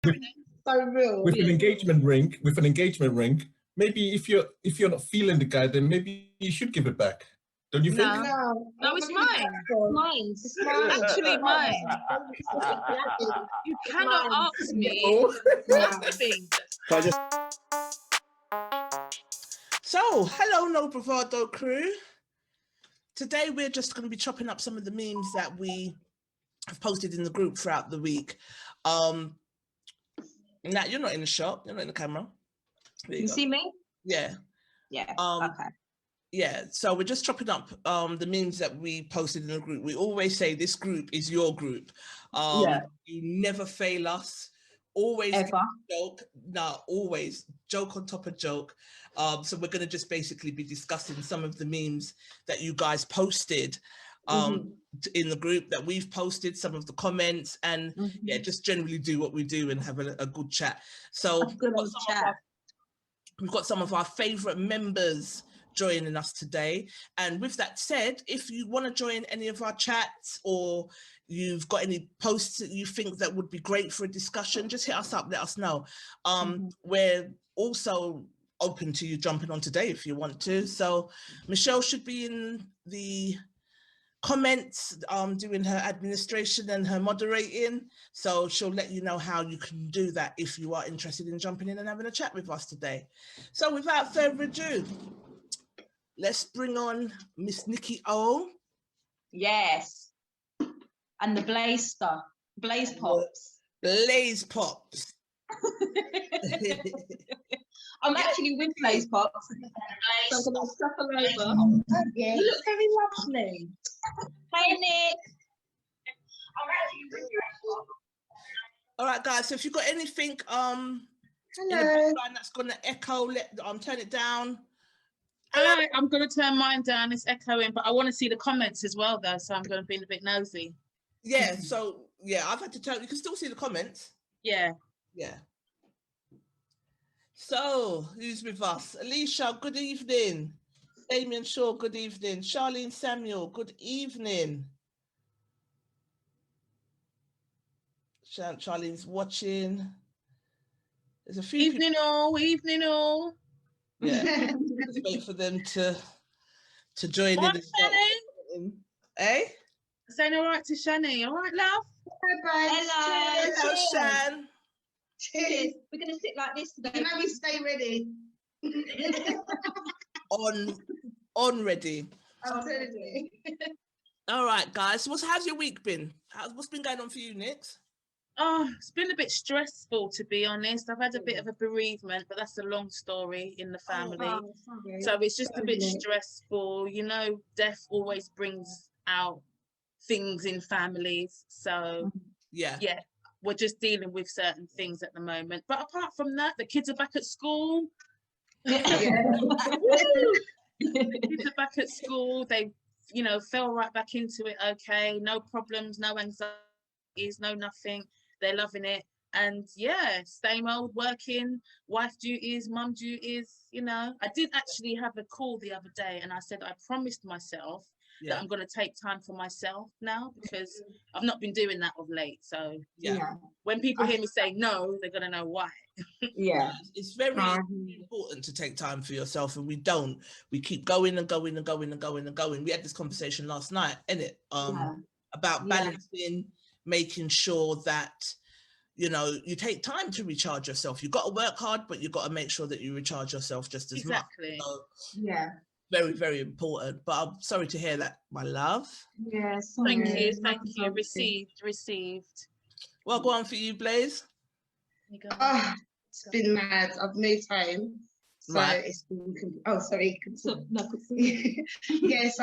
So real. With an engagement ring, maybe if you're not feeling the guy, then maybe you should give it back. Don't you think? No, it's mine. Mine. It's mine. Actually, mine. You cannot ask me anything. So, hello, No Bravado crew. Today we're just going to be chopping up some of the memes that we have posted in the group throughout the week. Now, you're not in the shop. You're not in the camera. You see me? Yeah. Yeah. Okay. Yeah, so we're just chopping up the memes that we posted in the group. We always say this group is your group. You never fail us. Always joke. No, always joke on top of joke. So we're going to just basically be discussing some of the memes that you guys posted in the group, that we've posted, some of the comments, and yeah, just generally do what we do and have a good chat. So we've got some of our favorite members joining us today. And with that said, if you want to join any of our chats, or you've got any posts that you think that would be great for a discussion, just hit us up, let us know. We're also open to you jumping on today if you want to. So Michelle should be in the comments doing her administration and her moderating, so she'll let you know how you can do that if you are interested in jumping in and having a chat with us today. So without further ado, let's bring on Miss Nikki O. Yes. And the Blaze Pops. Blaze Pops. I'm actually with Blaze Pops. So I'm going to shuffle over. Yeah. You look very lovely. Hey, Nick. I'm actually with you. All right, guys. So if you've got anything in the background that's going to echo, turn it down. Hello, I'm going to turn mine down. It's echoing, but I want to see the comments as well, though. So I'm going to be a bit nosy. Yeah. So yeah, I've had to tell you can still see the comments. Yeah. Yeah. So who's with us? Alicia, good evening. Damien Shaw, good evening. Charlene Samuel, good evening. Charlene's watching. There's a few evening all. Yeah. Let's wait for them to join in. Eh? Saying all right to Shani. All right, love. Bye. Hello, Shan. Cheers. We're going to sit like this today. Can we stay ready? on ready. I'm ready. All right, guys. How's your week been? What's been going on for you, Nix? Oh, it's been a bit stressful, to be honest. I've had a bit of a bereavement, but that's a long story in the family. So it's just a bit stressful. You know, death always brings out things in families. So yeah, we're just dealing with certain things at the moment. But apart from that, the kids are back at school. The kids are back at school. They, fell right back into it. Okay, no problems, no anxieties, no nothing. They're loving it. And yeah, same old working, wife duties, mum duties, I did actually have a call the other day, and I said I promised myself that I'm going to take time for myself now, because I've not been doing that of late. So when people hear me say no, they're going to know why. It's very important to take time for yourself, and we keep going and going and going and going and going. We had this conversation last night, innit? About balancing, making sure that you take time to recharge yourself. You've got to work hard, but you've got to make sure that you recharge yourself just as much. So, very, very important. But I'm sorry to hear that, my love. Yes. Thank you. Received. Well, go on for you, Blaze. It's been mad. I've moved home. So it's been sorry. So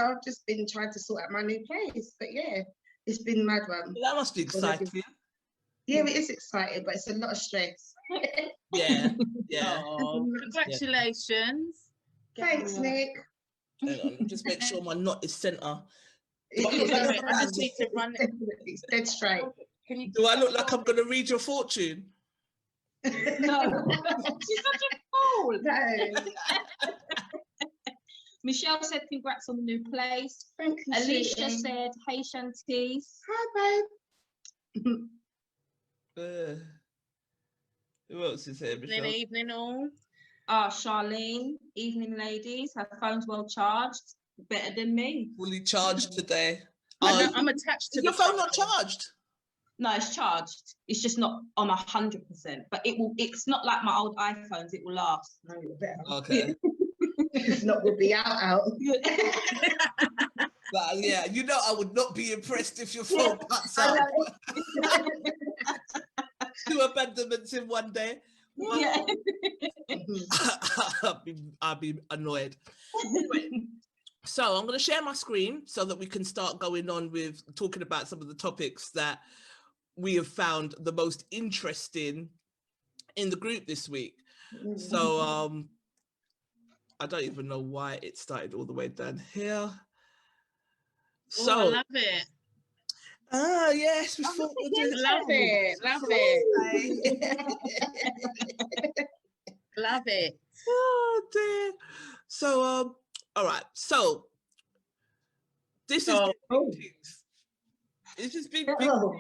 I've just been trying to sort out my new place. But yeah, it's been mad one. That must be exciting. Yeah, it is exciting, but it's a lot of stress. Yeah. Oh, congratulations. Thanks, Nick. Just make sure my knot is centre. I just need to run it. It's dead straight. Do I look like I'm going to read your fortune? No. She's such a fool. No. Michelle said congrats on the new place. Thank you. Alicia said, hey Shantice. Hi, babe. Who else is here, Michelle? Evening all. Charlene, evening ladies. Her phone's well charged. Better than me. Fully charged today. I'm attached to your phone not charged? No, it's charged. It's just not on 100%. But it will. It's not like my old iPhones. It will last. No, you're better. Okay. It's not gonna be out. But yeah, you know, I would not be impressed if your phone cuts out. 2 abandonments in one day. Yeah. I'll be annoyed. Anyway, so I'm going to share my screen so that we can start going on with talking about some of the topics that we have found the most interesting in the group this week. So I don't even know why it started all the way down here. So I love it. Yes, we thought we'd do Love it. Love it. Oh dear. So all right. So this is big. How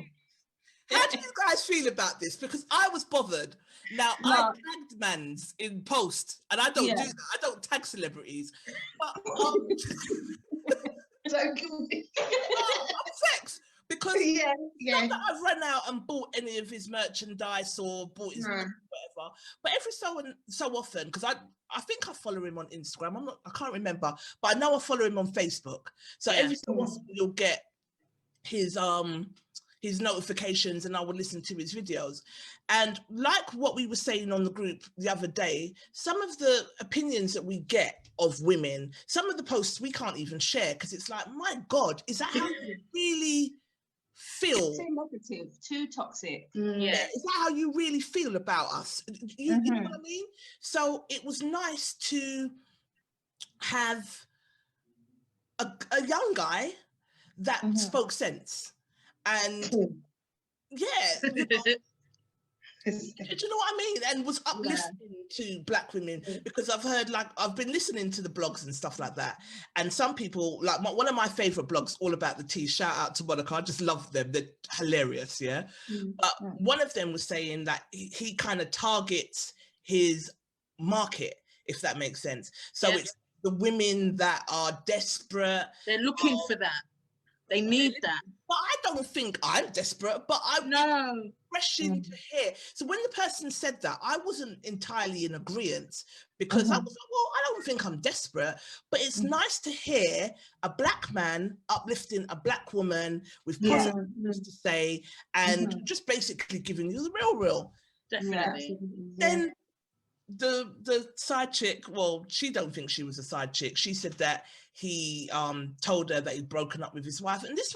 do you guys feel about this? Because I was bothered. Now I tagged mans in post, and I don't do that. I don't tag celebrities. But Don't kill me. I'm vexed because not that I've run out and bought any of his merchandise or bought his whatever. But every so often, because I think I follow him on Instagram. I can't remember, but I know I follow him on Facebook. So every so often you'll get his notifications, and I would listen to his videos. And like what we were saying on the group the other day, some of the opinions that we get of women, some of the posts we can't even share because it's like, my God, is that how you really feel? Too negative, too toxic. Yeah. Is that how you really feel about us? You know what I mean? So it was nice to have a young guy that spoke sense. And you know what I mean? And was uplifting to Black women, because I've been listening to the blogs and stuff like that. And some people, like one of my favorite blogs, All About the Tea, shout out to Monica, I just love them. They're hilarious, yeah? But one of them was saying that he kind of targets his market, if that makes sense. So it's the women that are desperate. They're looking for that. They need that. But I don't think I'm desperate, but I'm refreshing to hear. So when the person said that, I wasn't entirely in agreement, because I was like, well, I don't think I'm desperate, but it's nice to hear a Black man uplifting a Black woman with positive things to say, and just basically giving you the real. Definitely. Then the side chick, well, she don't think she was a side chick. She said that he told her that he'd broken up with his wife, and this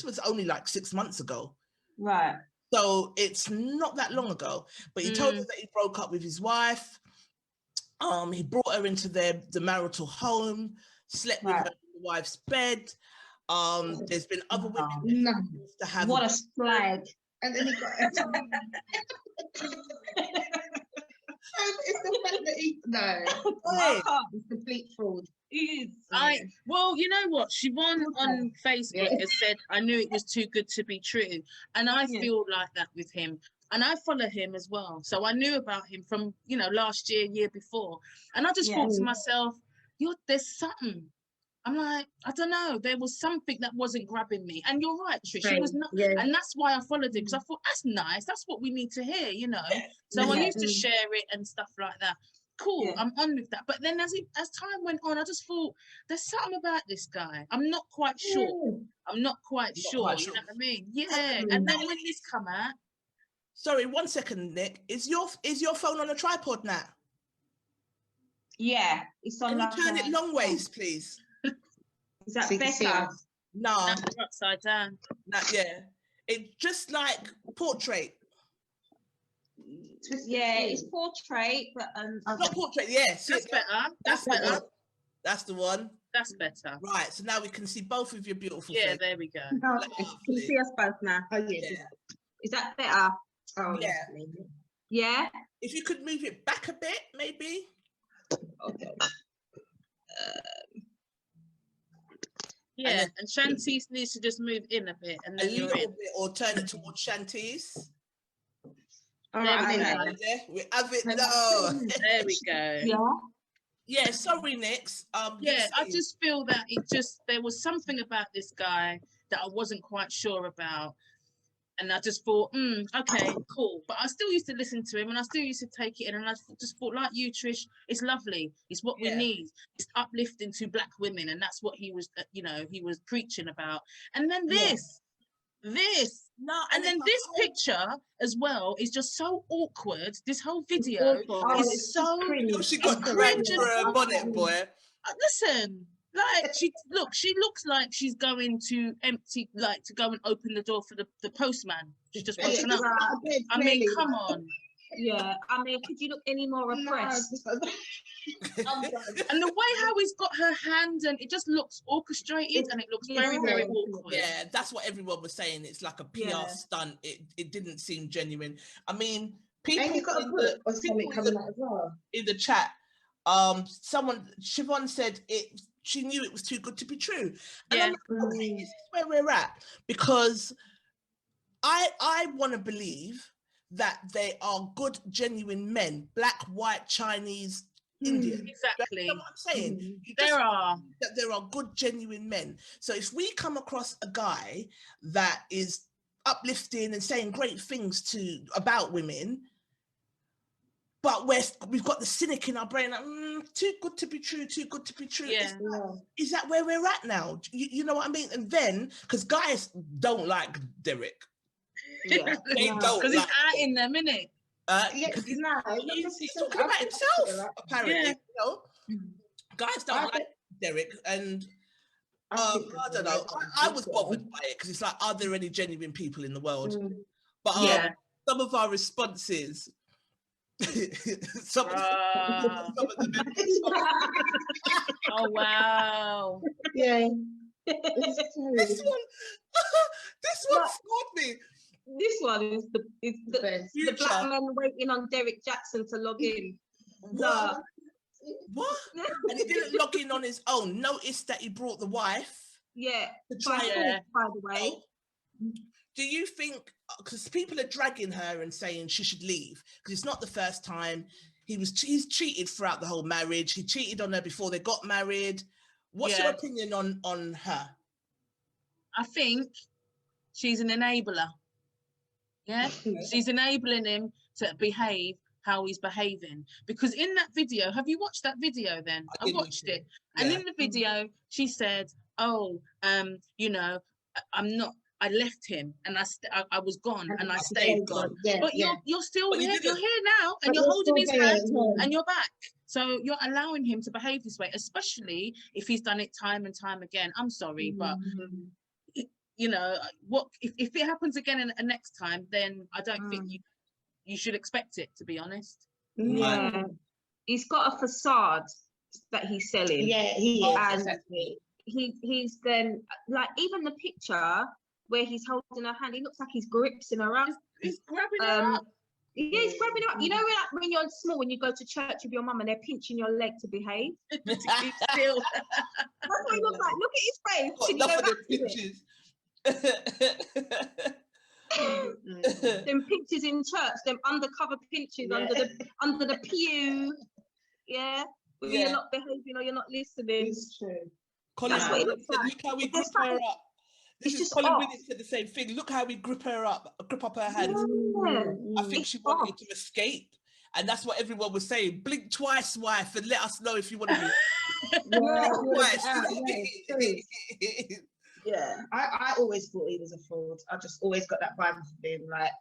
was only like 6 months ago, right? So it's not that long ago. But he told her that he broke up with his wife. He brought her into the marital home, slept with her in the wife's bed. There's been other women to have. What a slag! And then he got. It's the fact that it's complete fraud. Well, you know what? Siobhan on Facebook has said, I knew it was too good to be true. And I feel like that with him. And I follow him as well. So I knew about him from, last year before. And I just thought to myself, there's something. I'm like, I don't know. There was something that wasn't grabbing me. And you're right, Trish. It was not, and that's why I followed it, because I thought, that's nice. That's what we need to hear, So I used to share it and stuff like that. Cool, I'm on with that. But then as time went on, I just thought, there's something about this guy. I'm not quite sure. You know what I mean? Yeah. And then when this come out. Sorry, 1 second, Nick. Is your phone on a tripod now? Yeah, it's on. Can you turn it long ways, please? Is that better? No. Upside down. It's just like portrait. Yeah, it's portrait, but not portrait. Yes, that's better. That's better. That's the one. That's better. Right. So now we can see both of your beautiful. Yeah, there we go. You can see us both now. Oh yeah. Is that better? Oh yeah. Yeah. If you could move it back a bit, maybe. Okay. Yeah, and Shantice needs to just move in a bit, and then a little bit, or turn it towards Shantice. All There right, we I go. know. Yeah, we have it now. There we go. Yeah. Yeah, sorry, Nix. Yeah, I just feel that there was something about this guy that I wasn't quite sure about. And I just thought, okay, cool. But I still used to listen to him and I still used to take it in. And I just thought, like you, Trish, it's lovely. It's what we need. It's uplifting to Black women. And that's what he was, he was preaching about. And then this. No, And then this picture as well is just so awkward. This whole video is so she got cringe for her bonnet, boy. Listen, like she looks like she's going to empty, like to go and open the door for the postman. She's just woken up. I mean, come on. Yeah, I mean, could you look any more oppressed? And the way how he's got her hand, and it just looks orchestrated, and it looks very, very awkward. Yeah, that's what everyone was saying. It's like a PR stunt. It didn't seem genuine. I mean, people in the chat, Siobhan said she knew it was too good to be true. And I'm like, okay, this is where we're at, because I want to believe that they are good, genuine men, Black, white, Chinese, Indian. Exactly. You know what I'm saying? There are good, genuine men. So if we come across a guy that is uplifting and saying great things about women, but we've got the cynic in our brain, like, too good to be true, too good to be true. Yeah. Is that where we're at now? You know what I mean? And then, because guys don't like Derrick. Yeah. They don't, because he's out in them, isn't it? He's talking about himself, apparently. Yeah. You know? Guys don't like Derrick, and I don't know. I was bothered by it because it's like, are there any genuine people in the world? But some of our responses, some of them. Oh wow! Yeah. This one scored me. This one is the best. The Black men waiting on Derrick Jaxn to log in. What? And he didn't log in on his own. Notice that he brought the wife. Yeah. To try by the way. Do you think, because people are dragging her and saying she should leave, because it's not the first time he's cheated throughout the whole marriage. He cheated on her before they got married. What's your opinion on her? I think she's an enabler. Yeah, she's enabling him to behave how he's behaving. Because in that video, have you watched that video then? I watched it. And in the video, she said, oh, I left him and I was gone and I stayed gone. But you're still here. You're here now and you're holding his hand and you're back. So you're allowing him to behave this way, especially if he's done it time and time again. I'm sorry, but what if it happens again next time, then I don't think you should expect it, to be honest. Yeah. He's got a facade that he's selling. Yeah, he is. And exactly. He's then, like, even the picture where he's holding her hand, he looks like he's gripsing her up. He's grabbing her up. Yeah, he's grabbing her up. You know, like when you're small, when you go to church with your mum and they're pinching your leg to behave? To keep still. That's what he looks like. Look at his face. Got enough of the pinches. Them pinches in church, them undercover pinches under the pew. Yeah. When you're not behaving or you're not listening. It's true. Colin, look how we grip her up. This is Colin Williams said the same thing. Look how we grip up her hands. Yeah. I think she wanted to escape. And that's what everyone was saying. Blink twice, wife, and let us know if you want to be. Yeah, I always thought he was a fraud. I just always got that vibe from him, like,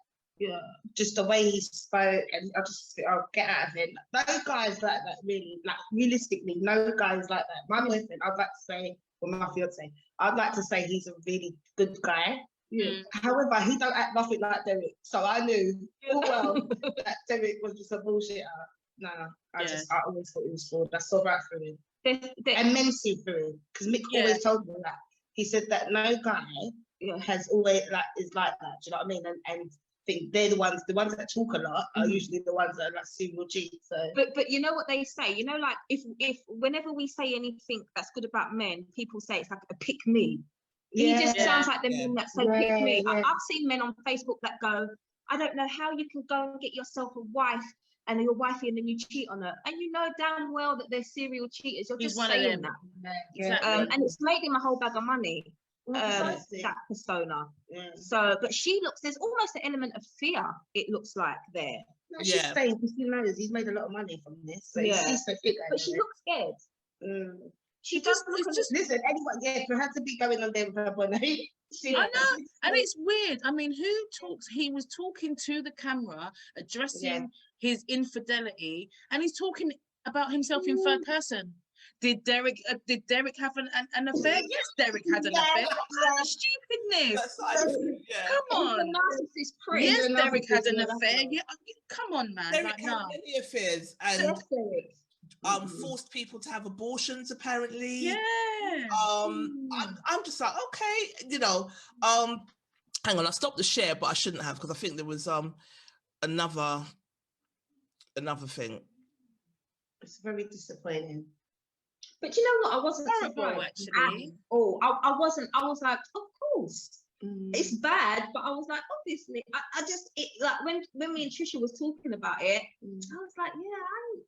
just the way he spoke, and I just think, I'll get out of him. No guys like that, really, like, realistically, no guys like that. My boyfriend, I'd like to say, or my fiance, I'd like to say he's a really good guy. Yeah. However, he don't act nothing like Derrick, so I knew full well that Derrick was just a bullshitter. No, I always thought he was fraud. I saw right through him. And men see through him, because Mick always told me that. He said that no guy has always is like that. Do you know what I mean? And think they're the ones that talk a lot are usually the ones that are like super cheat. So, but you know what they say. You know, like if whenever we say anything that's good about men, people say it's like a pick me. He just sounds like the men that say pick me. I've seen men on Facebook that go, I don't know how you can go and get yourself a wife and your wifey and then you cheat on her. And you know damn well that they're serial cheaters. You're just saying that. Exactly. And it's made him a whole bag of money, that persona. So, but she looks, there's almost an element of fear, it looks like there. No, she's saying because she knows he's made a lot of money from this. So but she looks scared. She just listen, anyone, for her to be going on there with her bonnet. I know, and it's weird. I mean, who talks? He was talking to the camera, addressing his infidelity, and he's talking about himself in third person. Did Derrick have an affair? Yes, Derrick had an affair. What kind of stupidness? Come on. Narcissist prick. Yes, Derrick had an affair. Yeah, come on, man. Derrick had many affairs and forced people to have abortions, apparently. Yeah. I'm just like, okay, you know, hang on, I stopped the share, but I shouldn't have, because I think there was another thing. It's very disappointing. But you know what? I wasn't terrible, actually. I wasn't. I was like, of course, it's bad, but I was like, obviously, I just like when me and Trisha was talking about it, I was like, yeah,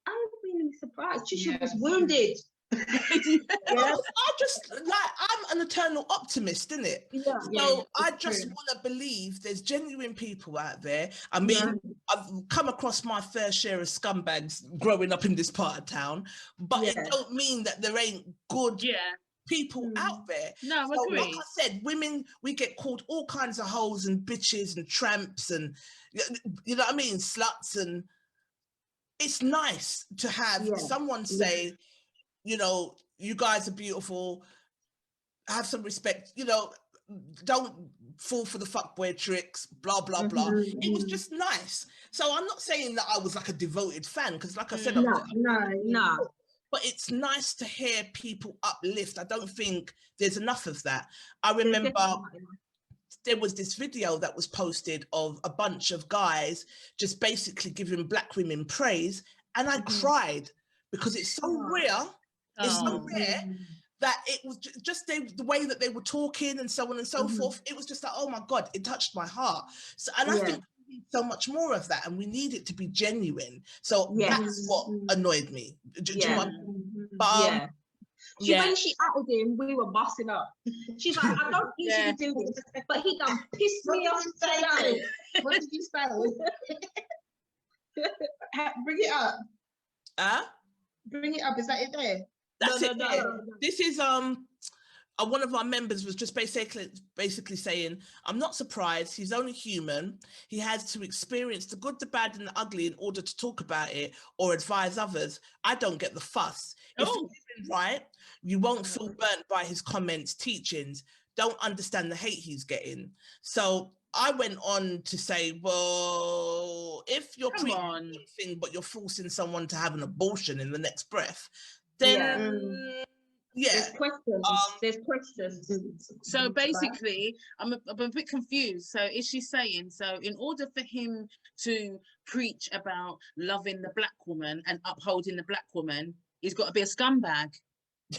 I'm really surprised. Trisha was wounded. I just like, I'm an eternal optimist, isn't it? So I just want to believe there's genuine people out there. I mean, I've come across my fair share of scumbags growing up in this part of town, but it don't mean that there ain't good people out there. No, so, agree. like I said, women, we get called all kinds of hoes and bitches and tramps and, you know what I mean, sluts, and it's nice to have someone say, you know, you guys are beautiful, have some respect, you know, don't fall for the fuckboy tricks, blah, blah, blah. It was just nice. So I'm not saying that I was like a devoted fan, because like I said, no. But it's nice to hear people uplift. I don't think there's enough of that. I remember there was this video that was posted of a bunch of guys just basically giving black women praise, and I cried, because it's so rare. It's so rare that it was just the way that they were talking and so on and so forth. It was just like, oh my God, it touched my heart. So, and I think we need so much more of that, and we need it to be genuine. So that's what annoyed me. Do you know what I mean? But, when she outed him, we were busting up. She's like, I don't usually do this, but he done pissed me off. What did you say? Bring it up. Bring it up. Is that it there? That's it. No. This is one of our members was just basically saying, I'm not surprised. He's only human. He has to experience the good, the bad, and the ugly in order to talk about it or advise others. I don't get the fuss. If you're living right, you won't feel burnt by his comments, teachings. Don't understand the hate he's getting. So I went on to say, well, if you're preaching anything, but you're forcing someone to have an abortion in the next breath, then there's questions. So basically, I'm a bit confused. So is she saying, so in order for him to preach about loving the black woman and upholding the black woman, he's got to be a scumbag?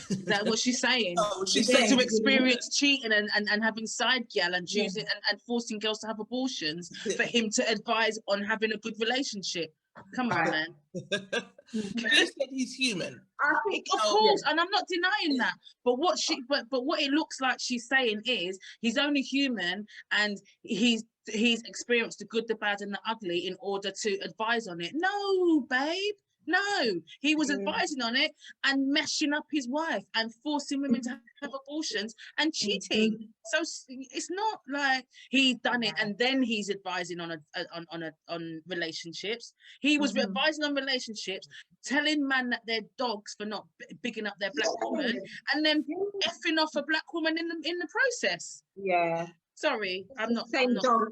Is that what she's saying? No, she's saying to experience cheating and having side gal and choosing and forcing girls to have abortions for him to advise on having a good relationship. Come on, man. He said he's human. I think, of course, and I'm not denying that. But what it looks like she's saying is he's only human, and he's experienced the good, the bad, and the ugly in order to advise on it. No, babe. No, he was advising on it and meshing up his wife and forcing women to have abortions and cheating. So it's not like he's done it and then he's advising on relationships. He was advising on relationships, telling men that they're dogs for not bigging up their black woman, and then effing off a black woman in the process. Yeah. Sorry, I'm not. Same dog.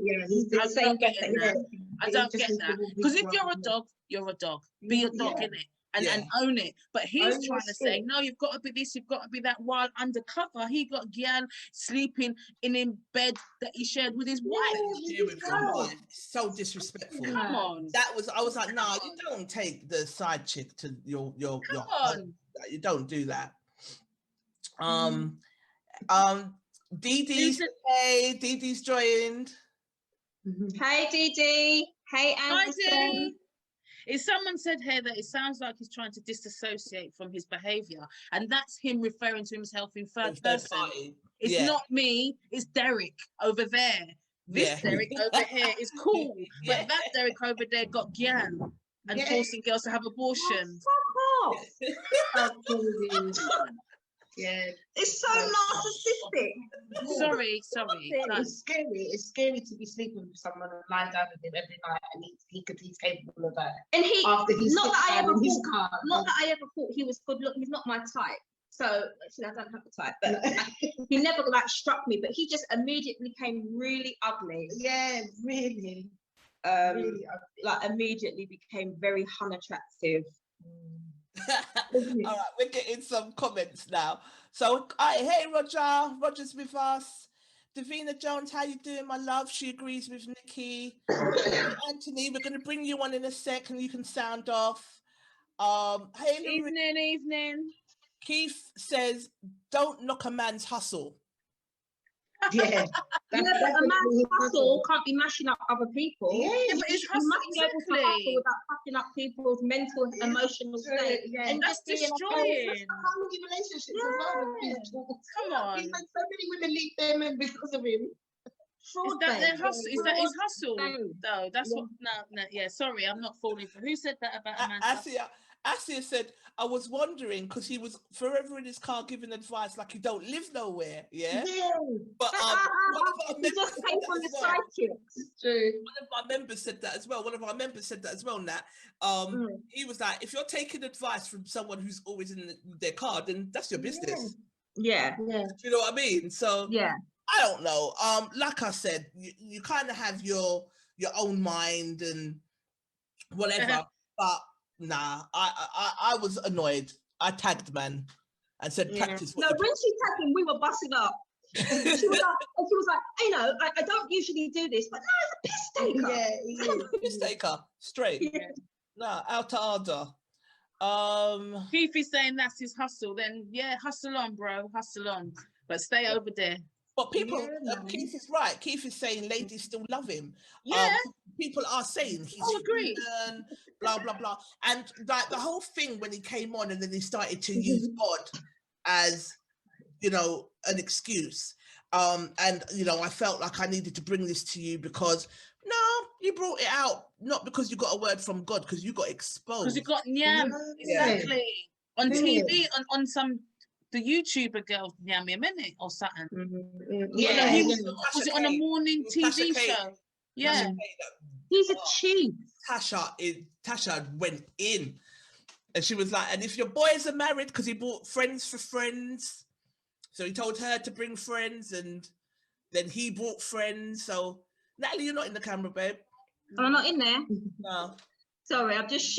I don't get that. Because if you're a dog, you're a dog. Be a dog, innit? And own it. But he's trying to say, no, you've got to be this, you've got to be that. While undercover, he got Gian sleeping in bed that he shared with his wife. So disrespectful. Come on. I was like, no, you don't take the side chick to your home. You don't do that. Dee Dee's joined. Hey, Dee. Hey, Anderson. If someone said here that it sounds like he's trying to disassociate from his behaviour, and that's him referring to himself in third person. It's not me, it's Derrick over there. This Derrick over here is cool, but that Derrick over there got gyal and forcing girls to have abortions. Oh, fuck off. Yeah, it's so narcissistic. Sorry. It's scary. It's scary to be sleeping with someone and lying down with him every night, and he's capable of that. And not that I ever thought he was good looking. He's not my type. So actually, I don't have the type, but he never like struck me. But he just immediately became really ugly. Yeah, really. Really ugly. Like immediately became very unattractive. All right, we're getting some comments now. So, hey, Roger's with us. Davina Jones, how you doing, my love? She agrees with Nikki. Anthony, we're going to bring you on in a sec, and you can sound off. Hey, evening. Keith says, "Don't knock a man's hustle." Yeah, but a man's hustle can't be mashing up other people. Yeah, but it's hustle, must be able to hustle without fucking up people's mental, emotional state. Yeah. And that's destroying. Family relationships as well with people. Come on. He's like, so many women leave their men because of him. Is that their hustle? Is that his hustle? No, that's what. No. Yeah, sorry, I'm not falling for. Who said that about a man's hustle? Asia said, I was wondering because he was forever in his car giving advice like you don't live nowhere. Yeah. But he just came from the sidekicks. True. One of our members said that as well. Nat. He was like, if you're taking advice from someone who's always in their car, then that's your business. Yeah. Do you know what I mean? So yeah. I don't know. Like I said, you kind of have your own mind and whatever, but. Nah, I was annoyed. I tagged man and said practice. No, when she tagged him, we were busting up. she was like, you know, I don't usually do this, but no, it's a piss taker. Yeah, he is. Piss taker, straight. Yeah. Nah, out to order. Keith is saying that's his hustle. Then hustle on, bro, hustle on, but stay over there. But people, Keith is right. Keith is saying ladies still love him. Yeah. People are saying he's human, blah, blah, blah. And like the whole thing when he came on and then he started to use God as, you know, an excuse. And, you know, I felt like I needed to bring this to you because, no, you brought it out, not because you got a word from God, because you got exposed. Because you got nyam, exactly. On TV, on some... The YouTuber girl, Nyami a minute or something. Was it on a morning TV show? Yeah. He's a cheat. Tasha went in. And she was like, and if your boys are married, because he bought friends for friends. So he told her to bring friends and then he brought friends. So Natalie, you're not in the camera, babe. I'm not in there. No. Sorry, I'm just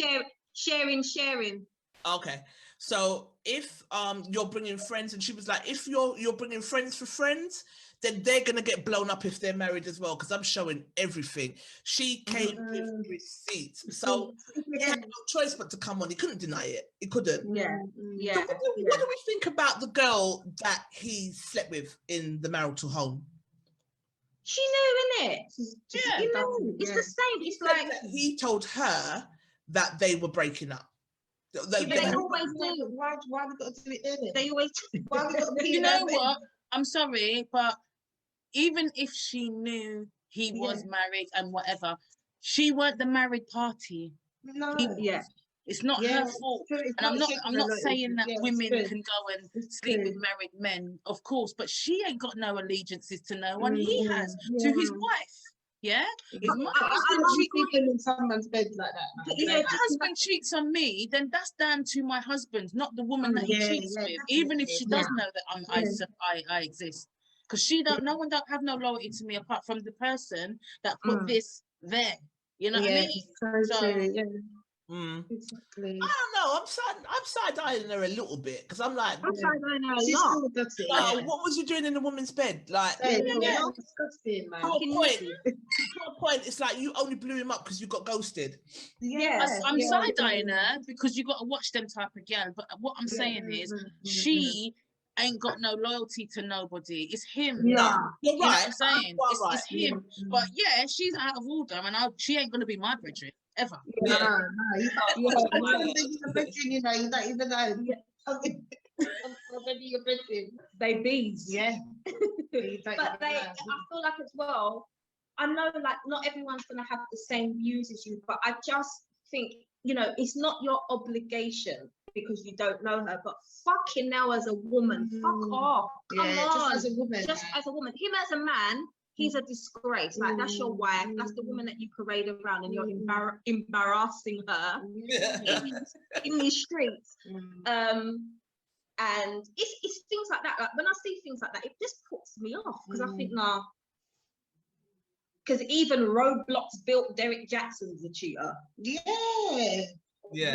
sharing. Okay. So if you're bringing friends, and she was like, if you're bringing friends for friends, then they're gonna get blown up if they're married as well, because I'm showing everything. She came with receipts, so he had no choice but to come on. He couldn't deny it. He couldn't. Yeah. So what do we think about the girl that he slept with in the marital home? She knew, innit? You know, it's the same. It's like he told her that they were breaking up. They always do. Why we got to do it then? They always do. Why we got to you know what? I'm sorry, but even if she knew he was married and whatever, she weren't the married party. No. It's not her fault. And I'm not saying that women can go and sleep with married men, of course, but she ain't got no allegiances to no one. He has to his wife. Yeah, if my husband sleeping in someone's bed like that. If my husband cheats on me, then that's down to my husband, not the woman that he cheats with. Even if she does know that I exist, because no one don't have no loyalty to me apart from the person that put this there. You know what I mean? Exactly. I don't know. I'm side-eyeing her a little bit because I'm like, I'm side-eyeing her a lot. What was you doing in the woman's bed? Like, disgusting, man. To a point, it's like you only blew him up because you got ghosted. I'm side-eyeing her because you got to watch them type of girl. But what I'm saying is, she ain't got no loyalty to nobody. It's him. No, you're right. You know what I'm saying? Right. It's him. But yeah, she's out of order, and she ain't gonna be my brethren ever. No, you can't. You know, you don't even know. Already your brethren. They bees. Yeah. But I feel like as well, I know like not everyone's gonna have the same views as you, but I just think, you know, it's not your obligation because you don't know her, but fucking now as a woman, fuck off. Come on. Just as a woman. Just as a woman. Him as a man, he's a disgrace. Like that's your wife, that's the woman that you parade around and you're embarrassing her in the streets. And it's things like that. Like when I see things like that, it just puts me off because I think, nah. Because even Roblox built Derrick Jaxn's a cheater. Yeah. Yeah.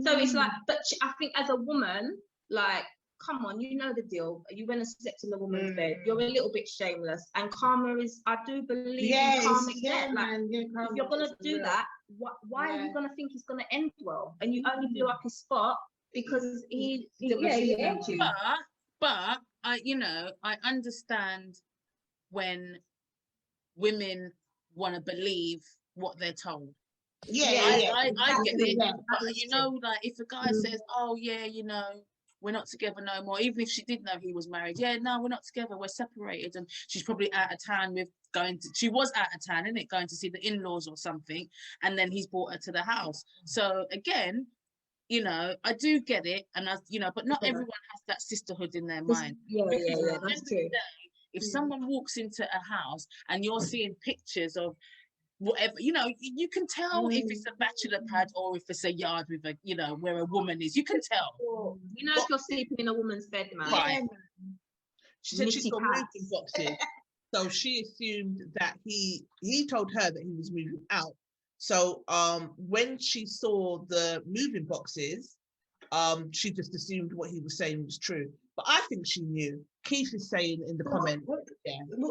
So it's like, but I think as a woman, like, come on, you know the deal. You went and slept in the woman's bed. You're a little bit shameless. And karma is, I do believe in karma. If you're going to do that, why are you going to think it's going to end well? And you only blew up his spot because he helped you. But I understand when women want to believe what they're told. I get it. But you know, like if a guy says, "Oh yeah, you know, we're not together no more," even if she did know he was married, yeah, no, we're not together, we're separated, and she's probably out of town she was out of town, isn't it, going to see the in-laws or something, and then he's brought her to the house. So again, you know, I do get it, and but not everyone has that sisterhood in their mind. Yeah, that's true. If someone walks into a house and you're seeing pictures of whatever, you know, you can tell if it's a bachelor pad or if it's a yard with a, you know, where a woman is. You can tell. You know, if you're sleeping in a woman's bed, man. Right. She said she's got moving boxes. So she assumed that he told her that he was moving out. So when she saw the moving boxes, she just assumed what he was saying was true. But I think she knew. Keith is saying in the comment. What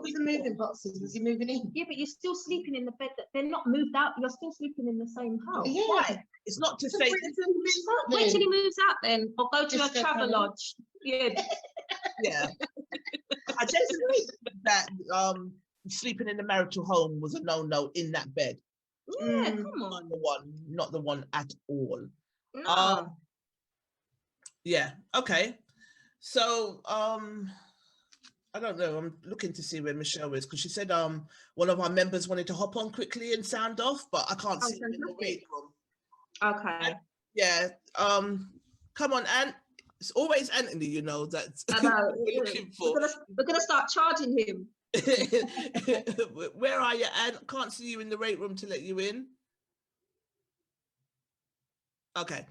was the moving boxes? Was he moving in? Yeah, but you're still sleeping in the bed that they're not moved out. You're still sleeping in the same house. Yeah. Why? It's not to say. Wait till he moves out then, or go to a travel lodge. Yeah. Yeah. I just think that sleeping in the marital home was a no-no in that bed. Yeah, come on. Not the one at all. No. Yeah. Okay. So I don't know. I'm looking to see where Michelle is because she said one of our members wanted to hop on quickly and sound off, but I can't see him in the wait room. Okay. Yeah. Come on, Ant. It's always Anthony, you know, that's I know. we're looking for. We're gonna start charging him. Where are you, Ant? Can't see you in the rate room to let you in. Okay.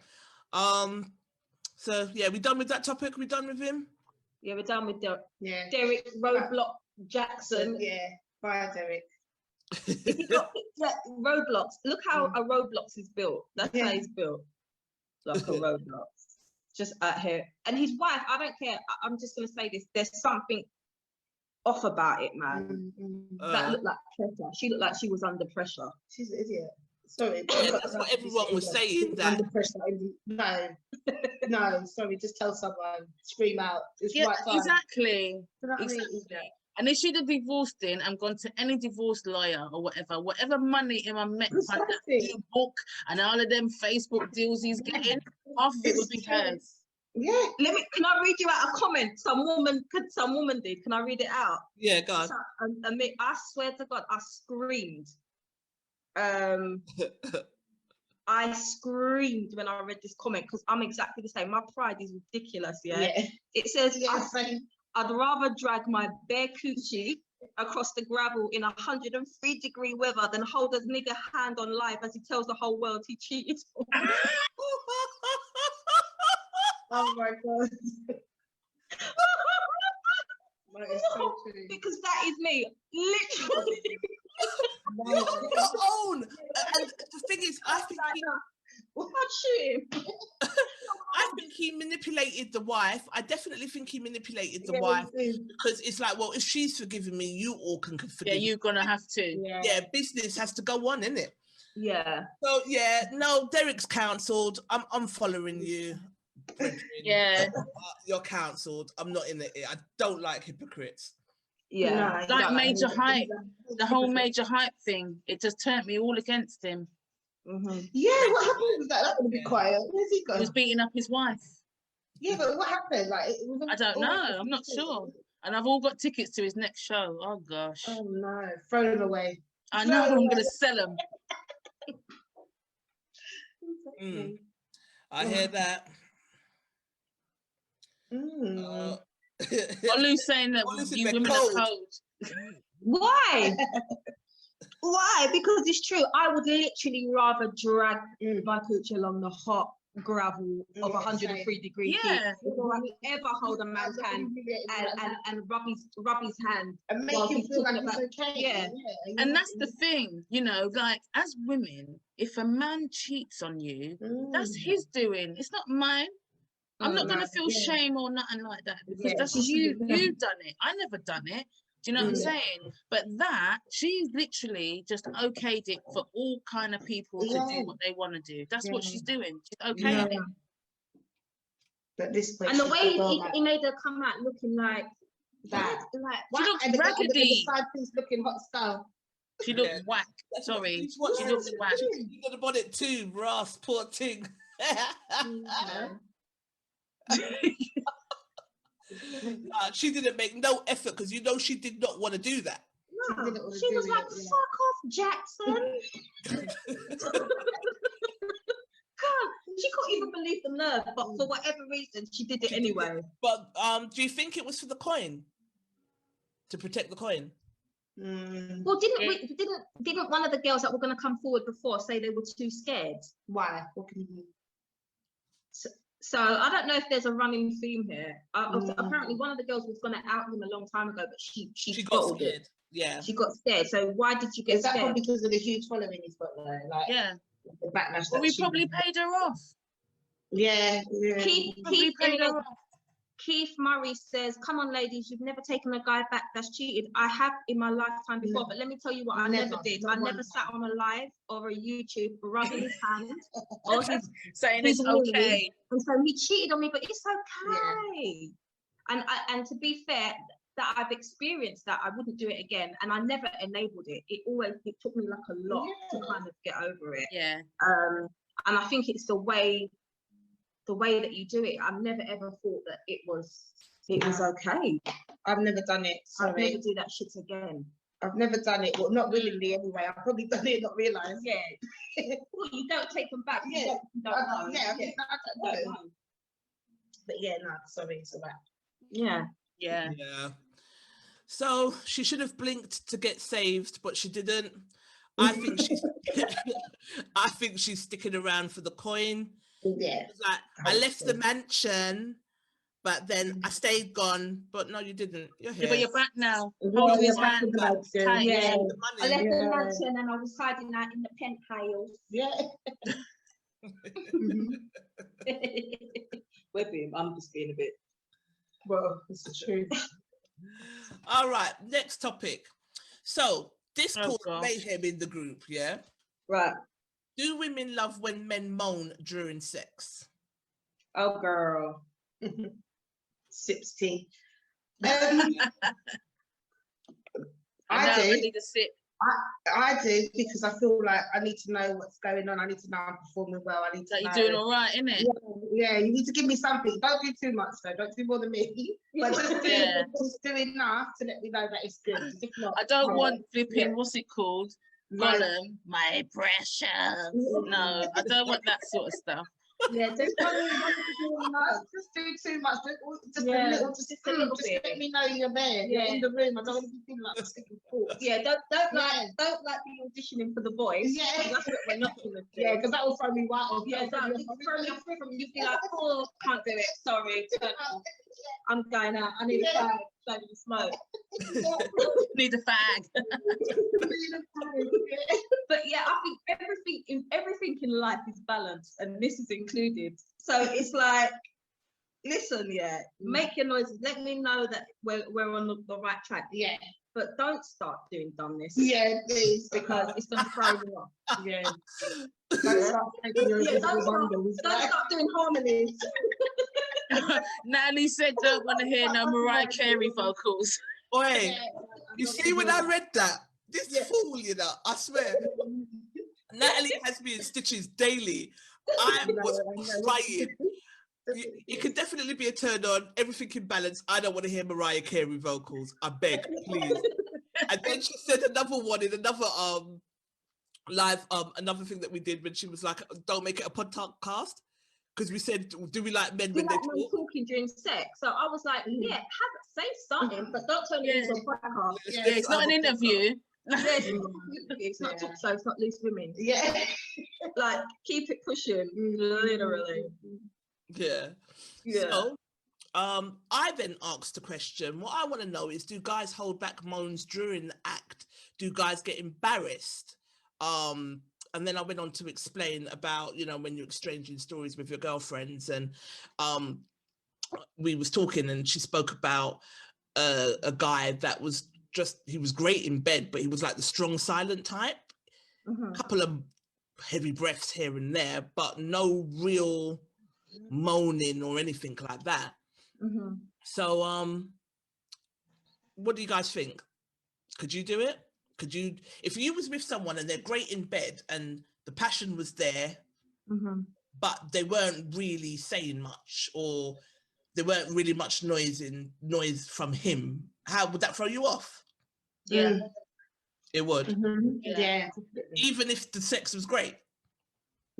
So yeah, we done with that topic? We done with him? Yeah, we're done with Derrick Roblox Jaxn. Yeah, bye, Derrick. If you got Roblox, look how a Roblox is built. That's how he's built. Like a Roblox. Just out here. And his wife, I don't care. I'm just gonna say this. There's something off about it, man. That looked like pressure. She looked like she was under pressure. She's an idiot. Sorry. Yeah, that's what everyone was saying. That under pressure. No, sorry, just tell someone, scream out. It's right time. Exactly. Exactly. And they should have divorced him and gone to any divorce lawyer or whatever money Emma met by that new book and all of them Facebook deals he's getting, half of it would be hers. Yeah. Can I read you out a comment? Some woman did. Can I read it out? Yeah, God. I swear to God, I screamed. I screamed when I read this comment because I'm exactly the same. My pride is ridiculous. Yeah. It says, I'd rather drag my bare coochie across the gravel in 103-degree weather than hold a nigger hand on live as he tells the whole world he cheated. Oh my God. Because that is me, literally. Your own. And the thing is, I think he manipulated the wife. I definitely think he manipulated the wife because it's like, well, if she's forgiven me, you all can forgive. Yeah, you're gonna have to. Yeah, business has to go on, innit? Yeah. So yeah, no, Derrick's cancelled. I'm following you. Yeah. You're cancelled. I'm not in it. I don't like hypocrites. Yeah. No, Like Major Hype, the whole Major Hype thing, it just turned me all against him. Yeah, what happened with that? That would be quiet. Where's he gone? He was beating up his wife. Yeah, but what happened? Like, I don't know. I'm not sure. And I've all got tickets to his next show. Oh gosh. Oh no, throw them away. I know. I'm gonna sell them. I hear that. Olu's saying that you women are cold. Why? Why? Because it's true. I would literally rather drag my cooch along the hot gravel of 103 degree heat before I ever hold a man's hand and rub his hand and make him feel like it's okay. Yeah. And that's the thing, you know, like as women, if a man cheats on you, that's his doing. It's not mine. I'm not gonna feel shame or nothing like that because that's you done it. I never done it. Do you know what I'm saying? But that, she's literally just okayed it for all kind of people to do what they want to do. That's what she's doing. She's okaying it. But this and the way he made her come out looking like that. She looks raggedy. The side piece looking hot style. She looked whack. Sorry. She looks whack. You got about it too, Ross. Poor thing. She didn't make no effort because you know she did not want to do that. No, she was like, "Fuck off, Jackson." She couldn't even believe the nerve, but for whatever reason, she did it anyway. But do you think it was for the coin? To protect the coin? Well, didn't one of the girls that were going to come forward before say they were too scared? Why? What can you mean? So I don't know if there's a running theme here. Apparently, one of the girls was going to out him a long time ago, but she got scared. Yeah, she got scared. So why did you get scared? Is that because of the huge following he's got there? Like, the backlash. Well, we probably paid her off. Yeah. Keith Murray says, "Come on, ladies, you've never taken a guy back that's cheated. I have in my lifetime before, but let me tell you what I never did. I never sat on a live or a YouTube rubbing his hand or his saying it's okay. And so he cheated on me, but it's okay. Yeah. And to be fair, that I've experienced that, I wouldn't do it again, and I never enabled it. It took me like a lot to kind of get over it. Yeah. And I think it's the way that you do it. I've never ever thought that it was okay. I've never done it. I'll never do that shit again. I've never done it. Well, not willingly anyway. I've probably done it, not realised. Yeah. Well, you don't take them back. You don't know. I don't know. But yeah, no, sorry, it's all right. Yeah. So she should have blinked to get saved, but she didn't. I think she's sticking around for the coin. Yeah. Like, I left the mansion, but then I stayed gone. But no, you didn't. You're here. Yeah, but you're back now. Hold his hand. Yeah. I left the mansion and I was hiding out in the penthouse. Yeah. I'm just being a bit. Well, it's the truth. All right, next topic. So this caused mayhem in the group, yeah? Right. Do women love when men moan during sex? Oh, girl. Sips tea. I need a sip. I do, because I feel like I need to know what's going on. I need to know I'm performing well. I need to know. You're doing all right, innit? Yeah, you need to give me something. Don't do too much, though. Don't do more than me. But just do enough to let me know that it's good. If not, I don't want flipping, what's it called? Gollum, my precious. No, I don't want that sort of stuff. Yeah, just do too much. Just a little bit. Let me know you're there. You're in the room. I don't want to be feeling like sticking forks. Yeah, don't be auditioning for The Voice. Yeah, that's what we're not going to do. Yeah, because that will throw me wild off. Yeah, throw me off from you. Be like, oh, can't do it. Sorry. I'm going out. I need a fag. Don't even smoke. Need a fag. But yeah, I think everything in life is balanced, and this is included. So it's like, listen, make your noises. Let me know that we're on the right track. Yeah. but don't start doing dumbness. Yeah, please. Because it's going to throw you off. Yeah. Don't start taking your don't start doing harmonies. Natalie said don't want to hear no Mariah Carey vocals. Oi, you see when I read that, this fool, you know, I swear. Natalie has me in stitches daily. I was crying. It could definitely be a turn on, everything in balance. I don't want to hear Mariah Carey vocals. I beg, please. And then she said another one in another live, another thing that we did when she was like, don't make it a podcast. Because we said, do we like men when they talk? Talking during sex? So I was like, say something, but don't turn it into a podcast. Yeah, it's not an interview. It's not talk show, it's not loose women. Yeah. Like, keep it pushing, literally. Yeah. So, I then asked the question, what I want to know is, do guys hold back moans during the act? Do guys get embarrassed? And then I went on to explain about, you know, when you're exchanging stories with your girlfriends, and we was talking and she spoke about a guy that was he was great in bed, but he was like the strong silent type. A couple of heavy breaths here and there, but no real moaning or anything like that. So what do you guys think? Could you do it? Could you, if you was with someone and they're great in bed and the passion was there, but they weren't really saying much, or there weren't really much noise from him, how would that throw you off? Yeah. It would. Yeah. Even if the sex was great.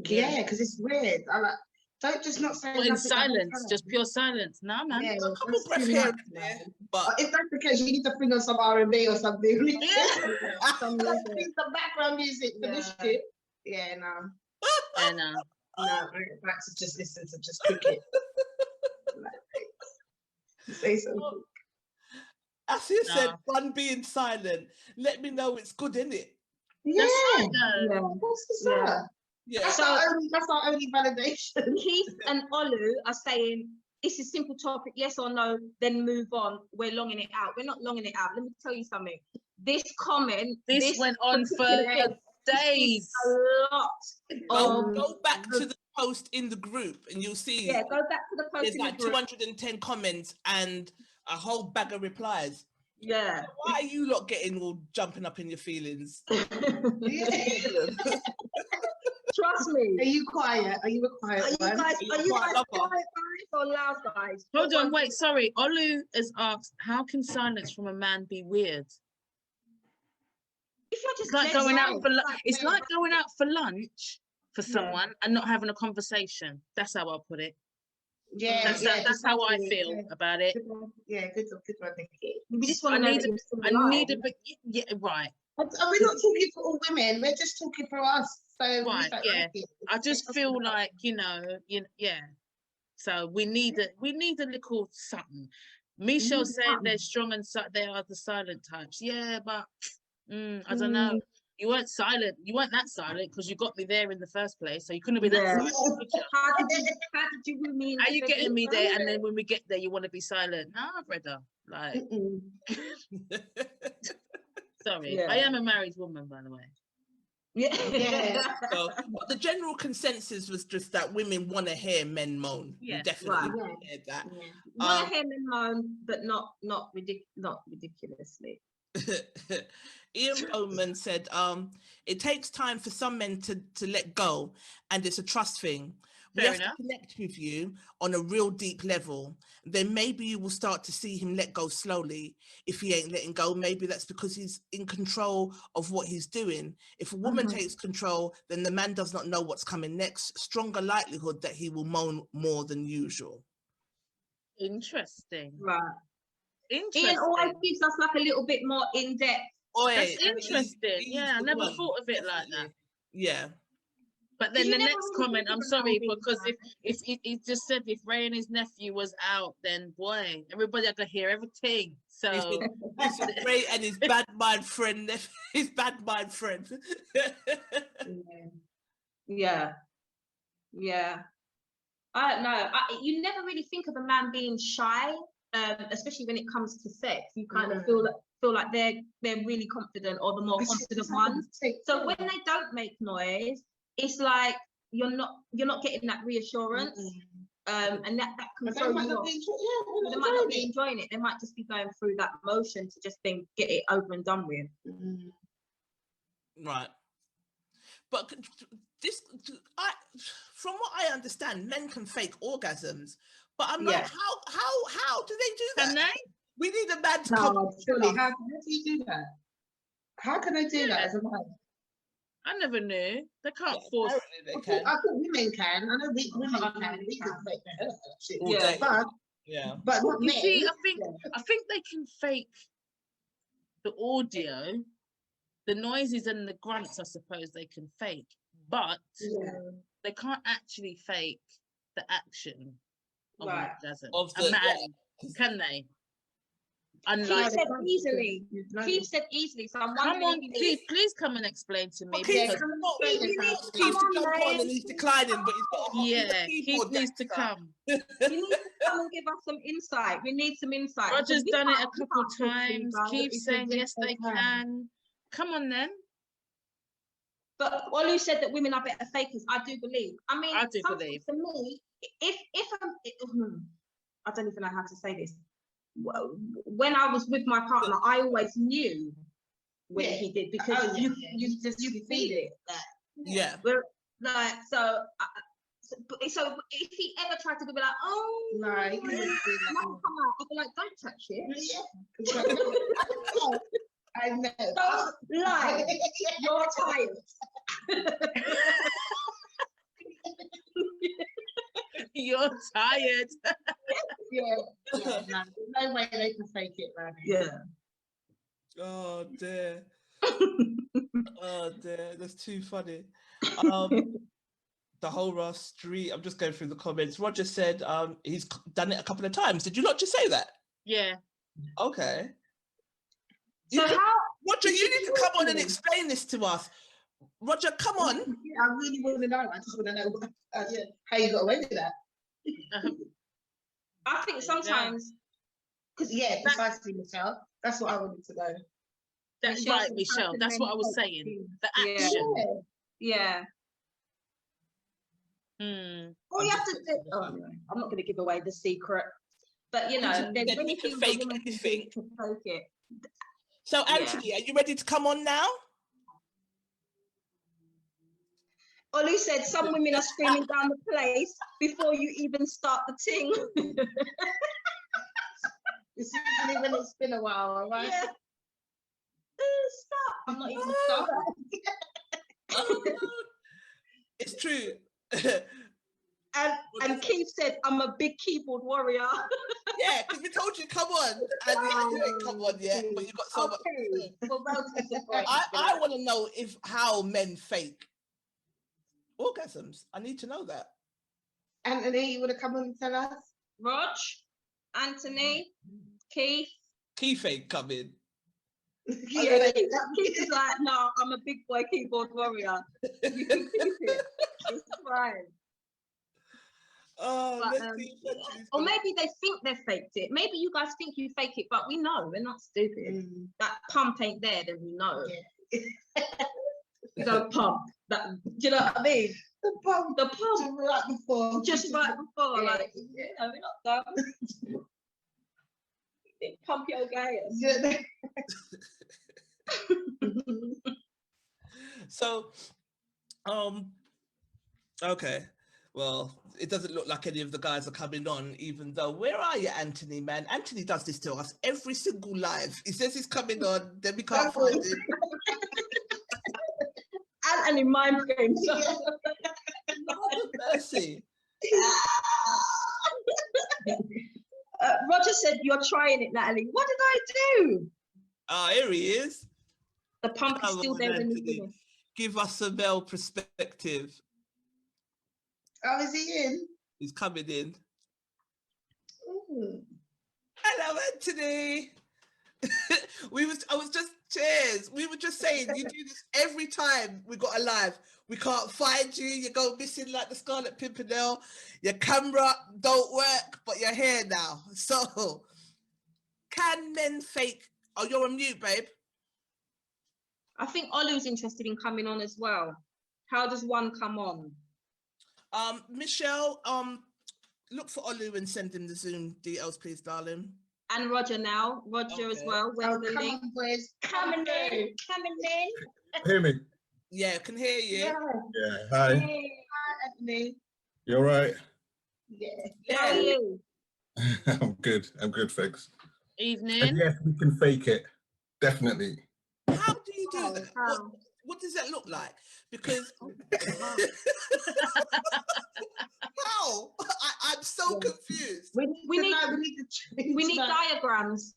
Yeah, because it's weird. I like, don't just not say in silence, just pure silence. No, man. Yeah, a couple breath here and there, but if that's the case, you need to bring on some R&B or something. Yeah. Some background music for this shit. Yeah, no. Yeah, no. No, I like to just listen to just cricket. Say something. As you said, fun being silent. Let me know it's good, innit? Yeah. What's Yeah. That's our only validation. Keith and Olu are saying it's a simple topic, yes or no, then move on. We're longing it out. We're not longing it out. Let me tell you something. This comment, this went on for days. A lot. Go back to the post in the group and you'll see. Yeah, go back to the post. There's like 210 comments and a whole bag of replies. Yeah. Why are you lot getting all jumping up in your feelings? Trust me. Are you quiet? Are you a quiet one? Are you guys quiet guys or loud guys? Hold on, wait, sorry. Olu has asked, how can silence from a man be weird? If you're just it's like going out for it's like going out for lunch for someone and not having a conversation. That's how I'll put it. Yeah, that's how I feel about it. Good one, thank you. We just want to I need a bit. Yeah, right. We're not talking for all women. We're just talking for us. So right, yeah. I just feel like yeah. So we need a little something. Michelle saying they're strong and they are the silent types. Yeah, but I don't know. You weren't silent. You weren't that silent because you got me there in the first place. So you couldn't have been that silent. How did you win me? Are you getting me there? And then when we get there, you want to be silent? No, brother. Like, sorry, I am a married woman, by the way. Yeah. So, but the general consensus was just that women want to hear men moan. Yeah, definitely hear that. Want to hear men moan, but not ridiculously. Ian Bowman said, it takes time for some men to let go, and it's a trust thing. We have to connect with you on a real deep level. Then maybe you will start to see him let go slowly. If he ain't letting go, maybe that's because he's in control of what he's doing. If a woman takes control, then the man does not know what's coming next. Stronger likelihood that he will moan more than usual. Interesting. Right. Interesting. Ian always gives us like a little bit more in-depth. That's interesting. Yeah, I never thought of it like that. Yeah. But then the next comment, I'm sorry, because if he just said if Ray and his nephew was out, then boy, everybody could hear everything. So it's Ray and his bad mind friend, his bad mind friend. Yeah. I don't know. You never really think of a man being shy, especially when it comes to sex. You kind of feel feel like they're really confident, or the more confident ones. So when they don't make noise, it's like you're not getting that reassurance. And that can throw you off. They might not be enjoying it. They might just be going through that motion to just think, get it over and done with. Right. But from what I understand, men can fake orgasms. But I'm like, how do they do that? Can they? We need a man to come. Surely, how do you do that? How can they do that as a man? I never knew. They can't force. They can. I think women can. I know women can. We can fake that. Yeah. But not You men. see, I think they can fake the audio, the noises and the grunts. I suppose they can fake, but they can't actually fake the action of an orgasm. A man, can they? Keith said easily. Keith said easily. So I'm wondering. Come on, Keith, please come and explain to me. Keith to jump on and he's declining, but he's got Keith needs to come. You need to come and give us some insight. We need some insight. Roger's done it a couple times. Keith's saying yes, they can. Come on then. But Olu said that women are better fakers. I do believe. I mean, I do believe. To me, if I don't even know how to say this. When I was with my partner, I always knew when he did, because you just feel it. Yeah. Like so if he ever tried to be like, oh no, come on, I'd be like, don't touch it. I know. Don't lie. You're tired. You're tired. No way they can fake it, man. Oh dear. Oh dear, that's too funny. The whole Ross Street. I'm just going through the comments. Roger said he's done it a couple of times. Did you not just say that? Yeah. Okay. So Roger, you need to come on and explain this to us. Roger, come on. I really want to know. I just want to know how you got away with that. I think sometimes, because precisely, Michelle. That's what I wanted to know. That's right, Michelle. That's what I was saying. The action. Yeah. All you have to do. I'm not going to give away the secret, but there's many things fake anything. To fake it. So, Anthony, are you ready to come on now? Olu said some women are screaming down the place before you even start the ting. It's usually when it's been a while, all right? Yeah. Stop. I'm not even stopping. It's true. And Keith said, I'm a big keyboard warrior. Yeah, because we told you, come on. And you ain't come on yet, but you got so much. I want to know how men fake orgasms. I need to know that. Anthony, you want to come on and tell us? Rog, Anthony, Keith. Keith ain't coming. Yeah, Keith is like, no, I'm a big boy keyboard warrior. You can keep it. It's fine. Oh, but, or maybe they think they faked it. Maybe you guys think you fake it, but we know we're not stupid. That pump ain't there, then we know. Yeah. We don't pump. That, do you know what I mean? The pump just right before. Like, we're not dumb. Pump your gas. Yeah. So, okay. Well, it doesn't look like any of the guys are coming on, even though, where are you, Anthony, man? Anthony does this to us every single live. He says he's coming on, then we can't find him. Anthony mind games. Mercy. Roger said, you're trying it, Natalie. What did I do? Here he is. The pump is still there. Give us a male perspective. Oh, is he in? He's coming in. Ooh. Hello, Anthony. Cheers. We were just saying, you do this every time we got a live. We can't find you. You go missing like the Scarlet Pimpernel. Your camera don't work, but you're here now. So, can men fake Oh, you're on mute, babe. I think Olu's interested in coming on as well. How does one come on? Michelle, look for Olu and send him the Zoom details, please, darling. And Roger now. Roger as well. Where's the link? Boys. Coming in. Hear me? Yeah, I can hear you. Yeah. Yeah. Hi. Hey, hi, Anthony. You all right? Yeah. How are you? I'm good. I'm good, thanks. Evening. And yes, we can fake it. Definitely. How do you do that? How? What does that look like? Because how? I'm so confused. We need diagrams.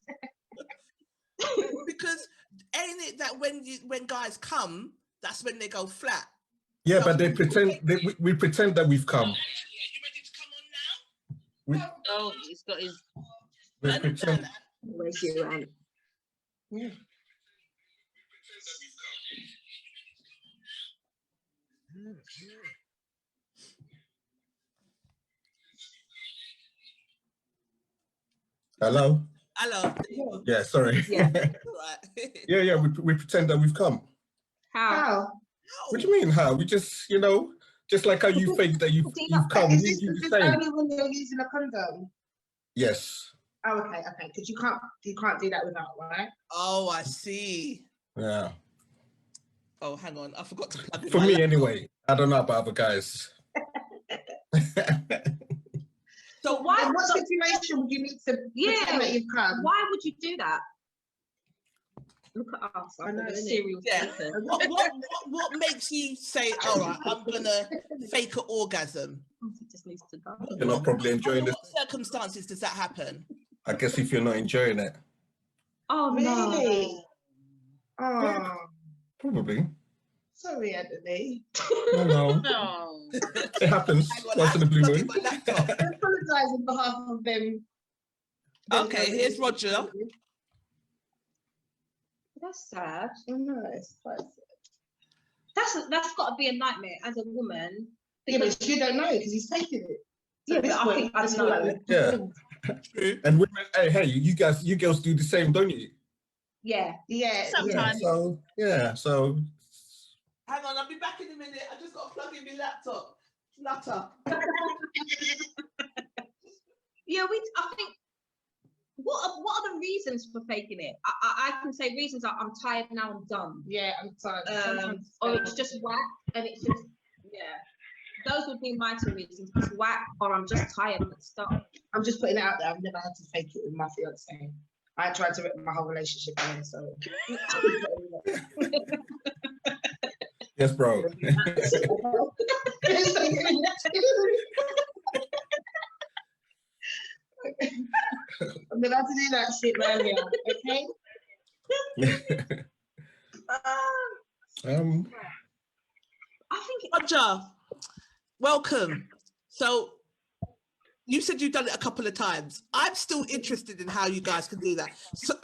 Because ain't it that when guys come, that's when they go flat? Yeah, So but they pretend we pretend that we've come. are you ready to come on now? Oh, he's got his. We pretend. Where's you, Anne? Yeah. Hello. Hello. Yeah, sorry. Yeah. Right. yeah. We pretend that we've come. How? What do you mean how? We just, just like how you fake that you've come. Is We this do the is same. only when you're using a condom? Yes. Oh, okay. Because you can't do that without, right? Oh, I see. Yeah. Oh, hang on. I forgot to plug in For my me, laptop. anyway. I don't know about other guys. So why? In what situation would you need to pretend that you've come? Why would you do that? Look at us. I know, the innit? serial Yeah. killer. What makes you say, all right, I'm gonna fake an orgasm? He just needs to go. You're not probably enjoying Under this. what circumstances does that happen? I guess if you're not enjoying it. Oh Really? no. Oh, Probably. sorry, Anthony. No. No. It happens Hang on, once in a blue plug in moon. my laptop. I apologise on behalf of them. Okay, here's Roger. That's sad. Oh, no, it's quite sad. That's got to be a nightmare as a woman. Yeah, but you don't know because he's taking it. So Yeah, at this but I point, think I'd it's know. like, Yeah. True. And women, hey, you girls do the same, don't you? Yeah. Yeah, Sometimes. So Hang on, I'll be back in a minute. I just got to plug in my laptop. Flutter. Yeah, I think. What are the reasons for faking it? I can say reasons are I'm tired now, I'm done. Yeah, I'm tired. Or it's just whack, and it's just Those would be my two reasons: it's whack, or I'm just tired and it's stuck. I'm just putting it out there. I've never had to fake it with my fiance. I tried to rip my whole relationship away, so. yes, bro. I'm about to do that shit earlier, okay? I think Roger, welcome. So you said you've done it a couple of times. I'm still interested in how you guys can do that. So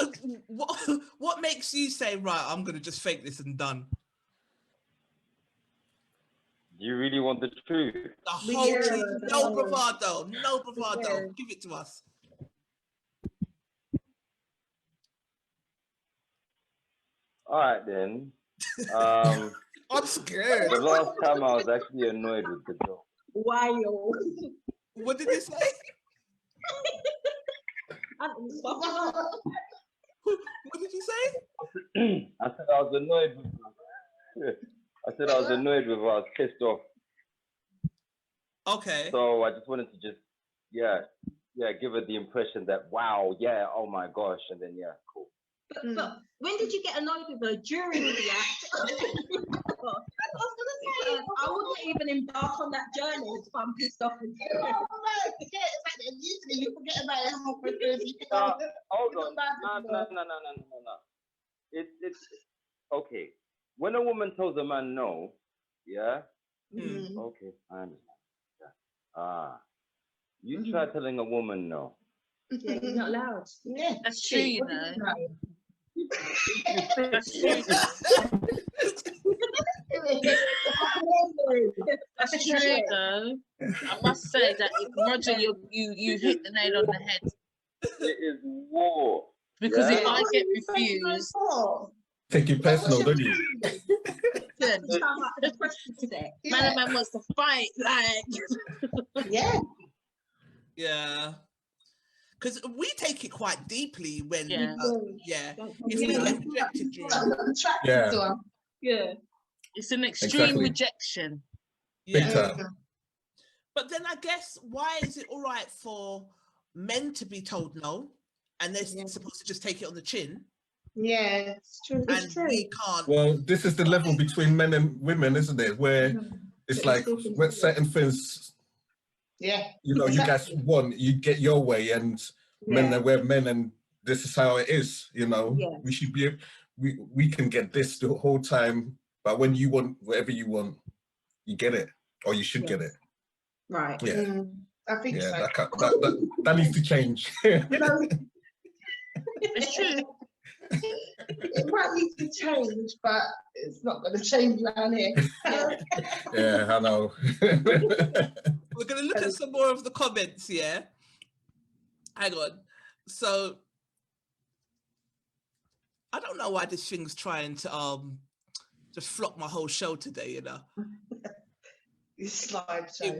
what makes you say, right, I'm going to just fake this and done? You really want the truth? The whole thing, no bravado, no bravado. Yeah. Give it to us. All right then. I'm scared. The last time I was actually annoyed with the girl. wild. What did they say? What did you say? I said I was annoyed with her. I said I was annoyed with her. I was pissed off. Okay. So I just wanted to give her the impression that, wow, yeah, oh my gosh, and then cool. But when did you get annoyed with her? During the act? I was gonna say, I wouldn't even embark on that journey if I'm pissed off with you. Usually you forget about it halfway through. Hold on. No. It's okay. When a woman tells a man no, okay, I understand. You try telling a woman no. Yeah, you're not loud. Yeah, That's true, you know. That's true. That's true, though. I must say that, Roger, you hit the nail on the head. It is war. Because if I get refused, take it personal, don't you? Man wants to fight, like. Yeah. Yeah. Because we take it quite deeply when, Yeah. if we get rejected during. Yeah. It's an extreme rejection. Yeah. But then I guess, why is it all right for men to be told no and they're supposed to just take it on the chin? Yeah, it's true. And we can't. Well, this is the level between men and women, isn't it? Where it's like when certain things, you know, you guys want, you get your way, and men are we're men, and this is how it is. You know, we should be, we can get this the whole time, but when you want whatever you want, you get it, or you should get it. Right. Yeah. I think so. That needs to change. It's true. It might need to change, but it's not going to change around here. Yeah, I know. We're going to look at some more of the comments, yeah? Hang on. So, I don't know why this thing's trying to flop my whole show today, you know? It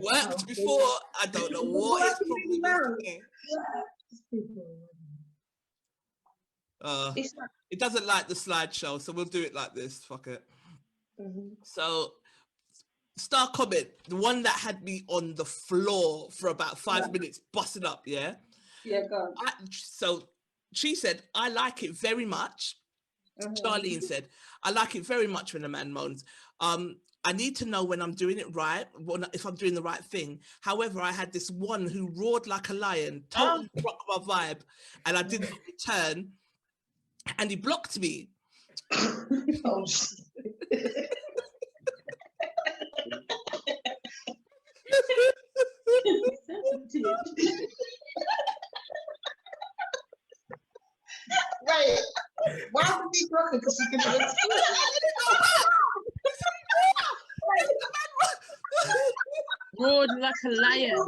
worked before. I don't know what its problem is today. It doesn't like the slideshow, so we'll do it like this. Fuck it. So, star comment, the one that had me on the floor for about 5 minutes, busting up, yeah? Yeah, go on. So, she said, I like it very much. Charlene said, I like it very much when a man moans. I need to know when I'm doing it right, if I'm doing the right thing. However, I had this one who roared like a lion, totally rocked my vibe, and I didn't return, and he blocked me. Oh, wait, why would he block her? Because she can do it. Roared like a lion.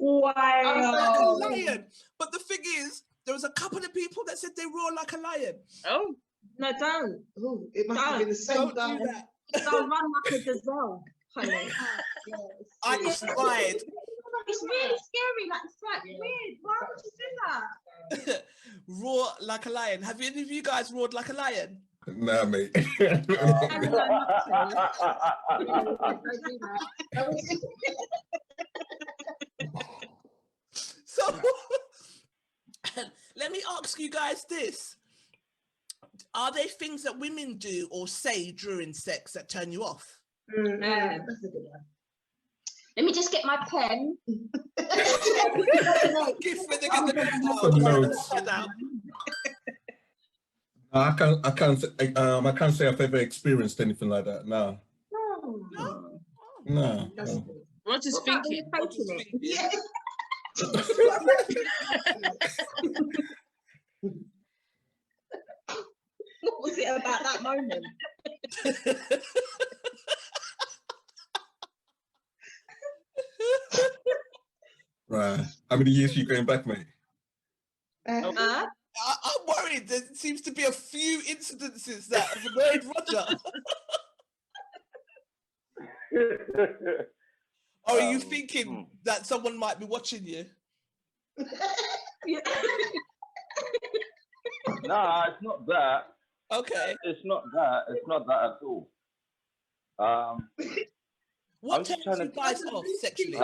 Wow. Like a lion. But the thing is, there was a couple of people that said they roar like a lion. Oh. No, don't. Ooh, it must have been the same guy. Do that. Don't run like a gazelle, honey. I tried. It's really scary. Like, it's like weird. Why would you do that? Roar like a lion. Have any of you guys roared like a lion? Nah, mate. So, let me ask you guys this. Are there things that women do or say during sex that turn you off? That's a good one. Let me just get my pen. I can't say I've ever experienced anything like that. No. Roger's thinking. Yeah. What was it about that moment? Right. How many years are you going back, mate? I'm worried. There seems to be a few incidences that have annoyed Roger. Or are you thinking that someone might be watching you? Nah, it's not that. Okay. It's not that. It's not that at all. What turns you guys off sexually? If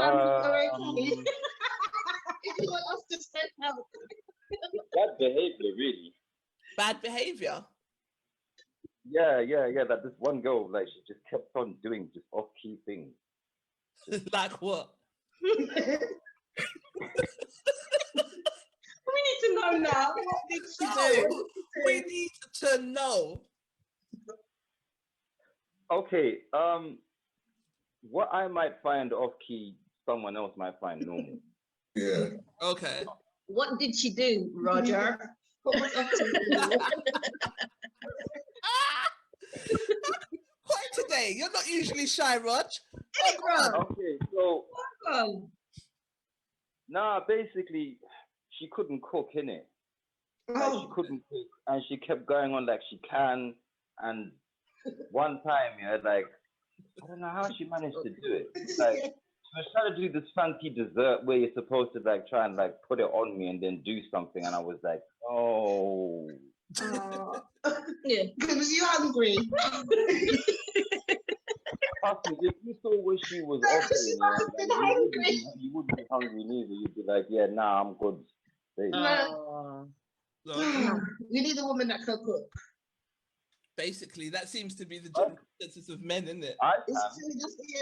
you want us to stand out. Bad behavior, really. Bad behavior? Yeah. That this one girl, like, she just kept on doing just off-key things. Like what? We need to know now. What did she do? We need to know. Okay. What I might find off-key, someone else might find normal. Yeah. Okay. What did she do, Roger? Quite today. You're not usually shy, Rog. Okay, so nah, basically, she couldn't cook, innit? like she couldn't cook, and she kept going on like she can. And one time, like, I don't know how she managed to do it. Like, she was trying to do this funky dessert where you're supposed to like try and like put it on me and then do something, and I was like, oh. Yeah, because you hungry. If you saw what she was offering, you wouldn't be hungry neither. You'd be like, yeah, nah, I'm good. You need a woman that can cook. Basically, that seems to be the general consensus of men, isn't it? Yeah,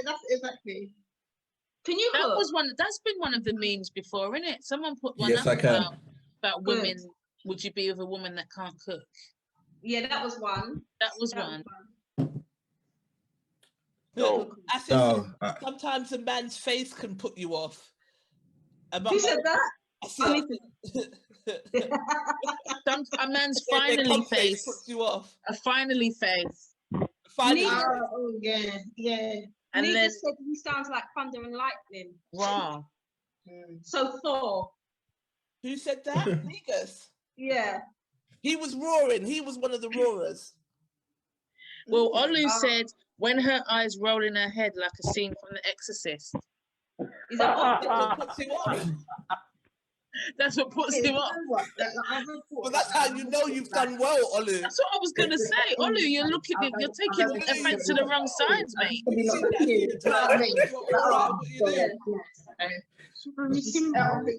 that's exactly. Can you cook? That's been one of the memes before, isn't it? Someone put one up about women. Would you be with a woman that can't cook? Yeah, that was one. That was one. No. I think sometimes a man's face can put you off. Who said that? A man's finally face puts you off. A finally face. Finally. Oh yeah, yeah. And he just said he sounds like thunder and lightning. Wow. So Thor. Who said that? Negus. Yeah. He was roaring. He was one of the roarers. Well, Olu said when her eyes roll in her head like a scene from The Exorcist. Is that what puts him off? That's what puts him off. Well, that's how you know you've done well, Olu. That's what I was gonna say. Olu, you're taking offense to the wrong sides, mate.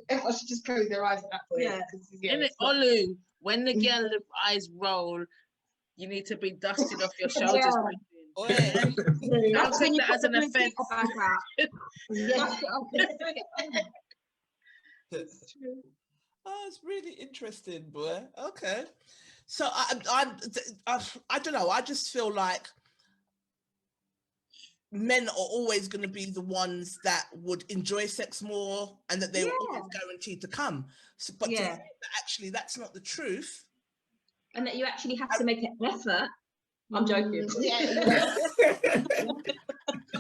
I should just close their eyes at that point. Yeah. Olu, when the girl's eyes roll, you need to be dusted off your shoulders. Don't take that as an offense. Oh, it's really interesting, boy. Okay, so I don't know. I just feel like men are always going to be the ones that would enjoy sex more, and that they were always guaranteed to come. So, but to say that actually that's not the truth, and that you actually have to make an effort. I'm joking.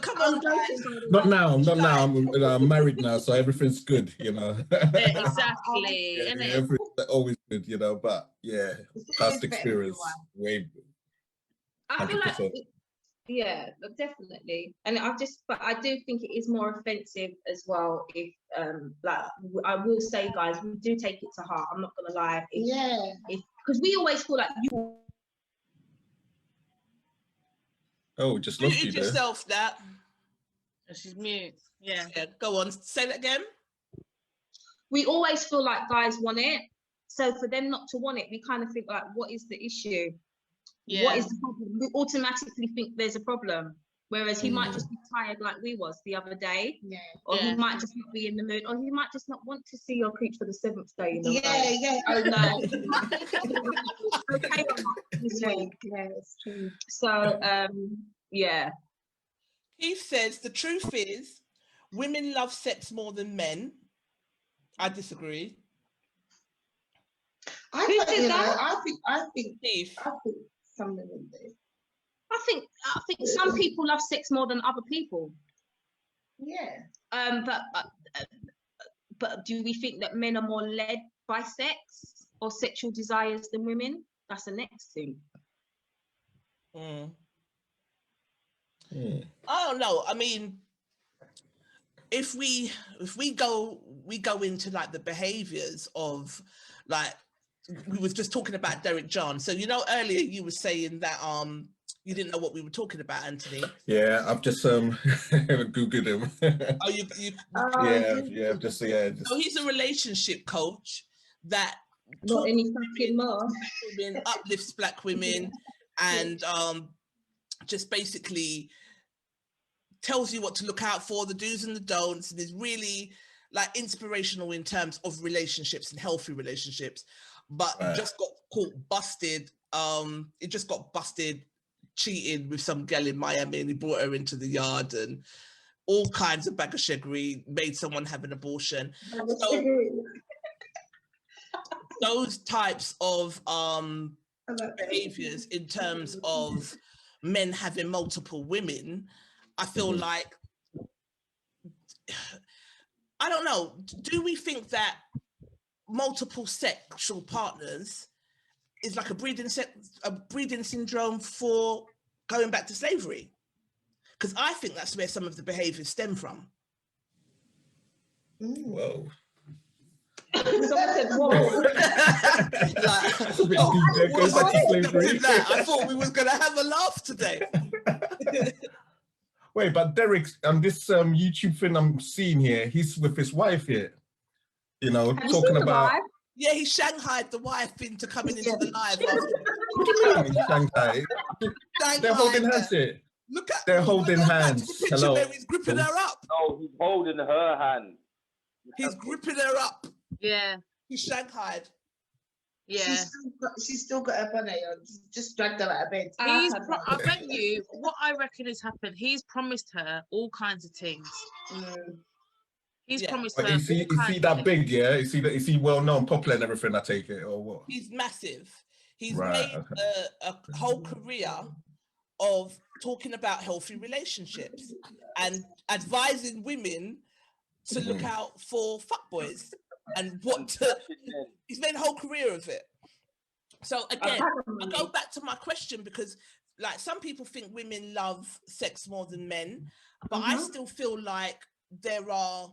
Come on, guys. Not now. I'm married now, so everything's good, Exactly. Everything's always good, but past experience, way. I feel like, definitely. And but I do think it is more offensive as well if, I will say, guys, we do take it to heart. I'm not gonna lie. Because we always feel like you. Oh, just lost you there. Yourself that. She's mute. Yeah. Go on. Say that again. We always feel like guys want it. So for them not to want it, we kind of think like, what is the issue? Yeah. What is the problem? We automatically think there's a problem. Whereas he might just be tired like we was the other day. Yeah. Or he might just not be in the mood. Or he might just not want to see your creeps for the 7th day. Oh no. Okay. Yeah, it's true. So Keith says the truth is women love sex more than men. I disagree. I think some women do. I think some people love sex more than other people. Yeah. But do we think that men are more led by sex or sexual desires than women? That's the next thing. I don't know. I mean, if we go into like the behaviors of, like, we was just talking about Derrick Jaxn. So earlier you were saying that you didn't know what we were talking about, Anthony. Yeah, I've just googled him. Oh, you just. So he's a relationship coach that not any fucking more. Women, uplifts Black women, and just basically tells you what to look out for, the do's and the don'ts, and is really like inspirational in terms of relationships and healthy relationships. But just got caught busted. It just got busted cheating with some girl in Miami, and he brought her into the yard and all kinds of bag of shaggery, made someone have an abortion. So those types of behaviors in terms of men having multiple women, I feel like, I don't know, do we think that multiple sexual partners is like a breeding syndrome for going back to slavery? Because I think that's where some of the behaviours stem from. Whoa. Someone said, whoa. I thought we was going to have a laugh today. Wait, but Derrick, this YouTube thing I'm seeing here, he's with his wife here. You know, talking about... Yeah, he shanghaied the wife into coming into the live. What do you mean Shanghai? They're holding hands here. Look at They're holding hands. Hello. Where he's gripping her up. No, he's holding her hand. He's gripping her up. Yeah. He's shanghaied. Yeah. She's still got her bonnet on. Just dragged her out of bed. I bet you what I reckon has happened. He's promised her all kinds of things. He's promised her. Is he that big? Yeah. Is he well known, popular, and everything? I take it, or what? He's massive. He's made a whole career of talking about healthy relationships and advising women to look out for fuckboys and he's made a whole career of it. So again, I go back to my question, because like some people think women love sex more than men, but I still feel like there are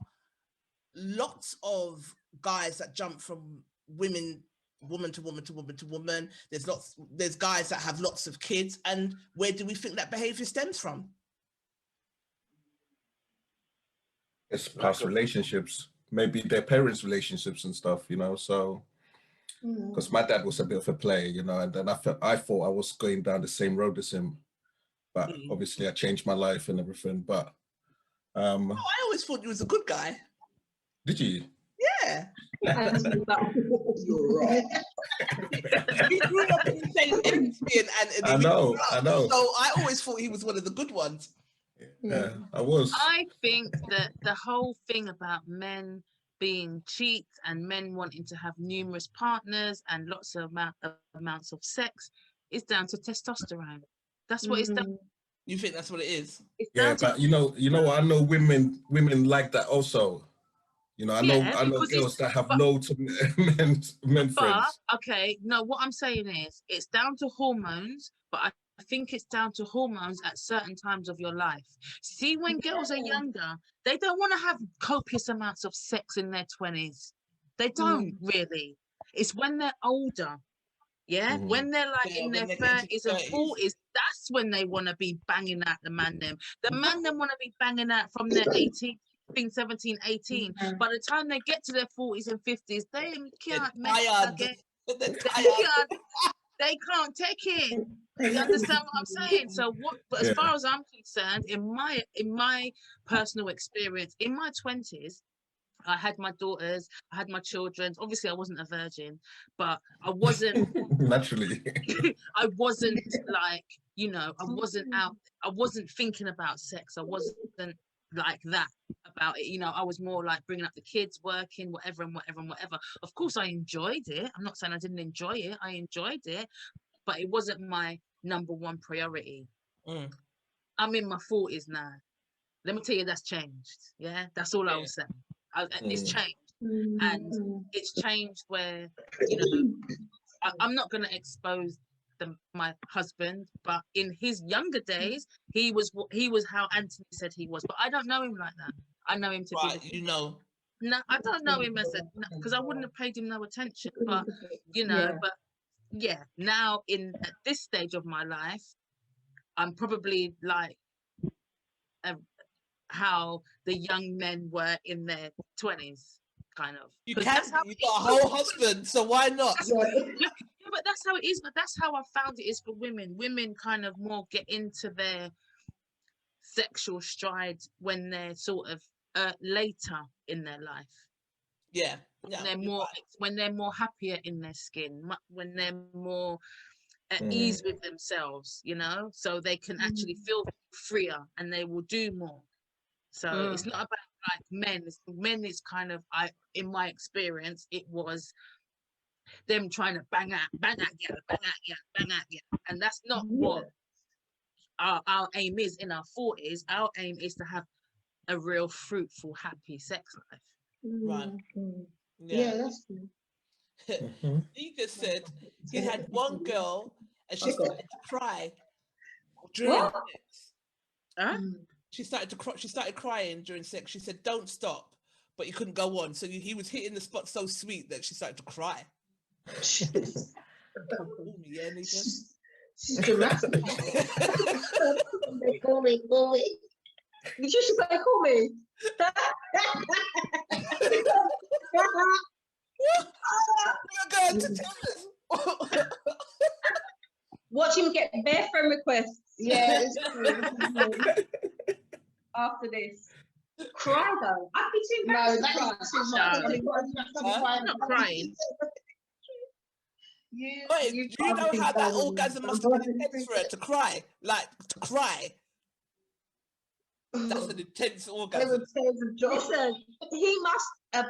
lots of guys that jump from woman to woman. There's guys that have lots of kids, and where do we think that behavior stems from? It's past relationships, maybe their parents' relationships and stuff, you know. So because my dad was a bit of a player, you know, and then I thought I was going down the same road as him, but obviously I changed my life and everything. But I always thought you was a good guy. Did you? Yeah. You're right. He grew up in the same area, and I know. So I always thought he was one of the good ones. Yeah, I was. I think that the whole thing about men being cheats and men wanting to have numerous partners and lots of amounts of sex is down to testosterone. That's what it's done. You think that's what it is? Yeah, but you know what? I know women like that also. You know, I know girls that have loads of men friends. Okay, no, what I'm saying is it's down to hormones, but I think it's down to hormones at certain times of your life. See, when girls are younger, they don't want to have copious amounts of sex in their 20s. They don't really. It's when they're older. Yeah, when they're like in their 30s and 40s, that's when they want to be banging out the man them. The man them want to be banging out from their 18, 17, 18. By the time they get to their 40s and 50s, they can't they can't take it. You understand what I'm saying? So as far as I'm concerned, in my personal experience, in my 20s, I had my daughters, I had my children. Obviously, I wasn't a virgin, but I wasn't naturally. I wasn't like, you know, I wasn't thinking about sex. I wasn't like that about it. You know, I was more like bringing up the kids, working, whatever. Of course, I enjoyed it. I'm not saying I didn't enjoy it. I enjoyed it, but it wasn't my number one priority. I'm in my 40s now. Let me tell you, that's changed. Yeah, that's all I was saying. It's changed, and it's changed where, you know, I'm not going to expose my husband, but in his younger days, he was how Anthony said he was, but I don't know him like that. I know him to be, No, I don't know him as because I wouldn't have paid him no attention, but you know, but yeah, now at this stage of my life, I'm probably like how the young men were in their 20s, kind of. You got a whole husband, so why not? Yeah, but that's how it is. But that's how I found it is for women. Women kind of more get into their sexual stride when they're sort of later in their life. Yeah. When they're more happier in their skin, when they're more at ease with themselves, you know, so they can actually feel freer and they will do more. So it's not about like men. It's kind of, in my experience, it was them trying to bang at you, and that's not what our aim is in our 40s. Our aim is to have a real fruitful, happy sex life. Right. Yeah, that's true. He just said he had one girl and she started to cry during sex. Huh? She started to cry. She started crying during sex. She said, "Don't stop," but he couldn't go on. So he was hitting the spot so sweet that she started to cry. Yeah, she's dramatic. They call me. You just say call me. Watch him get bare friend requests. Yeah, it's true. After this. Cry though. I'd be too embarrassed. No, that is too much. I'm not crying. Wait, do you know how that orgasm must have been intense for her to cry? Like, to cry. That's an intense orgasm. Listen, he must have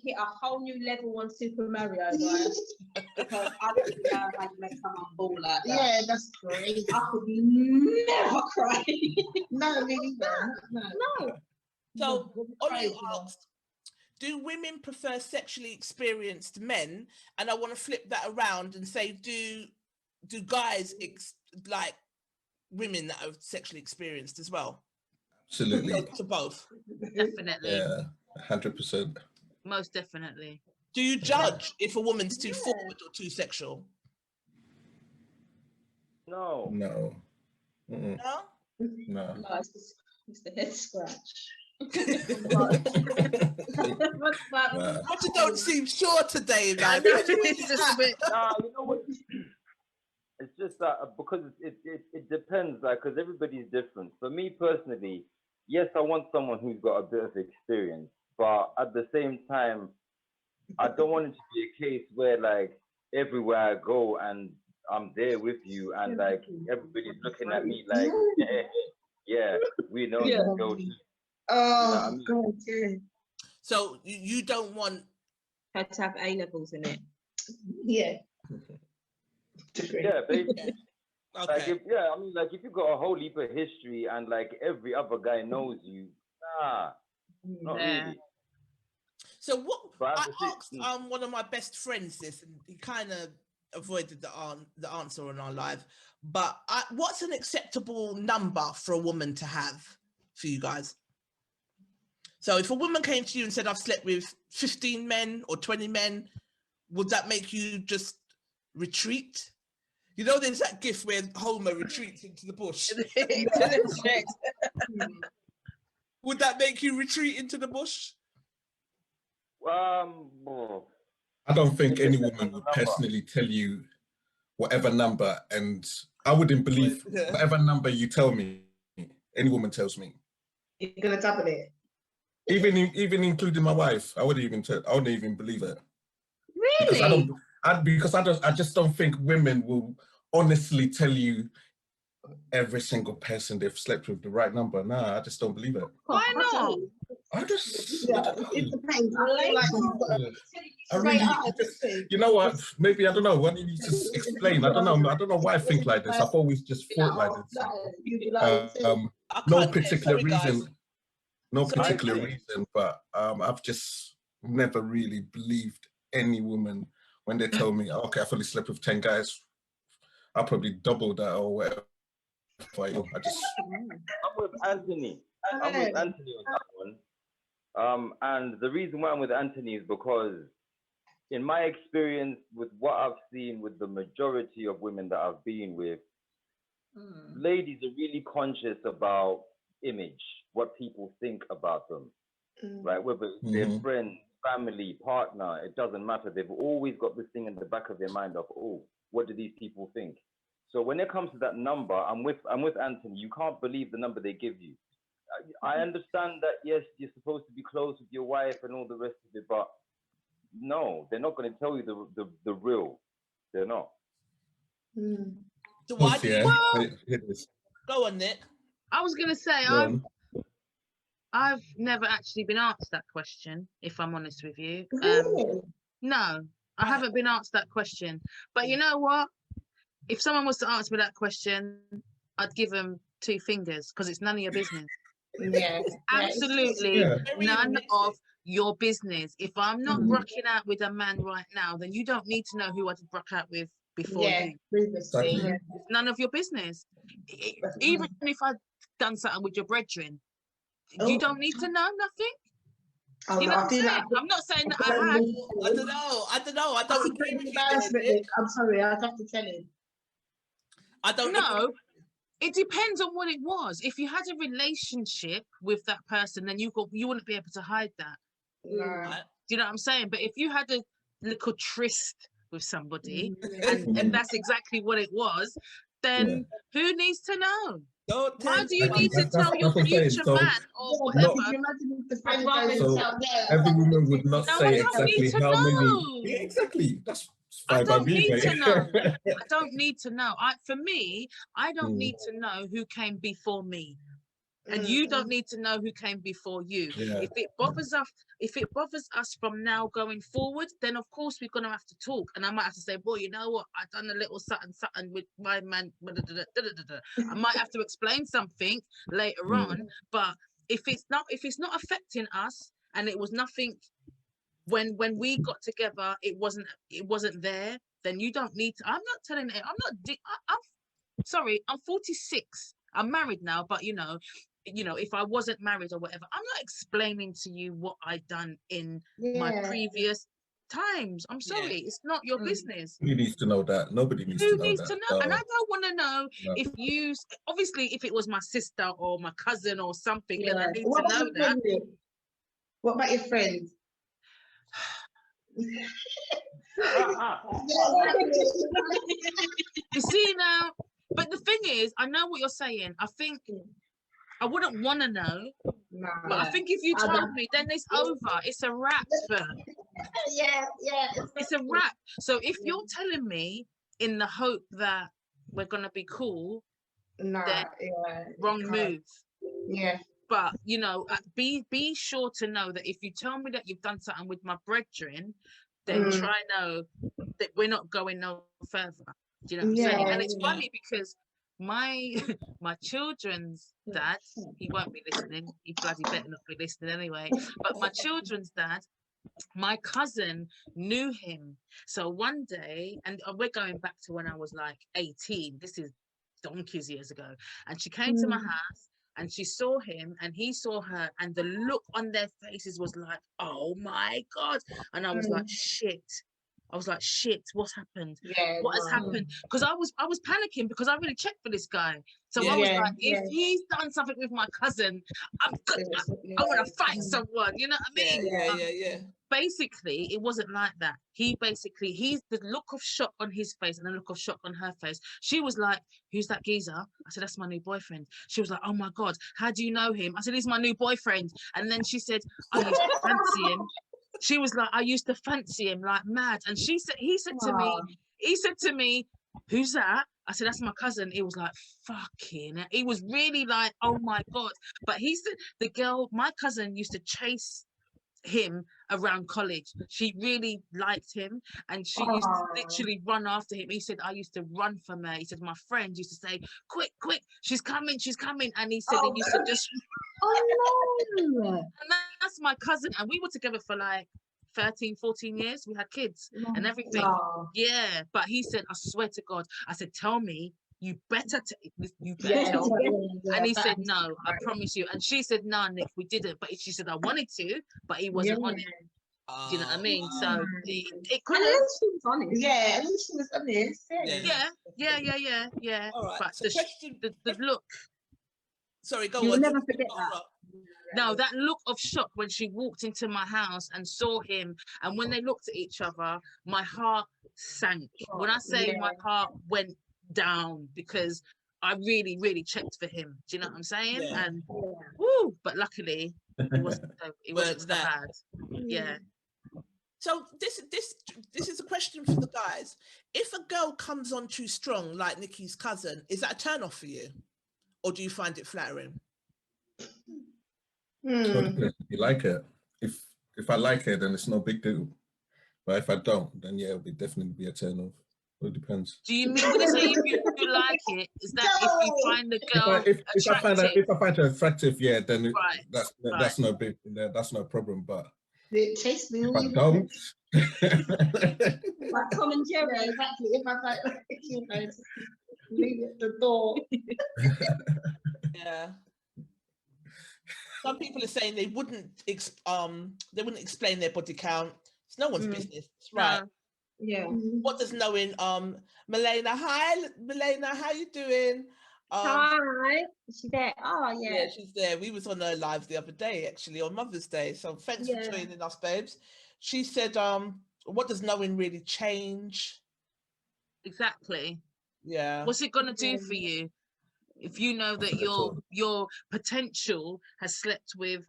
hit a whole new level on Super Mario, right? Because I don't know how you make someone ball like that. Yeah, that's crazy. I could never cry. No, me neither. No. So, Ollie asked, do women prefer sexually experienced men? And I want to flip that around and say, do guys like women that are sexually experienced as well? Absolutely. To both. Definitely. Yeah, 100%. Most definitely. Do you judge if a woman's too forward or too sexual? No. No. No? No. No, it's the head scratch. But you don't seem sure today, man. It's just a bit. Nah, you know what? It's just that because it depends, like, because everybody's different. For me personally, yes, I want someone who's got a bit of experience, but at the same time, I don't want it to be a case where, like, everywhere I go and I'm there with you and, like, everybody's looking at me like, yeah, we know you go to. Oh, you know God. So you don't want her to have A levels in it? Yeah. Yeah, basically. Okay. Like, if you've got a whole heap of history and, like, every other guy knows you, not really. So what I asked one of my best friends this, and he kind of avoided the answer on our live. But what's an acceptable number for a woman to have for you guys? So if a woman came to you and said, "I've slept with 15 men or 20 men," would that make you just retreat? You know, there's that gif where Homer retreats into the bush. Would that make you retreat into the bush? I don't think any woman would personally tell you whatever number, and I wouldn't believe whatever number you tell me, any woman tells me. You're gonna double it. Even including my wife, I wouldn't even believe it. Really? Because I just don't think women will honestly tell you every single person they've slept with the right number. Nah, I just don't believe it. Why not? I just, it depends. You know what? Maybe, I don't know. Why do you just explain? I don't know why I think like this. I've always just thought like this. No particular reason. No particular reason, but I've just never really believed any woman when they tell me, okay, I've only slept with 10 guys. I'll probably double that or whatever. I'm with Anthony. I'm with Anthony on that one. And the reason why I'm with Anthony is because in my experience with what I've seen with the majority of women that I've been with, ladies are really conscious about image, what people think about them, right? Whether it's their friend, family, partner, it doesn't matter. They've always got this thing in the back of their mind of, oh, what do these people think? So when it comes to that number, I'm with Anthony. You can't believe the number they give you. I understand that, yes, you're supposed to be close with your wife and all the rest of it, but no, they're not going to tell you the real. They're not. So why do you... Go on, Nick. I was going to say, I've never actually been asked that question, if I'm honest with you. No, I haven't been asked that question. But you know what? If someone was to answer me that question, I'd give them 2 fingers because it's none of your business. Yeah, absolutely none of your business. If I'm not rocking out with a man right now, then you don't need to know who I did rock out with before you. Previously. It's none of your business. Even if I've done something with your brethren, you don't need to know nothing. You know what I'm saying? I'm not saying that I had. I don't know. I don't agree with you. I'm sorry, I'd have to tell him. I don't know. It depends on what it was. If you had a relationship with that person, then you wouldn't be able to hide that. No. Do you know what I'm saying? But if you had a little tryst with somebody, and that's exactly what it was, then who needs to know? Why do you need to tell your future man or whatever? Every woman would not say exactly how many. Yeah, exactly. That's I don't need to know. I don't need to know. For me, I don't need to know who came before me. And you don't need to know who came before you. If it bothers us from now going forward, then of course we're gonna have to talk. And I might have to say, boy, you know what? I've done a little something with my man. I might have to explain something later on. But if it's not affecting us, and it was nothing when we got together, it wasn't there, then you don't need to. I'm not telling it. I'm sorry. I'm 46. I'm married now, but you know, if I wasn't married or whatever, I'm not explaining to you what I've done in my previous times. I'm sorry, it's not your business. Who needs to know that? Nobody needs to know that. Who needs to know? And I don't want to know if you, obviously, if it was my sister or my cousin or something, then I need to know that. What about your friend? You see now, but the thing is, I know what you're saying. I think I wouldn't want to know, but I think if you told me, then it's over. It's a wrap. It's a wrap. So if you're telling me in the hope that we're gonna be cool, then wrong move. Yeah. But you know, be sure to know that if you tell me that you've done something with my brethren, then try know that we're not going no further. Do you know what I'm saying? And it's funny because my children's dad, he won't be listening. He bloody better not be listening anyway. But my children's dad, my cousin knew him. So one day, and we're going back to when I was like 18. This is donkeys years ago. And she came to my house. And she saw him and he saw her, and the look on their faces was like, oh my God. And I was like, shit. I was like, shit, what's happened? What has happened? Because I was panicking because I really checked for this guy. So I was like, if he's done something with my cousin, I'm gonna fight someone, you know what I mean? Yeah. Basically, it wasn't like that. He's the look of shock on his face and the look of shock on her face. She was like, who's that geezer? I said, that's my new boyfriend. She was like, oh my God, how do you know him? I said, he's my new boyfriend. And then she said, I used to fancy him. She was like, I used to fancy him like mad. And he said to me, who's that? I said, that's my cousin. He was like, fucking. He was really like, oh my God. But he said, my cousin used to chase him around college. She really liked him and she used to literally run after him. He said, I used to run from her. He said, my friend used to say, quick, she's coming. And he said, he used to just and that's my cousin, and we were together for like 13, 14 years. We had kids and everything. Yeah, but he said, I swear to God, I said, tell me, you better tell me. And he said, no, I promise you. And she said, no, Nick, we didn't. But she said, I wanted to, but he wasn't on it. Do you know what I mean? So it could have. She was honest. Yeah, at least she was honest. Yeah. All right. But So the look. Sorry, go on. You'll never forget that. No, that look of shock when she walked into my house and saw him, and when they looked at each other, my heart sank. When I say my heart went down, because I really, really checked for him. Do you know what I'm saying? Yeah. And woo, but luckily it wasn't so bad. Yeah. So this is a question for the guys. If a girl comes on too strong, like Nikki's cousin, is that a turn off for you, or do you find it flattering? If you like it, if I like it, then it's no big deal. But if I don't, then yeah, it would definitely be a turn off. It depends. Do you mean when you say if you like it? Is that if you find the girl if I find her attractive, yeah, then right. that's no big, that's no problem. But Chase me all But you don't. want. Like Tom and Jerry, exactly. If I don't, you know, leave it at the door. Yeah. Some people are saying they wouldn't explain their body count. It's no one's business, right? Yeah. What does knowing? Milena, hi, Milena, how you doing? Hi, is she there? Oh yeah. Yeah, she's there. We was on her live the other day, actually, on Mother's Day. So thanks for joining us, babes. She said, what does knowing really change? Exactly. Yeah. What's it gonna do for you if you know that your potential has slept with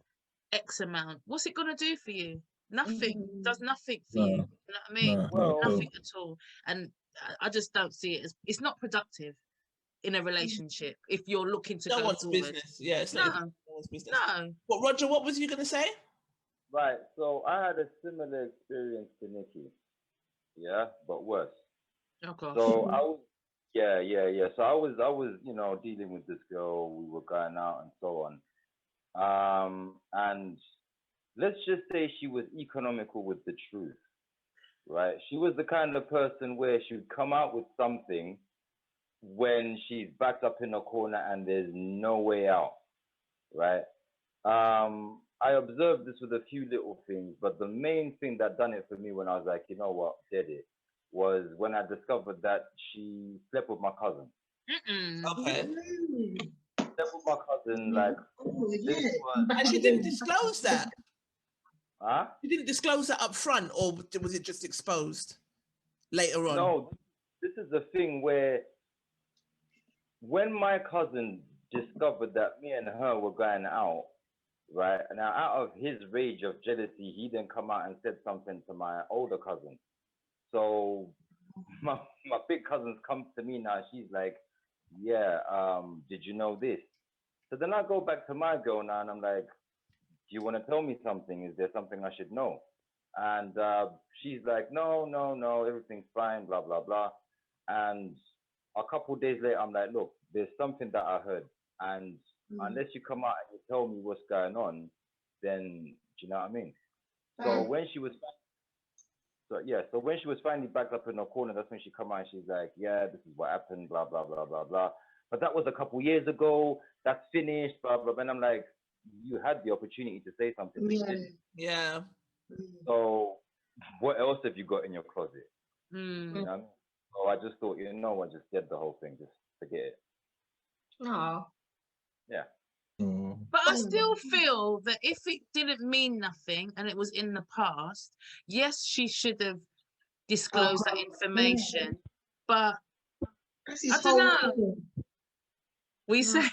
X amount? What's it gonna do for you? Nothing. Does nothing for you. You know what I mean? Nothing at all. And I just don't see it as, it's not productive in a relationship if you're looking to go forward. Business. Yeah, it's not no one's business. No. Well, Roger, what was you gonna say? Right. So I had a similar experience to Nikki. Yeah, but worse. Oh gosh. So I was So I was, you know, dealing with this girl. We were going out and so on. And let's just say she was economical with the truth, right? She was the kind of person where she would come out with something when she's backed up in a corner and there's no way out, right? I observed this with a few little things, but the main thing that done it for me when I was like, you know what, did it, was when I discovered that she slept with my cousin. Okay. Slept with my cousin, like. And she didn't disclose that. Huh? You didn't disclose that up front, or was it just exposed later on? No, this is the thing where when my cousin discovered that me and her were going out, right? Now, out of his rage of jealousy, he then come out and said something to my older cousin. So my big cousin's come to me now. She's like, yeah, did you know this? So then I go back to my girl now and I'm like, do you want to tell me something? Is there something I should know? And she's like, no, everything's fine, blah, blah, blah. And a couple of days later, I'm like, look, there's something that I heard. And unless you come out and you tell me what's going on, then, do you know what I mean? So when she was finally backed up in the corner, that's when she come out and she's like, yeah, this is what happened, blah, blah, blah, blah, blah. But that was a couple years ago. That's finished, blah, blah, blah. And I'm like, you had the opportunity to say something. Yeah. So what else have you got in your closet? You know what I mean? So I just thought, you know what, just get the whole thing. Just forget it. No. Yeah. But I still feel that if it didn't mean nothing and it was in the past, yes, she should have disclosed that information. But I don't know. We say,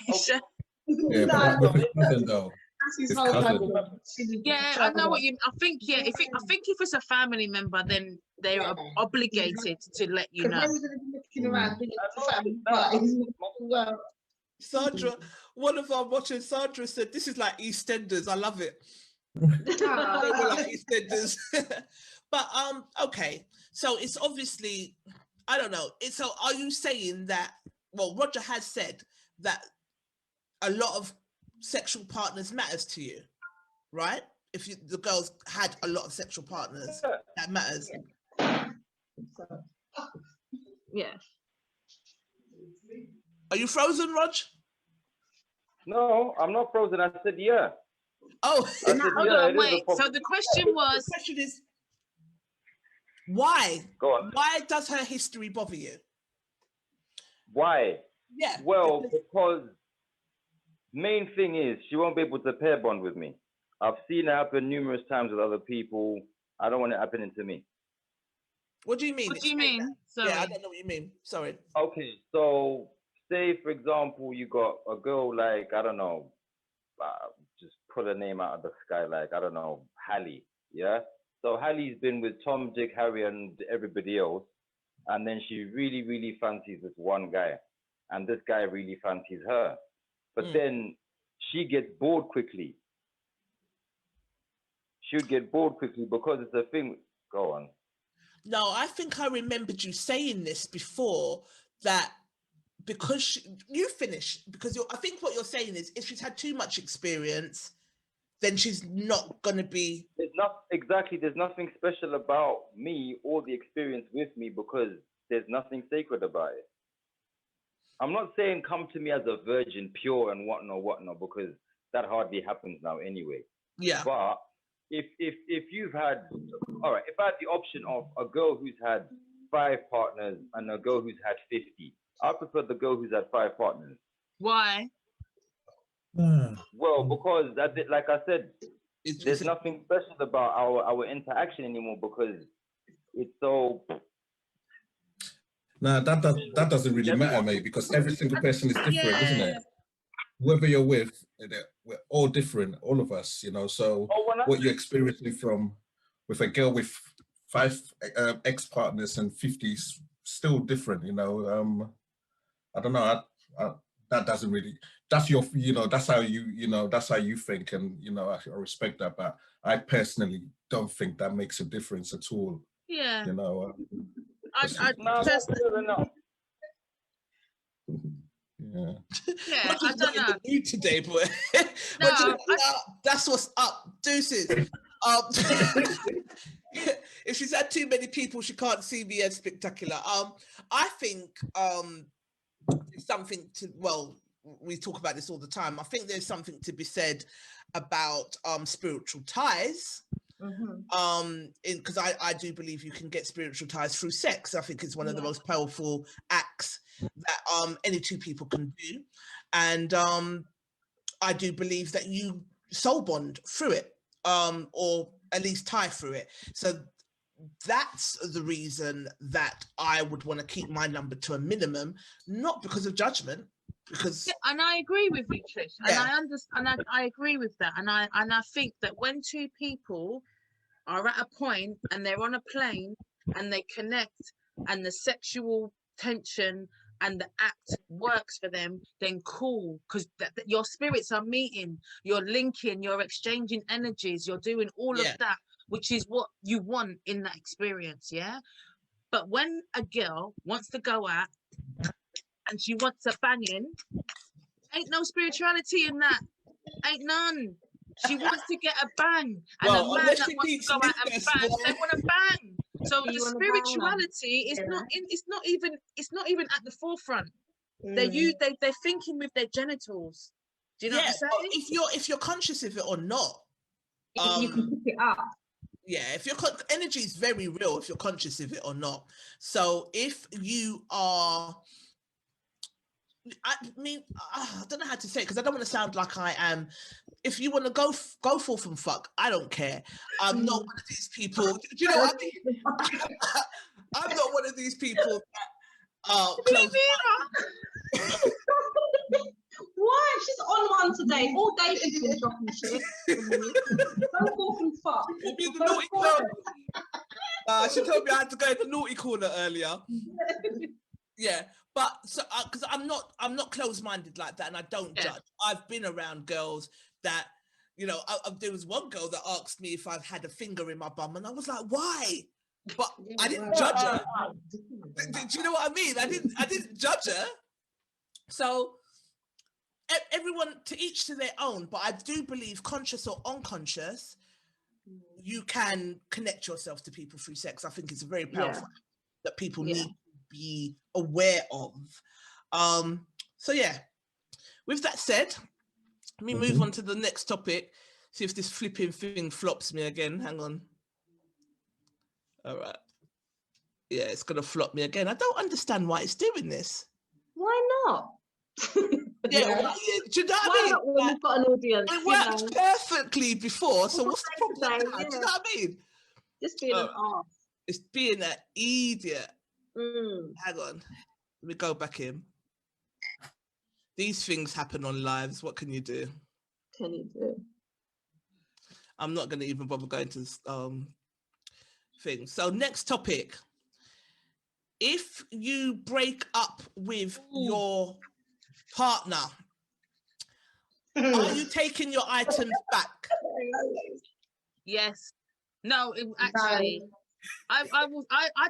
yeah, but with his cousin though. Yeah, I know what you. I think if it's a family member, then they're obligated to let you know. Sandra, one of our watchers, Sandra said, "This is like EastEnders. I love it." We're like EastEnders. But okay. So it's obviously, I don't know. So are you saying that? Well, Roger has said that a lot of sexual partners matters to you, right? If the girls had a lot of sexual partners, that matters. Yeah. Are you frozen, Rog? No, I'm not frozen. I said yeah. Oh, hold on, wait. So the question was. The question is, why? Go on. Why does her history bother you? Why? Yeah. Well, because main thing is she won't be able to pair bond with me. I've seen it happen numerous times with other people. I don't want it happening to me. What do you mean? What do you mean? Sorry. Yeah, I don't know what you mean. Sorry. Okay, so say for example you got a girl like, I don't know, just pull a name out of the sky, like, I don't know, Hallie, yeah? So Hallie's been with Tom, Dick, Harry and everybody else, and then she really, really fancies this one guy, and this guy really fancies her. But then she gets bored quickly. She would get bored quickly because it's a thing. Go on. No, I think I remembered you saying this before, that because you finish, because I think what you're saying is if she's had too much experience, then she's not going to be. There's there's nothing special about me or the experience with me because there's nothing sacred about it. I'm not saying come to me as a virgin, pure and whatnot, because that hardly happens now anyway. Yeah. But if you've had, all right, if I had the option of a girl who's had 5 partners and a girl who's had 50, I prefer the girl who's had 5 partners. Why? Well, because like I said, there's nothing special about our interaction anymore because it's so. No, that doesn't really matter, mate, because every single person is different, isn't it? Whoever you're with, we're all different, all of us, you know. So what you're experiencing with a girl with 5 ex-partners and 50 is still different, you know. I don't know. That doesn't really. That's your, you know. That's how that's how you think, and you know, I respect that. But I personally don't think that makes a difference at all. Yeah. You know. That's fair enough. Yeah. Yeah, I don't know. You today, boy. No, that's what's up. Deuces. If she's had too many people, she can't see me as spectacular. I think it's something to. Well, we talk about this all the time. I think there's something to be said about spiritual ties. Because I do believe you can get spiritual ties through sex. I think it's one of the most powerful acts that any 2 people can do, and I do believe that you soul bond through it, or at least tie through it. So that's the reason that I would want to keep my number to a minimum, not because of judgment. Because and I agree with you, Trish, and I understand, and I agree with that, and I think that when 2 people are at a point and they're on a plane and they connect and the sexual tension and the act works for them, then cool, because your spirits are meeting, you're linking, you're exchanging energies, you're doing all of that, which is what you want in that experience. Yeah. But when a girl wants to go out and she wants a banging, ain't no spirituality in that. Ain't none. She wants to get a bang, and a man that wants to go out and bang, they want to bang. So the spirituality is not in. It's not even at the forefront. They're thinking with their genitals. Do you know what I'm saying? If you're conscious of it or not, you can pick it up. Yeah, if your energy is very real, if you're conscious of it or not. So if you are. I mean, I don't know how to say it because I don't want to sound like I am. If you want to go forth and fuck, I don't care. I'm not one of these people. Do you know what I mean? I'm not one of these people that close. Why? She's on one today. All day she's been dropping shit. Go forth and fuck. She told me I had to go in the naughty corner earlier. Yeah. But so because I'm not close-minded like that, and I don't judge. I've been around girls that, you know, there was one girl that asked me if I've had a finger in my bum, and I was like, why? But I didn't judge her. Do you know what I mean? I didn't judge her. So everyone, to each to their own. But I do believe, conscious or unconscious, you can connect yourself to people through sex. I think it's a very powerful that people need be aware of. So yeah, with that said, let me move on to the next topic. See if this flipping thing flops me again. Hang on. All right. Yeah, it's gonna flop me again. I don't understand why it's doing this. Why not? Do you know what I mean? When we've got an audience. It worked perfectly before, so what's the problem now? Do you know what I mean? Just being an arse. It's being an idiot. Hang on, let me go back in. These things happen on lives. What can you do? I'm not going to even bother going to things. So next topic. If you break up with your partner, are you taking your items back? Yes. No, actually. I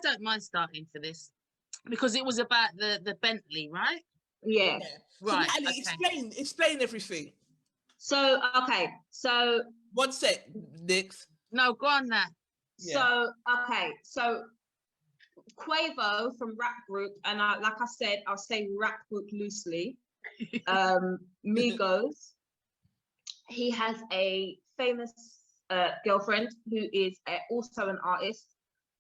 don't mind starting for this because it was about the Bentley, right? Yeah. Right. So Natalie, explain everything. So 1 sec, Nix. No, go on that. Yeah. So, okay, so Quavo from Rap Group, and like I said, I'll say Rap Group loosely. Migos. He has a famous girlfriend who is also an artist.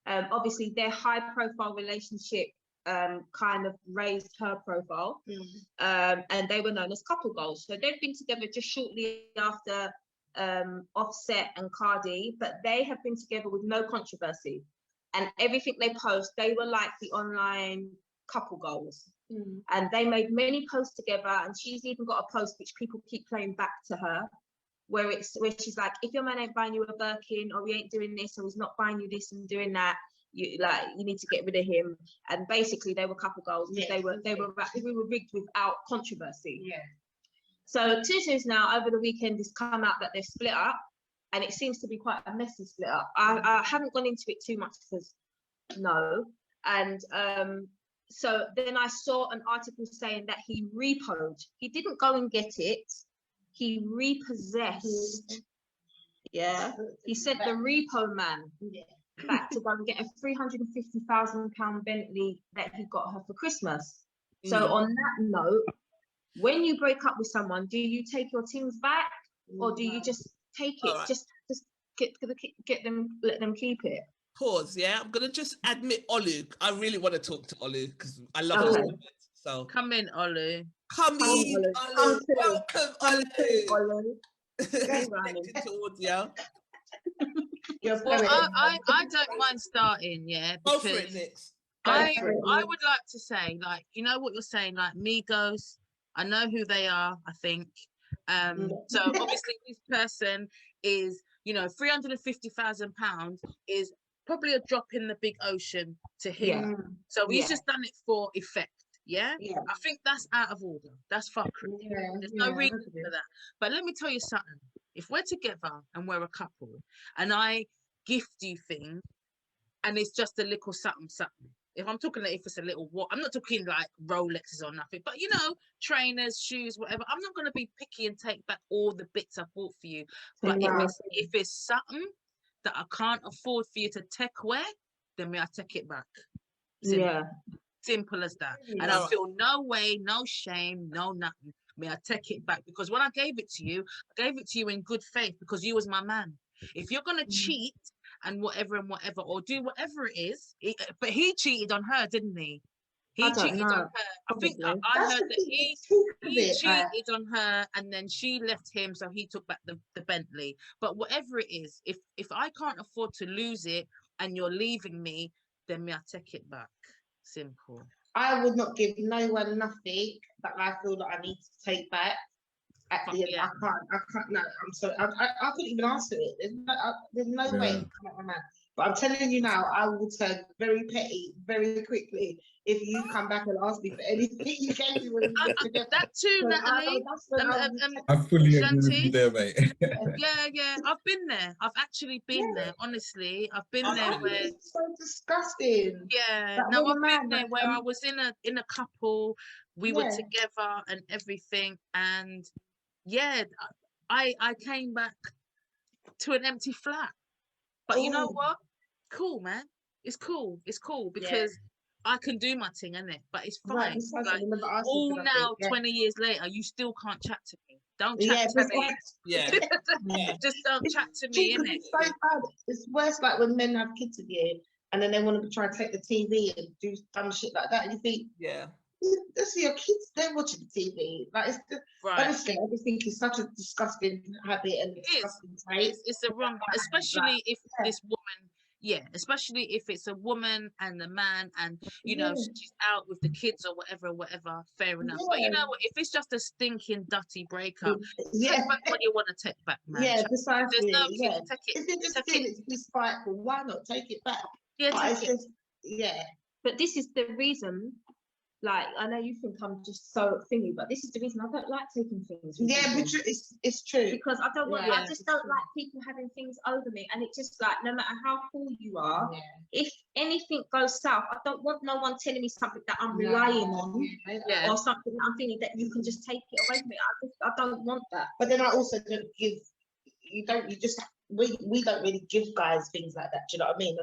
Obviously, their high-profile relationship kind of raised her profile, and they were known as couple goals. So they've been together just shortly after Offset and Cardi, but they have been together with no controversy. And everything they post, they were like the online couple goals. And they made many posts together, and she's even got a post which people keep playing back to her, where she's like, if your man ain't buying you a Birkin, or he ain't doing this, or he's not buying you this and doing that, you need to get rid of him. And basically they were couple goals because we were rigged without controversy. Yeah. So Tutu's now over the weekend has come out that they've split up, and it seems to be quite a messy split up. I haven't gone into it too much because no. And so then I saw an article saying that he repoed. He didn't go and get it. He repossessed. Yeah. He sent the repo man back to go and get a £350,000 Bentley that he got her for Christmas. So on that note, when you break up with someone, do you take your things back, or do you just take it? Right. Just get them, let them keep it. Pause. Yeah, I'm gonna just admit Olu. I really want to talk to Olu because I love him. So come in, Olu. Come in, Olu. Welcome, Olu. Towards you. Well, I don't mind starting. Yeah, because go for it, Nix. I would like to say, like, you know what you're saying, like Migos. I know who they are, I think. So obviously this person is, you know, £350,000 is probably a drop in the big ocean to him. Yeah. So he's just done it for effect. Yeah? I think that's out of order. That's fuckery. There's no reason for that. But let me tell you something. If we're together and we're a couple and I gift you things and it's just a little something, if I'm talking like if it's a little what, I'm not talking like Rolexes or nothing, but you know, trainers, shoes, whatever. I'm not going to be picky and take back all the bits I bought for you. But if it's something that I can't afford for you to take away, then may I take it back. Simple as that. And I feel no way, no shame, no nothing. May I take it back? Because when I gave it to you in good faith because you was my man. If you're going to cheat and whatever, or do whatever it is, but he cheated on her, didn't he? He cheated on her. I think I heard that he cheated on her and then she left him, so he took back the Bentley. But whatever it is, if I can't afford to lose it and you're leaving me, then may I take it back. Simple. I would not give no one nothing that I feel that I need to take back. At the end, I can't. No, I'm sorry. I couldn't even answer it. There's no way. But I'm telling you now, I will turn very petty very quickly if you come back and ask me for anything you gave me when we were together. That too, Natalie. I fully agree with you there, mate. Yeah. I've been there. I've actually been there. Honestly, I've been there where it's so disgusting. Yeah. No, I've been there where I was in a couple. We were together and everything, and I came back to an empty flat. But you know what? Cool, man. It's cool because I can do my thing, innit? But it's fine. Like, all now, 20 years later, you still can't chat to me. Don't chat to me. Just don't chat to me, innit? It's so bad. It's worse like when men have kids with you and then they want to try and take the TV and do dumb shit like that. And you think, this is your kids, they're watching the TV. Like, it's honestly, I just think it's such a disgusting habit and disgusting trait. It's a wrong, especially if this woman, especially if it's a woman and a man and, you know, she's out with the kids or whatever, fair enough. But you know what, if it's just a stinking, dirty breakup, take back what you want to take back, man. Yeah, precisely. There's no take it. If you just feel it's despiteful, why not take it back? But this is the reason. Like, I know you think I'm just so thingy, but this is the reason I don't like taking things. But it's true. Because I don't want, I just don't like people having things over me. And it's just like, no matter how cool you are, if anything goes south, I don't want no one telling me something that I'm relying on or something that I'm feeling that you can just take it away from me. I don't want that. But then I also don't give, you just we don't really give guys things like that. Do you know what I mean?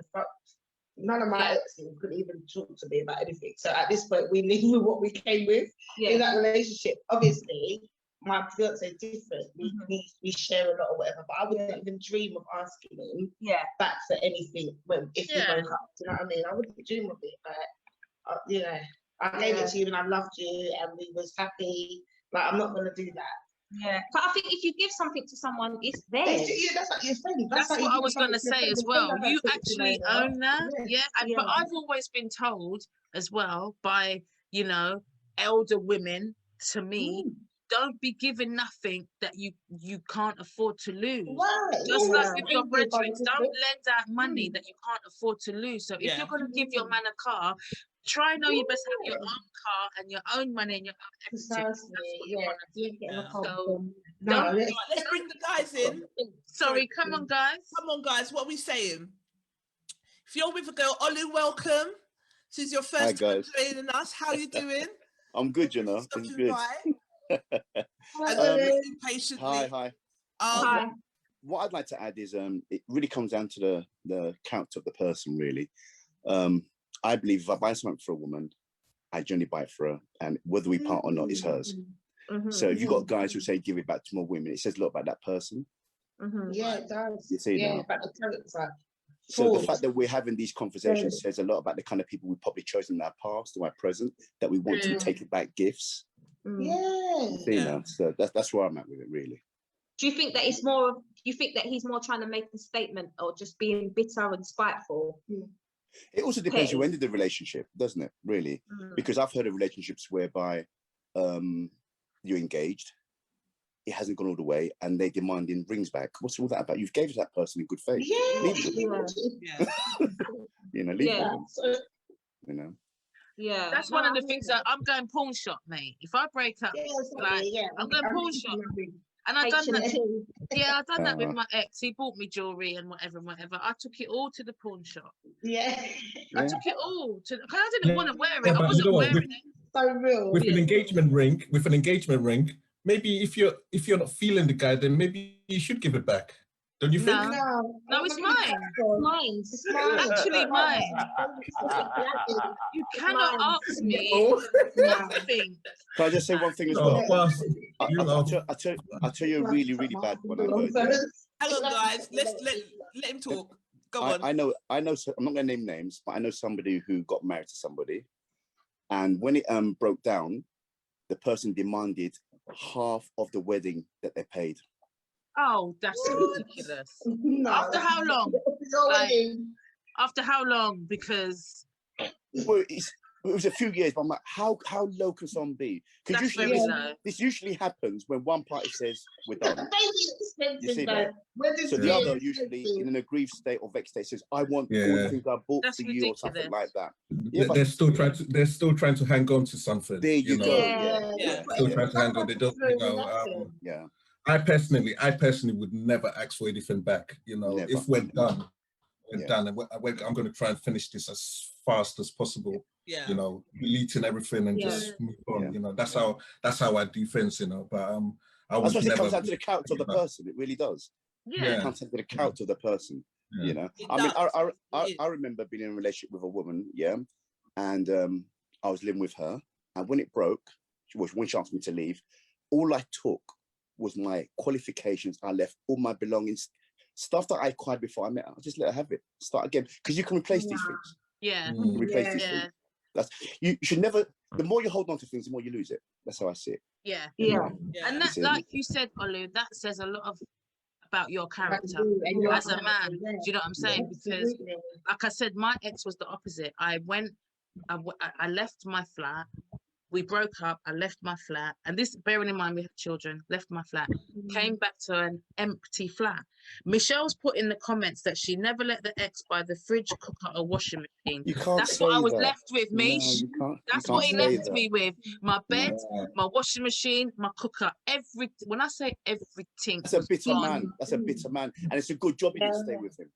None of my exes could even talk to me about anything. So at this point, we live with what we came with in that relationship. Obviously, my fiance is different. We share a lot or whatever, but I wouldn't even dream of asking him back for anything if we broke up. Do you know what I mean? I wouldn't dream of it. But you know, I gave it to you and I loved you and we was happy. Like, I'm not gonna do that. Yeah, but I think if you give something to someone, it's theirs. That's what you're saying. That's what I was going to say as well. You actually own that, but I've always been told as well by, you know, elder women to me, don't be given nothing that you can't afford to lose. Right. Just like with your brethren, don't lend out money that you can't afford to lose. So if you're going to give your man a car, try and know you best have your own car and your own money and your own everything. That's what you want to do. So let's bring the guys in. Sorry, come on, guys. Come on, guys. What are we saying? If you're with a girl, Olu, welcome. This is your first time joining us. How you doing? I'm good, you know. It's good. Patiently. Hi. Hi. What I'd like to add is it really comes down to the character of the person, really. I believe if I buy something for a woman, I generally buy it for her, and whether we part or not is hers. So if you've got guys who say give it back to more women, it says a lot about that person. Yeah, it does. You see about the character. So the fact that we're having these conversations says a lot about the kind of people we've probably chosen in our past or our present, that we want to be taking back gifts. So that's where I'm at with it, really. Do you think that it's more? Do you think that he's more trying to make a statement or just being bitter and spiteful? It also depends who ended the relationship, doesn't it? Really, because I've heard of relationships whereby you're engaged, it hasn't gone all the way, and they're demanding rings back. What's all that about? You've gave that person in good faith. Leave it. You know, leave it. You know. Yeah, that's one of the things that I'm going pawn shop, mate. If I break up, I'm going pawn shop. And I've done that. I've done that with my ex. He bought me jewelry and whatever. I took it all to the pawn shop. I took it all to. Because I didn't want to wear it. I wasn't wearing it. So real. With an engagement ring, maybe if you're not feeling the guy, then maybe you should give it back. Don't you think? No, it's mine. It's mine. Actually, mine. You cannot ask me nothing. Can I just say one thing as well? I'll tell you a really, really bad one. Hang on, guys. Let him talk. Go on. I know. I'm not going to name names, but I know somebody who got married to somebody, and when it broke down, the person demanded half of the wedding that they paid. Oh, that's ridiculous. After how long? After how long? Because it was a few years, but I'm like, how low can someone be? Because this usually happens when one party says we're done. You see that? So the other usually in an aggrieved state or vexed state says, I want all the things I bought for you or something like that. They're still trying to hang on to something. There you go. Still trying to hang on. They don't, I personally would never ask for anything back. You know, never. If we're done, done, and I'm going to try and finish this as fast as possible. You know, deleting everything and just move on. You know, that's how I do things. You know, but I would never. It comes down to the character of the person. It really does. It comes down to the character of the person. You know, I remember being in a relationship with a woman. And I was living with her, and when it broke, when she asked me to leave, all I took was my qualifications. I left all my belongings, stuff that I acquired before I met her. I just let her have it. Start again, because you can replace these things. You can replace these things. You should never. The more you hold on to things, the more you lose it. That's how I see it. And that, like you said, Olu, that says a lot about your character as a man. Do you know what I'm saying? Because, like I said, my ex was the opposite. I left my flat. We broke up, I left my flat, and this, bearing in mind we have children, left my flat, came back to an empty flat. Michelle's put in the comments that she never let the ex buy the fridge, cooker, or washing machine. That's what I was left with, Mish. That's what he left me with. My bed, my washing machine, my cooker, everything. When I say everything, that's a bitter man. That's a bitter man. And it's a good job he didn't stay with him.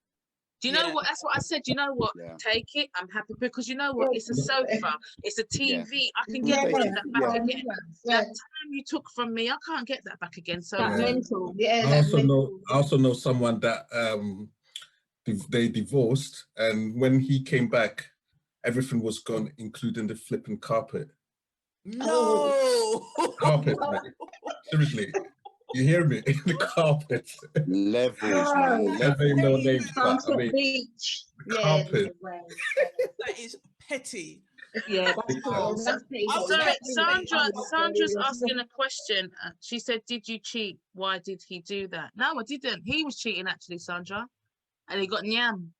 Do you know what? That's what I said. You know what? Yeah. Take it. I'm happy because you know what? It's a sofa. It's a TV. I can get that back again. That time you took from me, I can't get that back again. So mental. I also know someone that they divorced, and when he came back, everything was gone, including the flipping carpet. No carpet. Seriously. You hear me? The carpet. Levels, man. No names, but I mean, beach. Carpet. That is petty. Yeah, that's cool. Sorry, Sandra's asking a question. She said, "Did you cheat? Why did he do that?" No, I didn't. He was cheating, actually, Sandra, and he got nyam.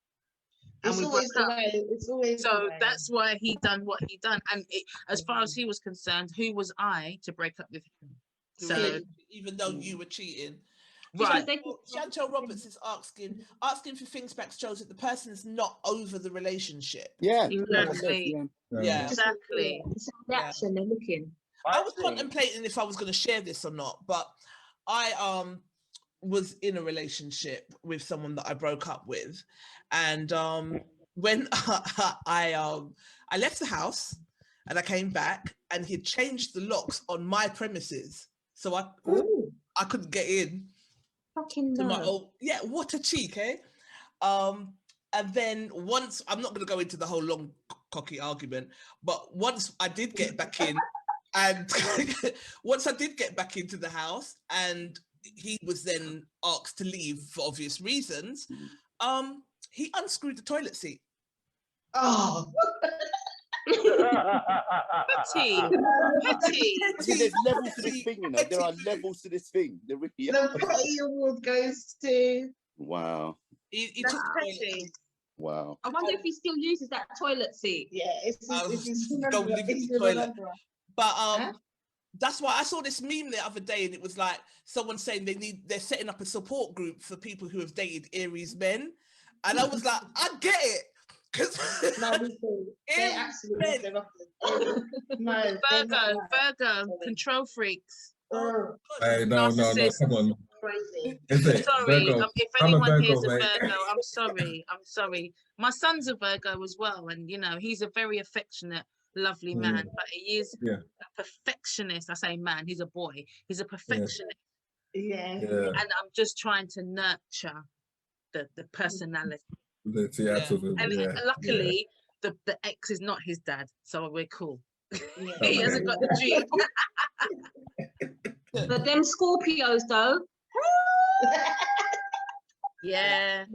And it's always the way. It's always so that's why he done what he done. And as far as he was concerned, who was I to break up with him? So even though you were cheating. Right. Chantel Roberts is asking for things back shows that the person's not over the relationship. Yeah. Exactly. Yeah. Exactly. It's a reaction they're looking. I was contemplating if I was going to share this or not, but I was in a relationship with someone that I broke up with, and when I left the house and I came back, and he changed the locks on my premises, so I couldn't get in. Fucking to my old, what a cheek, eh? And then once, I'm not going to go into the whole long cocky argument, but once I did get back in, and once I did get back into the house, and he was then asked to leave for obvious reasons, he unscrewed the toilet seat. Oh. Petty. There's levels to this thing, you know. There are levels to this thing. There really are. The Petty Award goes to. Wow. He took petty. Wow. I wonder if he still uses that toilet seat. Yeah, it's don't live in the toilet. But that's why I saw this meme the other day, and it was like someone saying they're setting up a support group for people who have dated Aries men, and I was like, I get it. No, we do. They're absolutely Virgo, control freaks. No, come on. Crazy. Sorry, if anyone here's a Virgo, I'm sorry. My son's a Virgo as well, and you know he's a very affectionate, lovely man, but he is a perfectionist. I say man, he's a boy. He's a perfectionist. Yeah. And I'm just trying to nurture the personality. And luckily, the ex is not his dad, so we're cool. He hasn't got the gene. But them Scorpios, though. Yeah.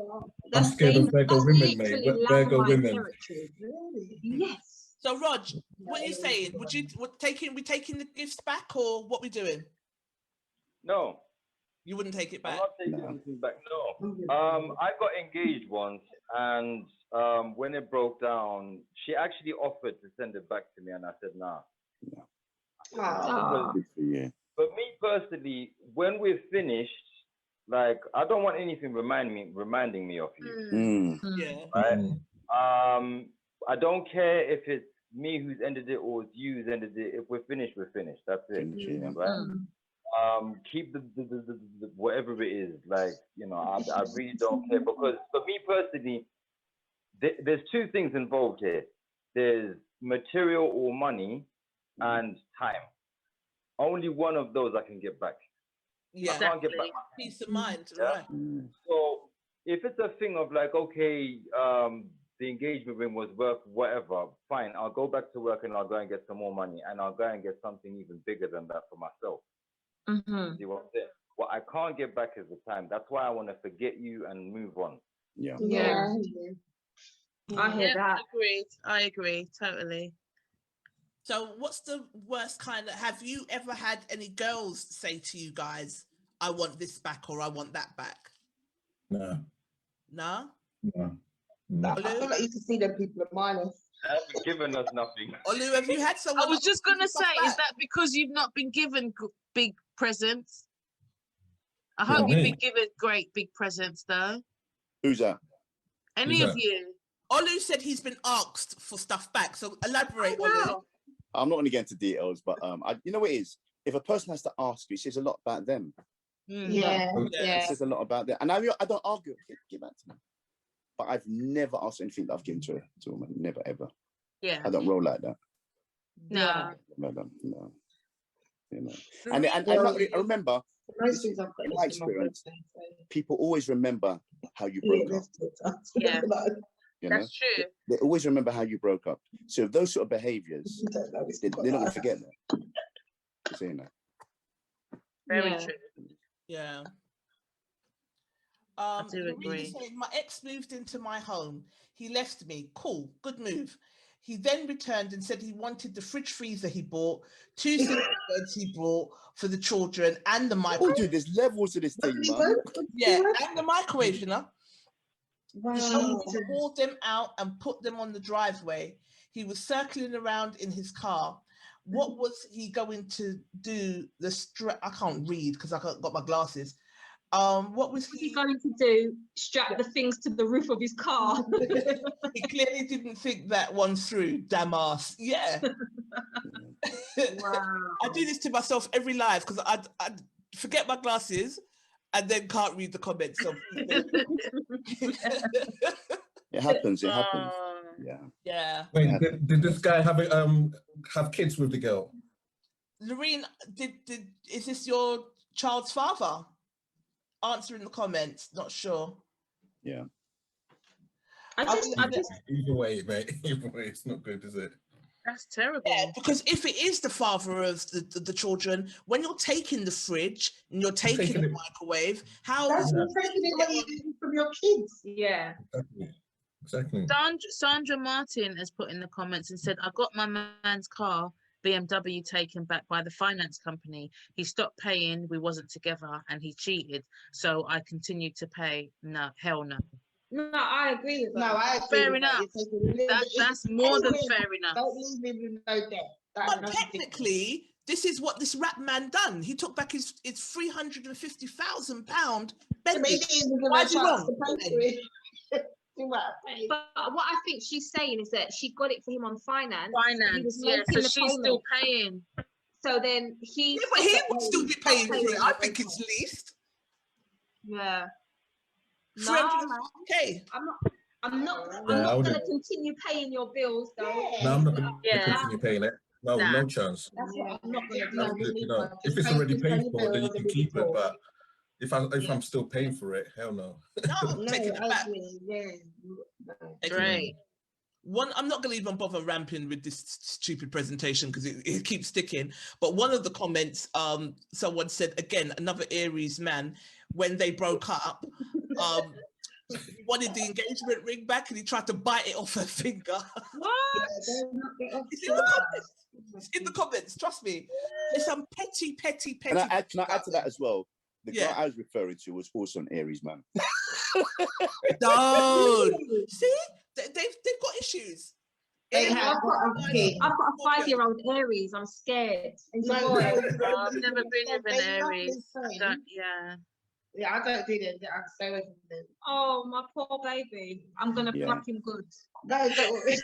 I'm scared of Virgo women, mate. Virgo women. Really? Yes. So, Rog, what are you saying? We taking the gifts back, or what we doing? No. You wouldn't take it back? I'm not taking anything back, no. I got engaged once, and when it broke down, she actually offered to send it back to me, and I said, nah. But me personally, when we're finished, like, I don't want anything reminding me of you. Yeah. Right? I don't care if it's me who's ended it or it's you who's ended it. If we're finished, we're finished. That's it. Right? Keep the whatever it is, like, you know, I really don't care, because for me personally, there's two things involved here. There's material or money and time. Only one of those I can get back. Yeah, I can't get back peace of mind, right? So if it's a thing of like, okay, the engagement ring was worth whatever, fine, I'll go back to work and I'll go and get some more money, and I'll go and get something even bigger than that for myself. See what I'm saying? What I can't get back is the time. That's why I want to forget you and move on. Yeah. I hear that. I agree totally. So what's the worst kind of, have you ever had any girls say to you guys, I want this back or I want that back? No. No? No. I feel like you can see them people are minus. They haven't given us nothing. Olu, have you had someone? I was just going to say, is that because you've not been given big presents? I hope you've been given great big presents, though. Who's that? Any of you? Olu said he's been asked for stuff back, so elaborate, Olu. I'm not going to get into details, but you know what it is? If a person has to ask you, it says a lot about them. Yeah. It says a lot about them. And I don't argue. Give back to me. but I've never asked anything that I've given to a woman. Never, ever. Yeah. I don't roll like that. No. No. You know. And I remember, in my experience, people always remember how you broke up. Yeah. You know? That's true. They always remember how you broke up. So those sort of behaviors, they're not going to forget that. You're saying that. Very true. Yeah. I do agree. Saying, my ex moved into my home. He left me. Cool. Good move. He then returned and said he wanted the fridge freezer he bought, 2 single beds he bought for the children, and the microwave. Oh, dude, there's levels to this thing, man. Yeah, and the microwave, you know. Wow. He told me to haul them out and put them on the driveway. He was circling around in his car. What was he going to do? I can't read because I got my glasses. What was he going to do? Strap the things to the roof of his car. He clearly didn't think that one through. Damn ass. Yeah. Wow. I do this to myself every live because I forget my glasses and then can't read the comments. So it happens. It happens. Yeah. Yeah. Wait, did this guy have kids with the girl? Loreen, is this your child's father? Answer in the comments. Not sure. Yeah. I just Either way, mate. Either way, it's not good, is it? That's terrible. Yeah, because if it is the father of the children, when you're taking the fridge and you're taking the microwave, how that's taking it from your kids. Yeah. Exactly. Sandra Martin has put in the comments and said, I got my man's car BMW taken back by the finance company. He stopped paying, we wasn't together, and he cheated. So I continued to pay. No, hell no. No, I agree with that. No, I agree. Fair enough. That's more than fair enough. Don't leave him with no debt. But technically, this is what this rap man done. He took back his £350,000 Bentley. Why is he wrong? But what I think she's saying is that she got it for him on finance. Yeah, so she's still paying. So then he would still be paying for it. I think it's least. Yeah. No, okay. I'm not gonna continue paying your bills though. No, I'm not gonna continue paying it. No, no chance. That's what I'm not gonna do. You know, if it's already paid for, then you can keep it. But if I'm still paying for it, hell no. No, taking it back. Great. One, I'm not going to even bother ramping with this stupid presentation because it keeps sticking. But one of the comments, someone said, again, another Aries man, when they broke up, he wanted the engagement ring back and he tried to bite it off her finger. What? It's in the comments, trust me. There's some petty. Can I add to that as well? The guy I was referring to was also an Aries man. Don't. See? They've got issues. I've got a 5-year-old Aries. I'm scared. I've never been with an Aries. Yeah, I don't do that. I stay away from them. Oh, my poor baby. I'm gonna pluck him good. No, don't worry.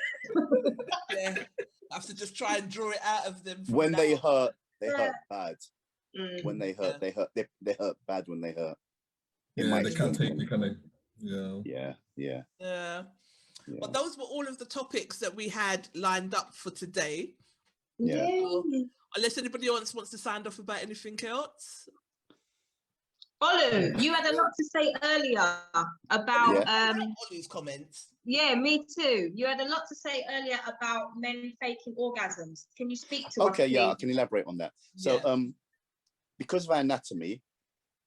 I have to just try and draw it out of them. When they hurt bad. When they hurt, they hurt bad when they hurt. Yeah, they can't take. They kind of. Yeah. But those were all of the topics that we had lined up for today. Yeah. Unless anybody else wants to sound off about anything else. Olu, you had a lot to say earlier about Olu's comments. Yeah, me too. You had a lot to say earlier about men faking orgasms. Can you speak to us? Okay, yeah, I can elaborate on that. So because of our anatomy,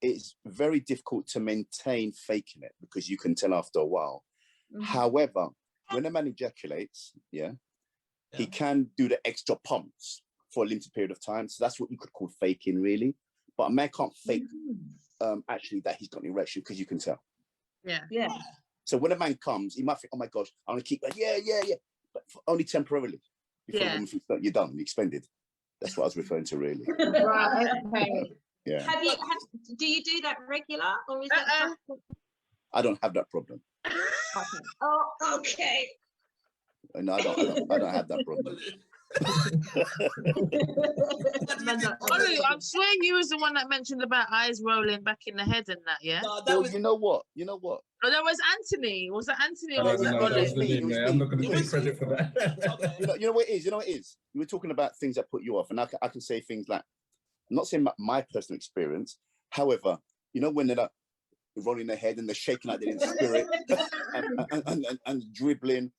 it's very difficult to maintain faking it because you can tell after a while. However, when a man ejaculates, he can do the extra pumps for a limited period of time. So that's what you could call faking, really. But a man can't fake actually that he's got an erection because you can tell. Yeah. So when a man comes, he might think, "Oh my gosh, I'm gonna keep like, yeah," but only temporarily. Before the woman thinks that you're done, you're expended. That's what I was referring to, really. Right. Okay. Yeah. Do you do that regular, or is that? I don't have that problem. Okay. Oh, okay. No, I don't have that problem. Ollie, I'm swearing you was the one that mentioned about eyes rolling back in the head and that, yeah? No, that was... You know what? Oh, that was Anthony. Was that Anthony? Or was that Ollie? I'm not going to take credit for that. You know what it is? You know what it is? You were talking about things that put you off, and I can say things like, I'm not saying my personal experience. However, you know, when they're like rolling their head and they're shaking like they're in spirit and dribbling.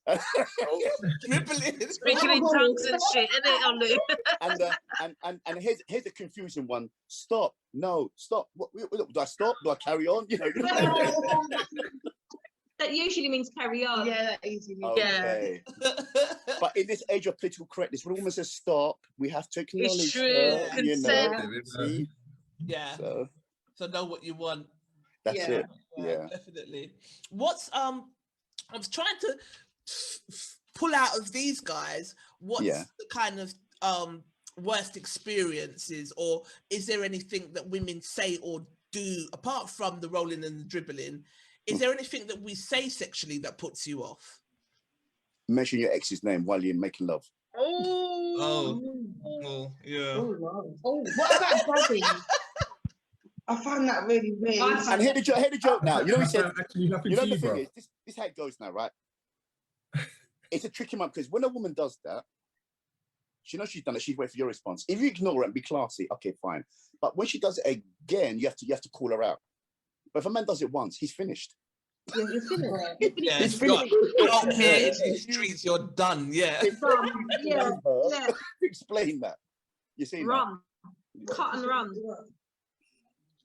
Dribbling. Speaking in tongues and shit, isn't it, Ollie? and here's the confusing one. Stop. No, stop. What, do I stop? Do I carry on? You know. That usually means carry on. Yeah, that usually means. Okay. But in this age of political correctness, when a woman says stop, we have to acknowledge it's true. Consent. See? Yeah. So know what you want. That's it. Yeah, definitely. What's I was trying to pull out of these guys. What's the kind of worst experiences, or is there anything that women say or do apart from the rolling and the dribbling? Is there anything that we say sexually that puts you off? Mention your ex's name while you're making love. Oh, yeah. Oh, what about drugging? I find that really weird. And hear the joke now. You know, he said, you know, the thing is, this is how it goes now, right? It's a tricky one, because when a woman does that, she knows she's done it, she's waiting for your response. If you ignore it and be classy, okay, fine. But when she does it again, you have to call her out. But if a man does it once, he's finished. Yeah, you're finished. Yeah, he's finished. Out here in the streets, you're done. Yeah. Explain that. You see? Run. Cut and run.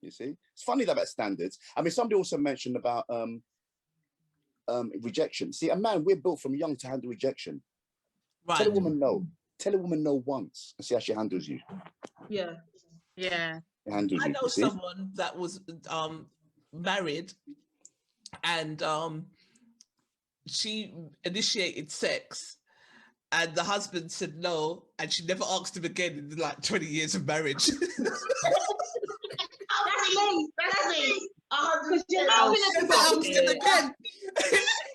You see? It's funny that about standards. I mean, somebody also mentioned about rejection. See, a man, we're built from young to handle rejection. Right. Tell a woman no. Tell a woman no once and see how she handles you. Yeah. Yeah. I know someone that was married, and she initiated sex, and the husband said no, and she never asked him again in like 20 years of marriage. That's me.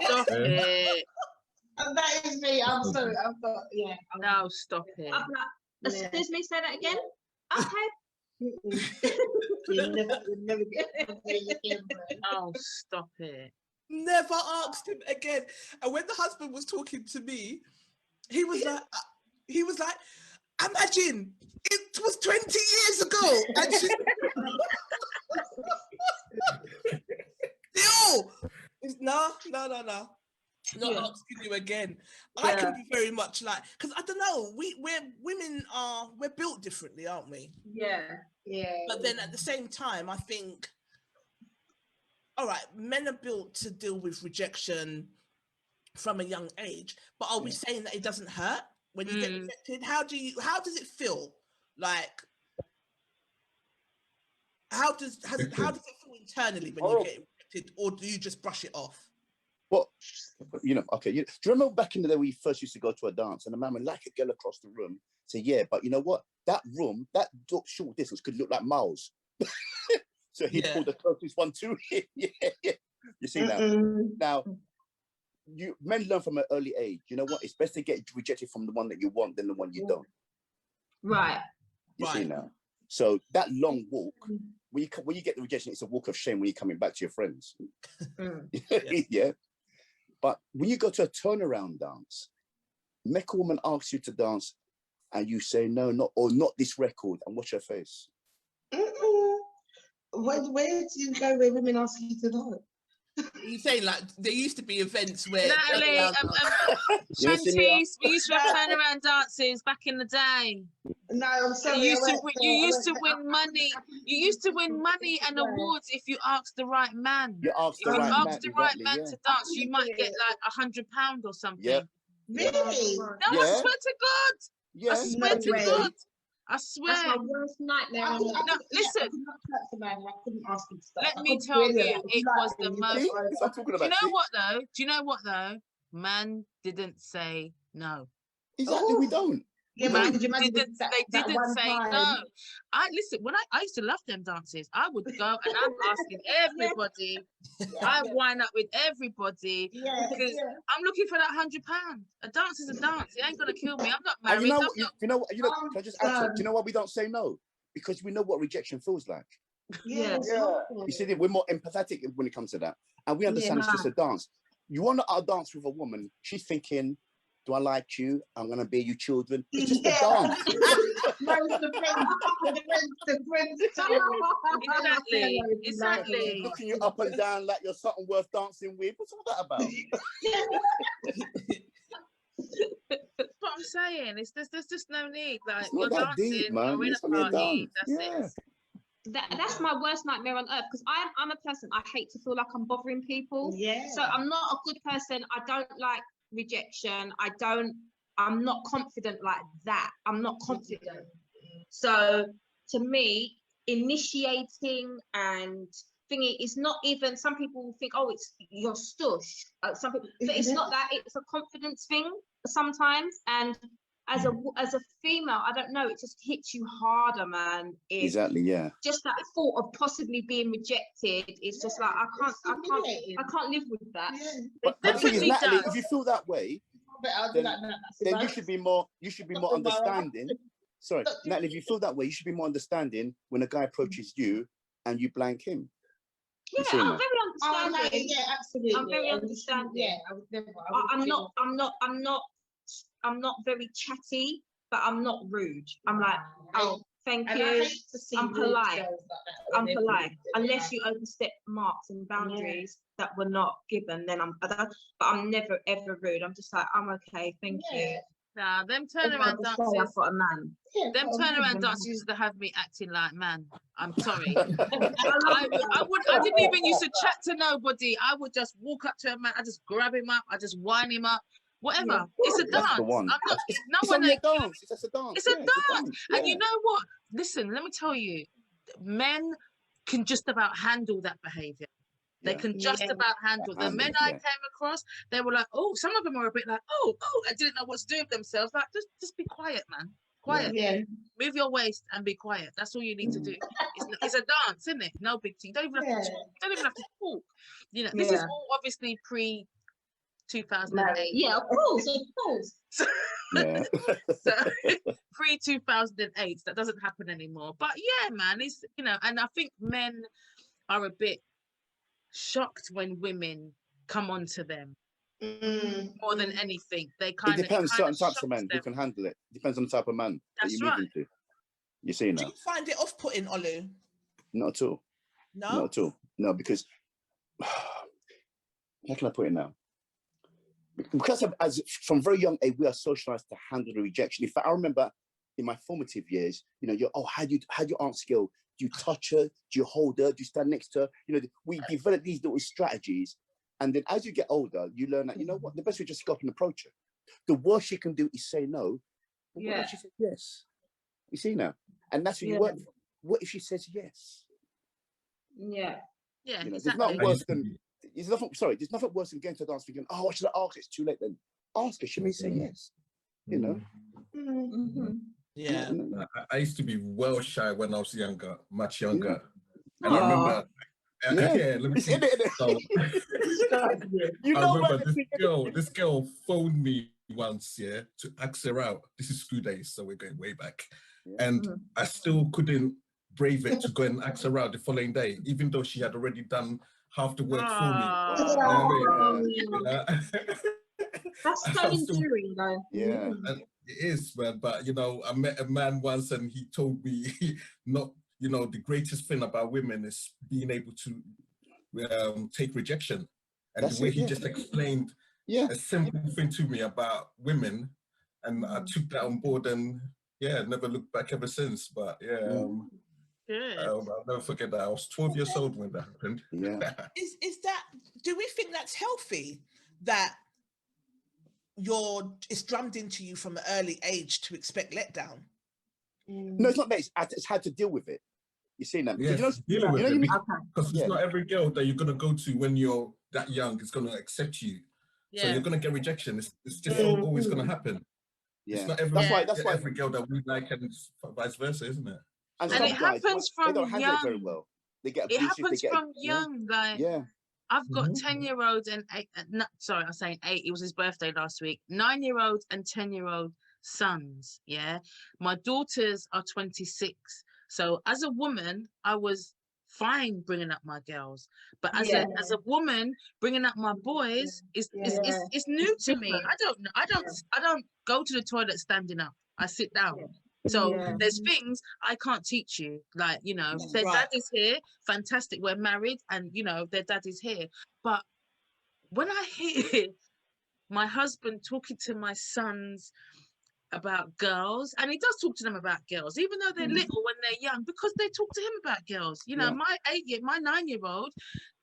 Stop it. That is me. I'm sorry. No, stop it. Excuse me, say that again. Okay. Never get again, oh, stop it. Never asked him again. And when the husband was talking to me, he was like, imagine it was 20 years ago. And she no. Not asking you again. I can be very much like, because I don't know, we're built differently, aren't we? Yeah. But then at the same time, I think, all right, men are built to deal with rejection from a young age, but are we saying that it doesn't hurt when you get rejected? How does it feel? Like, how does it feel internally when you get rejected, or do you just brush it off? Well, you know, okay. Do you remember back in the day we first used to go to a dance and a man would like a girl across the room? Say, yeah, but you know what? That room, that short distance could look like miles. So he'd pull the closest one to him. You see now? Now, men learn from an early age. You know what? It's best to get rejected from the one that you want than the one you don't. Right. You see now? So that long walk, when you get the rejection, it's a walk of shame when you're coming back to your friends. Yeah. But when you go to a turnaround dance, make a woman asks you to dance and you say, no, not this record, and watch her face. Where do you go where women ask you to dance? You say like there used to be events where Natalie, Shanties, we used to have turnaround dances back in the day. No, I'm sorry. You used to win money. You used to win money and awards if you asked the right man. You asked the right man to dance, you might get like £100 or something. Yeah. Really? No, I swear to God. Yeah. I swear to God. I swear. That's my worst nightmare. Listen. I couldn't ask him to start. Let me tell you, it was the most. Do you know what though? Man didn't say no. Exactly, we don't. Yeah, man, did you imagine they didn't say time? no. I listen, when I used to love them dances, I would go and I'm asking everybody. I wind up with everybody because I'm looking for that £100. A dance is a dance. It ain't gonna kill me. I'm not married. And you know, can I just add to it? Do you know why we don't say no? Because we know what rejection feels like. Yeah. You see, we're more empathetic when it comes to that, and we understand it's just a dance. You want to dance with a woman, she's thinking, do I like you? I'm gonna bear you children. It's just a dance. Exactly. Looking you up and down like you're something worth dancing with. What's all that about? That's what I'm saying. There's just no need. Like, it's not you're that dancing, deep, man. you're in a party. That's it. That's my worst nightmare on earth, because I'm a person, I hate to feel like I'm bothering people. Yeah. So I'm not a good person. I don't like rejection. I'm not confident like that. I'm not confident. So to me, initiating and thingy is not even, some people think, oh, it's your stush. Some people, but it's not that. It's a confidence thing sometimes. And as a female, I don't know, it just hits you harder, man. Exactly, yeah. Just that thought of possibly being rejected, it's just like I can't live with that. But the thing is, Natalie, if you feel that way, then you should be more understanding. Sorry, Natalie, if you feel that way, you should be more understanding when a guy approaches you and you blank him. Yeah, I'm very understanding. Yeah, absolutely. I'm very understanding. Yeah, I'm not very chatty, but I'm not rude. I'm like, oh, thank you. I'm polite. I'm polite. Unless you overstep marks and boundaries that were not given, then but I'm never ever rude. I'm just like, I'm okay, thank you. Nah, them turnaround dances. I've got a man. Them turnaround dances used to have me acting like man. I'm sorry. I didn't even used to chat to nobody. I would just walk up to a man. I just grab him up. I just wind him up. Whatever. It's a dance. That's the one. It's only a dance. It's just a dance. It's a dance. And you know what? Listen, let me tell you, men can just about handle that behavior. They can just about handle the men I came across. They were like, oh, some of them were a bit like, oh, I didn't know what to do with themselves. Like, just be quiet, man. Quiet. Yeah. Move your waist and be quiet. That's all you need to do. It's a dance, isn't it? No big thing. Don't even have to talk. Don't even have to talk. You know, this is all obviously pre 2008. Yeah, of course. So pre 2008, that doesn't happen anymore. But yeah, man, it's, you know, and I think men are a bit shocked when women come onto them more than anything. It depends on certain types of men who can handle it. Depends on the type of man that you move into. You see now. Do you find it off-putting, Olu? Not at all. No? Not at all. No, because how can I put it now? Because from very young age, we are socialized to handle the rejection. In fact, I remember in my formative years, you know, how do you aunt skill? Do you touch her? Do you hold her? Do you stand next to her? You know, we develop these little strategies. And then as you get older, you learn that, you know what, the best way just to go up and approach her. The worst she can do is say no. But what if she says yes? You see now? And that's what you work for. What if she says yes? Yeah. Yeah. You know, there's nothing worse than, there's nothing worse than getting to a dance thinking, oh, what should I ask? It's too late then. Ask her, she may say yes. You know? Yeah. I used to be well shy when I was younger, much younger. And I remember, let me see. So, I remember this girl phoned me once, to ask her out. This is school days, so we're going way back. And I still couldn't brave it to go and ask her out the following day, even though she had already done half the work for me. That's so endearing, though. Yeah. And it is, man. But, you know, I met a man once and he told me not, you know, the greatest thing about women is being able to take rejection. And that's the way he just explained a simple thing to me about women. And I took that on board and, never looked back ever since. But, I'll never forget that. I was 12 years old when that happened. Yeah. Is that, do we think that's healthy? That it's drummed into you from an early age to expect letdown? No, it's not that. It's how to deal with it. You see that? Yes, because it's not every girl that you're going to go to when you're that young is going to accept you. So you're going to get rejection. It's just always going to happen. Yeah, it's not every girl that we like, and vice versa, isn't it? And it happens from they don't handle young. it very well. They get It abusive, happens from young. Like, I've got 10-year-olds and 8. Sorry, I'm saying 8. It was his birthday last week. 9-year-olds and 10-year-old sons. Yeah, my daughters are 26. So as a woman, I was fine bringing up my girls, but as a woman bringing up my boys is new to me. I don't go to the toilet standing up. I sit down. So there's things I can't teach you. Like, you know, their dad is here, fantastic, we're married, and you know, their dad is here. But when I hear my husband talking to my sons about girls, and he does talk to them about girls, even though they're little when they're young, because they talk to him about girls. You know, my 9-year-old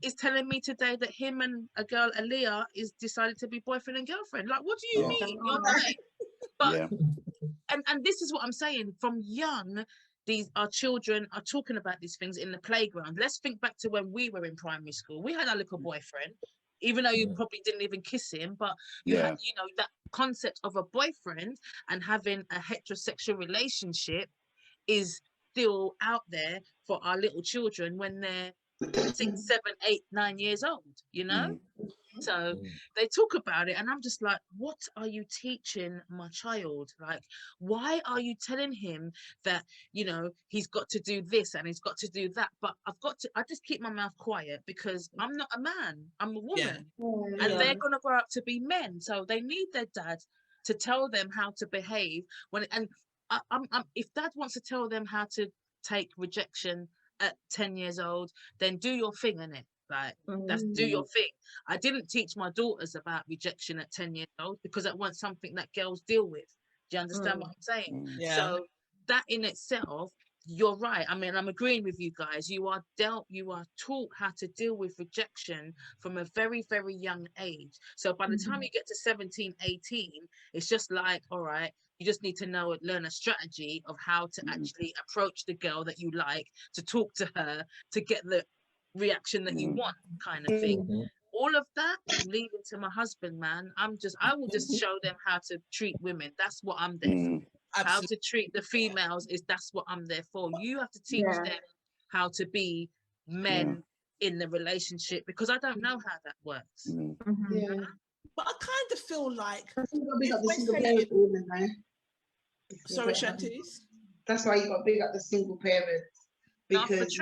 is telling me today that him and a girl, Aaliyah, is decided to be boyfriend and girlfriend. Like, what do you mean? You're 9. But and this is what I'm saying. From young, our children are talking about these things in the playground. Let's think back to when we were in primary school. We had our little boyfriend, even though you probably didn't even kiss him, but you had, you know, that concept of a boyfriend and having a heterosexual relationship is still out there for our little children when they're 6, 7, 8, 9 years old, you know? So they talk about it and I'm just like, what are you teaching my child? Like, why are you telling him that, you know, he's got to do this and he's got to do that? But I just keep my mouth quiet because I'm not a man, I'm a woman. And they're going to grow up to be men. So they need their dad to tell them how to behave if dad wants to tell them how to take rejection at 10 years old, then do your thing, innit? Like, that's do your thing. I didn't teach my daughters about rejection at 10 years old because that wasn't something that girls deal with. Do you understand what I'm saying? So that in itself, you're right. I mean, I'm agreeing with you guys. You are taught how to deal with rejection from a very, very young age. So by the time you get to 17, 18, it's just like, all right, you just need to learn a strategy of how to actually approach the girl that you like, to talk to her, to get the reaction that you want, kind of thing. All of that I'm leaving to my husband, man. I will just show them how to treat women. That's what I'm there for. How to treat the females that's what I'm there for. You have to teach them how to be men in the relationship, because I don't know how that works. But I kind of feel like sorry, Shanties. That's why you got to big up the single parents. Because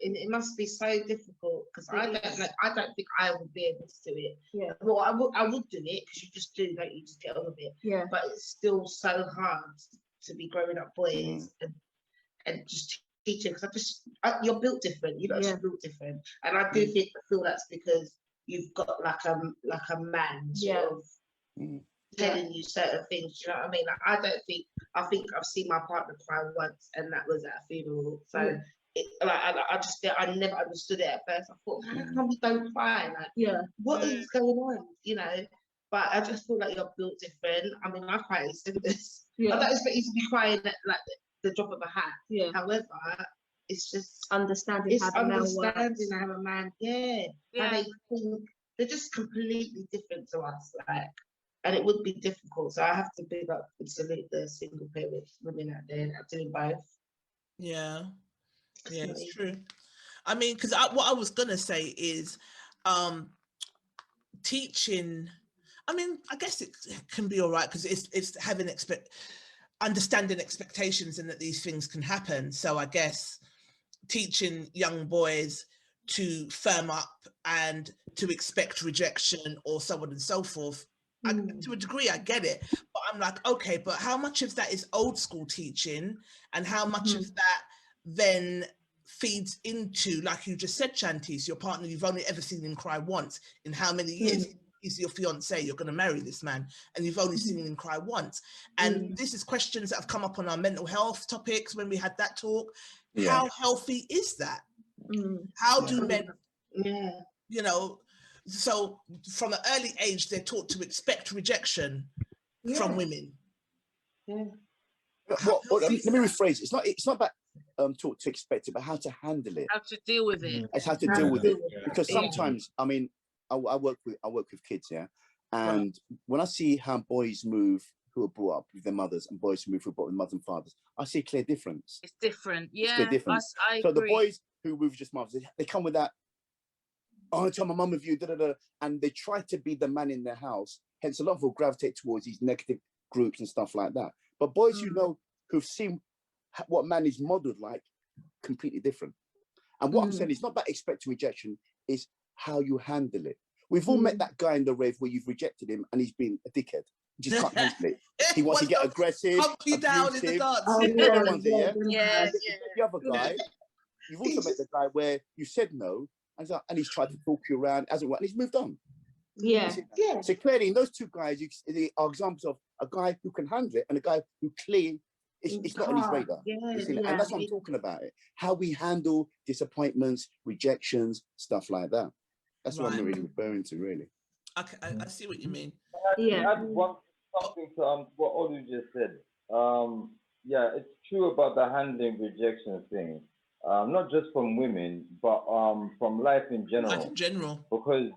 it must be so difficult, because I don't think I would be able to do it. Well, I would do it because you just do, don't you? Just get on with it. But it's still so hard to be growing up boys and just teaching, because you're built different. You're just built different, and I do feel that's because you've got like a man sort of telling you certain things. You know what I mean? Like, I think I've seen my partner cry once, and that was at a funeral. So I never understood it at first. I thought, how come we don't cry? Like, what is going on? You know. But I just feel like you're built different. I mean, I cry at this. I don't expect you to be crying at like the drop of a hat. However, it's just understanding how a man. How they think. They're just completely different to us. Like. And it would be difficult. So I have to big up and salute the single parent women out there that are doing both. Yeah, it's true. I mean, because what I was going to say is teaching, I mean, I guess it can be all right because it's having understanding expectations and that these things can happen. So I guess teaching young boys to firm up and to expect rejection or so on and so forth. To a degree, I get it, but I'm like, okay, but how much of that is old school teaching, and how much of that then feeds into, like you just said, Shanties, your partner, you've only ever seen him cry once in how many years? He's your fiance, you're going to marry this man, and you've only seen him cry once. And this is questions that have come up on our mental health topics when we had that talk. How healthy is that? How do men, you know, so from an early age, they're taught to expect rejection from women. Well, let me rephrase. It's not about taught to expect it, but how to handle it. How to deal with it. It's how to deal with it. Because sometimes, I mean, I work with kids, and when I see how boys move who are brought up with their mothers and boys who move through brought up with mothers and fathers, I see a clear difference. It's different. Yeah, it's clear difference. I so agree. The boys who move just mothers, they come with that, oh, I tell my mum with you, and they try to be the man in their house. Hence, a lot of them gravitate towards these negative groups and stuff like that. But boys who've seen what man is modeled like, completely different. And what I'm saying is not about expecting rejection, is how you handle it. We've all met that guy in the rave where you've rejected him and he's been a dickhead. He just can't handle it. He wants to get aggressive, down in the dance. The other guy, you've also met the guy where you said no, and he's tried to talk you around, hasn't worked, and he's moved on. Yeah. So clearly, in those two guys, are examples of a guy who can handle it and a guy who clearly it's not on his radar. And that's what I'm talking about. How we handle disappointments, rejections, stuff like that. That's what I'm really referring to, really. Okay, I see what you mean. Add something to what Olu just said. Yeah, it's true about the handling rejection thing. Not just from women, but from life in general. Life in general. Because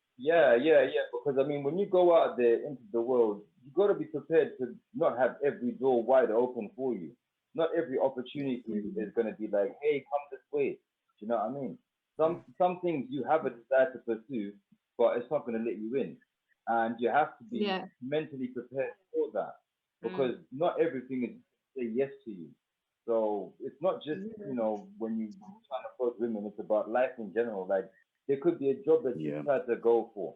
because I mean, when you go out there into the world, you got to be prepared to not have every door wide open for you. Not every opportunity is going to be like, hey, come this way. Do you know what I mean? Some things you have a desire to pursue, but it's not going to let you in, and you have to be mentally prepared for that, because not everything is say yes to you. So it's not just when you try to approach women, it's about life in general. Like, there could be a job that you decide to go for.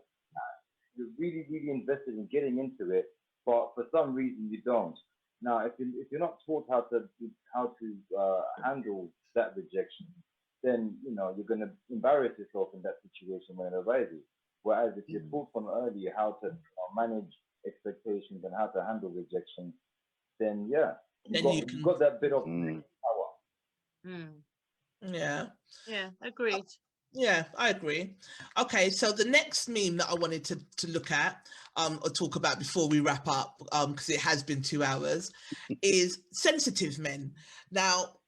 You're really, really invested in getting into it, but for some reason you don't. Now, if you're not taught how to handle that rejection, then you're going to embarrass yourself in that situation when it arises. Whereas if you're taught from early how to manage expectations and how to handle rejection, then you've got that bit of power. Yeah, agreed. Yeah, I agree. Okay, so the next meme that I wanted to look at or talk about before we wrap up, because it has been 2 hours, is sensitive men. Now,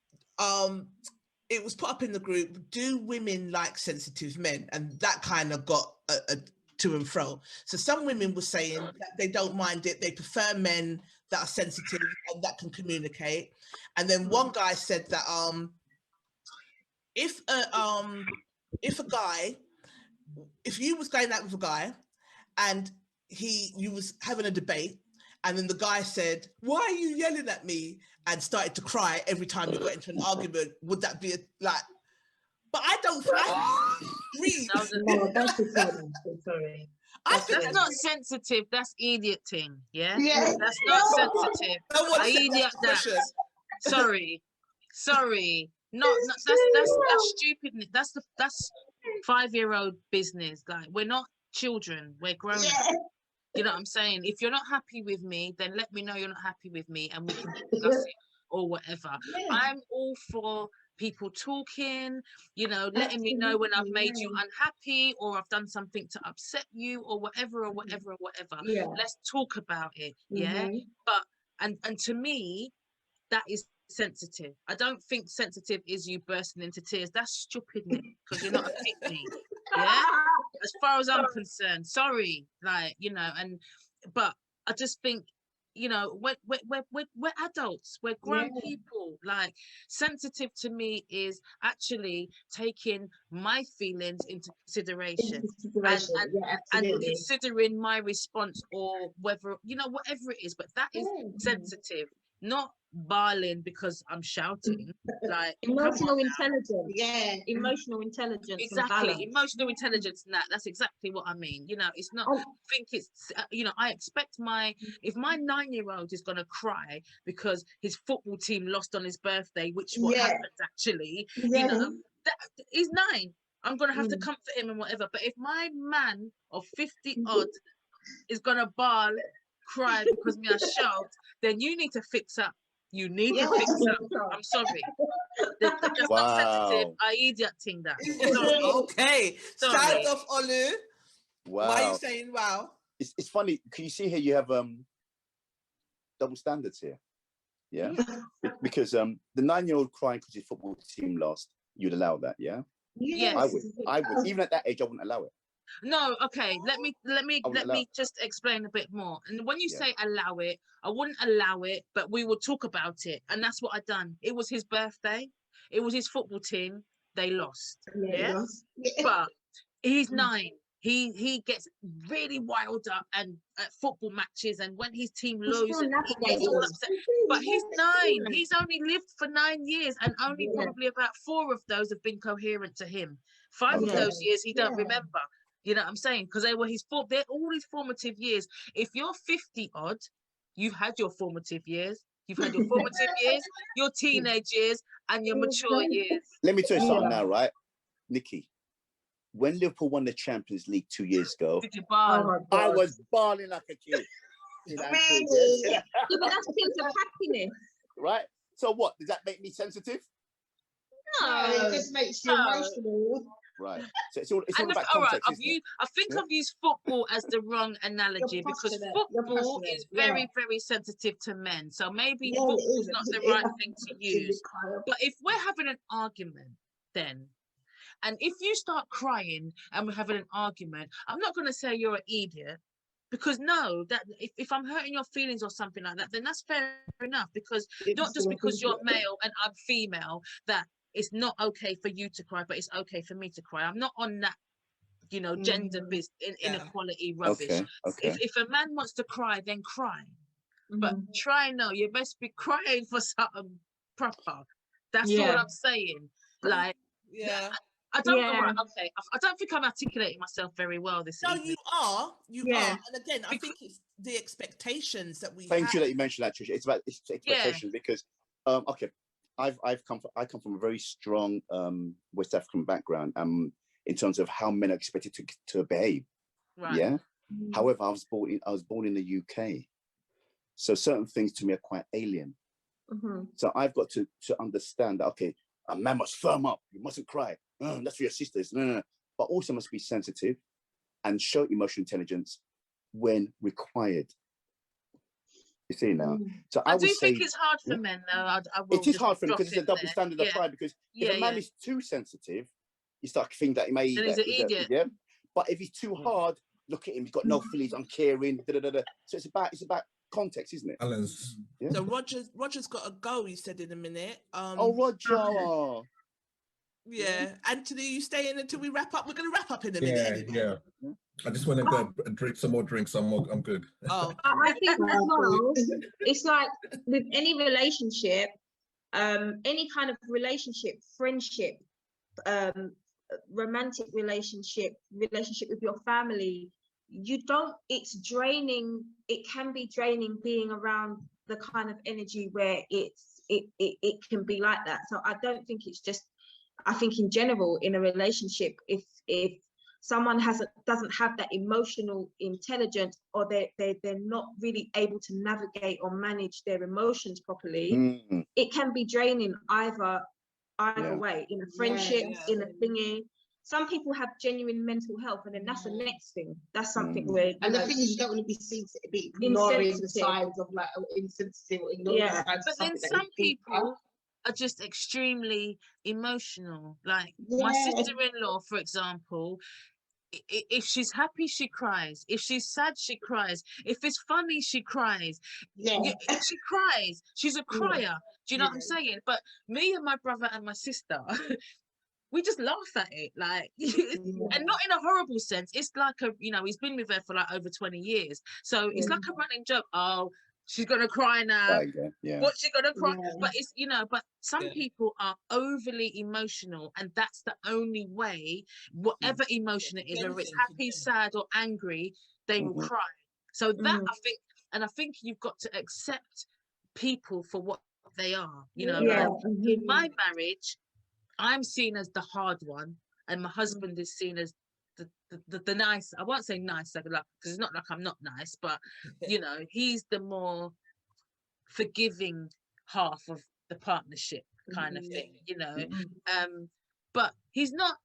it was put up in the group, do women like sensitive men? And that kind of got a to and fro. So some women were saying that they don't mind it, they prefer men that are sensitive and that can communicate. And then one guy said that if you was going out with a guy and you was having a debate, and then the guy said, "Why are you yelling at me?" and started to cry every time you got into an argument, would that be but I don't agree. No, that's sorry. That's not sensitive. That's idiot thing. Yeah. That's not sensitive. Idiot. Sorry. Not that's stupid. That's 5-year-old business. Like, we're not children. We're grown up. You know what I'm saying? If you're not happy with me, then let me know you're not happy with me, and we can discuss it or whatever. I'm all for people talking, letting me know when I've made you unhappy or I've done something to upset you or whatever. Let's talk about it. But and to me, that is sensitive. I don't think sensitive is you bursting into tears. That's stupid, because you're not a pick me. As far as I'm concerned, sorry, but I just think, we're adults, we're grown people. Like, sensitive to me is actually taking my feelings into consideration, and considering my response, or whether whatever it is. But that is sensitive, not bawling because I'm shouting. Like, emotional intelligence. Emotional intelligence. Exactly. Emotional intelligence. That's exactly what I mean. It's not. I think it's. I expect if my 9-year-old is gonna cry because his football team lost on his birthday, which what happened actually. He's 9. I'm gonna have to comfort him and whatever. But if my man of 50 odd is gonna bawl, cry because me I shout, then you need to fix up. You need to fix up. I'm sorry. That's not sensitive. I idiot thing that. Okay. Sound off, Olu. Wow. Why are you saying wow? It's funny. Can you see here you have double standards here? Yeah. Because the 9-year-old crying because his football team lost, you'd allow that, yeah? Yes. I would. Even at that age, I wouldn't allow it. No, okay. Let me just explain a bit more. And when you say allow it, I wouldn't allow it, but we would talk about it. And that's what I done. It was his birthday. It was his football team. They lost. Yeah. But he's 9. He gets really wild up and at football matches, and when his team loses, he gets all upset. But he's 9. He's only lived for 9 years, and only probably about 4 of those have been coherent to him. 5 of those years he don't remember. You know what I'm saying? Because they're all his formative years. If you're 50 odd, you've had your formative years. You've had your formative years, your teenage years, and your mature years. Let me tell you something now, right, Nikki? When Liverpool won the Champions League 2 years ago, did you bawl? I was bawling like a kid. Really? Yeah, but that's things of happiness. Right? So what? Does that make me sensitive? No, it just makes you emotional. Right. So it's all about context. I think I've used football as the wrong analogy because football is very, very sensitive to men. So maybe football's not the right thing to use. But if we're having an argument, then, and if you start crying and we're having an argument, I'm not going to say you're an idiot, because no, that if I'm hurting your feelings or something like that, then that's fair enough. Because not just because you're male and I'm female that it's not okay for you to cry, but it's okay for me to cry. I'm not on that, gender inequality rubbish. Okay. If a man wants to cry, then cry. But you best be crying for something proper. That's all I'm saying. Like, I don't know. Right, okay, I don't think I'm articulating myself very well this evening. You are. And again, I think it's the expectations that we Thank you that you mentioned that, Tricia. It's about expectations because, I come from a very strong West African background in terms of how men are expected to behave. Right. Yeah. However, I was born in the UK, so certain things to me are quite alien. So I've got to understand that a man must firm up. You mustn't cry. That's for your sisters. No. But also must be sensitive and show emotional intelligence when required. You see now. So I do think it's hard for men, though. It is hard for them because it's a double standard of pride. Because if a man is too sensitive, you start to think that he may. He's an idiot. But if he's too hard, look at him. He's got no feelings, uncaring. So it's about context, isn't it? Balance. Yeah. So Roger's got to go. He said in a minute. Roger. Yeah, Anthony, you staying until we wrap up? We're going to wrap up in a minute. Yeah. I just want to go and drink some more drinks. I'm good. Oh, I think as well, it's like with any relationship, any kind of relationship, friendship, romantic relationship with your family, it's draining. It can be draining being around the kind of energy where it can be like that. So I don't think it's just, I think in general in a relationship, if someone doesn't have that emotional intelligence, or they're not really able to navigate or manage their emotions properly, it can be draining either way, in a friendship, in a thingy. Some people have genuine mental health, and then that's the next thing. That's something where, and the thing is, you don't want to be ignoring the signs of like insensitive or ignoring the signs. But then some people are just extremely emotional. Like my sister-in-law, for example, if she's happy, she cries. If she's sad, she cries. If it's funny, she cries. She cries. She's a crier. Do you know what I'm saying? But me and my brother and my sister, we just laugh at it, like, and not in a horrible sense. It's like he's been with her for like over 20 years. So it's like a running joke. Oh, she's gonna cry now. What's she gonna cry? But it's, but some people are overly emotional, and that's the only way, whatever emotion it is, whether it's happy, sad, or angry, they will cry. So that I think you've got to accept people for what they are. In my marriage, I'm seen as the hard one, and my husband is seen as the nice. I won't say nice, like, because it's not like I'm not nice, but he's the more forgiving half of the partnership kind of thing, but he's not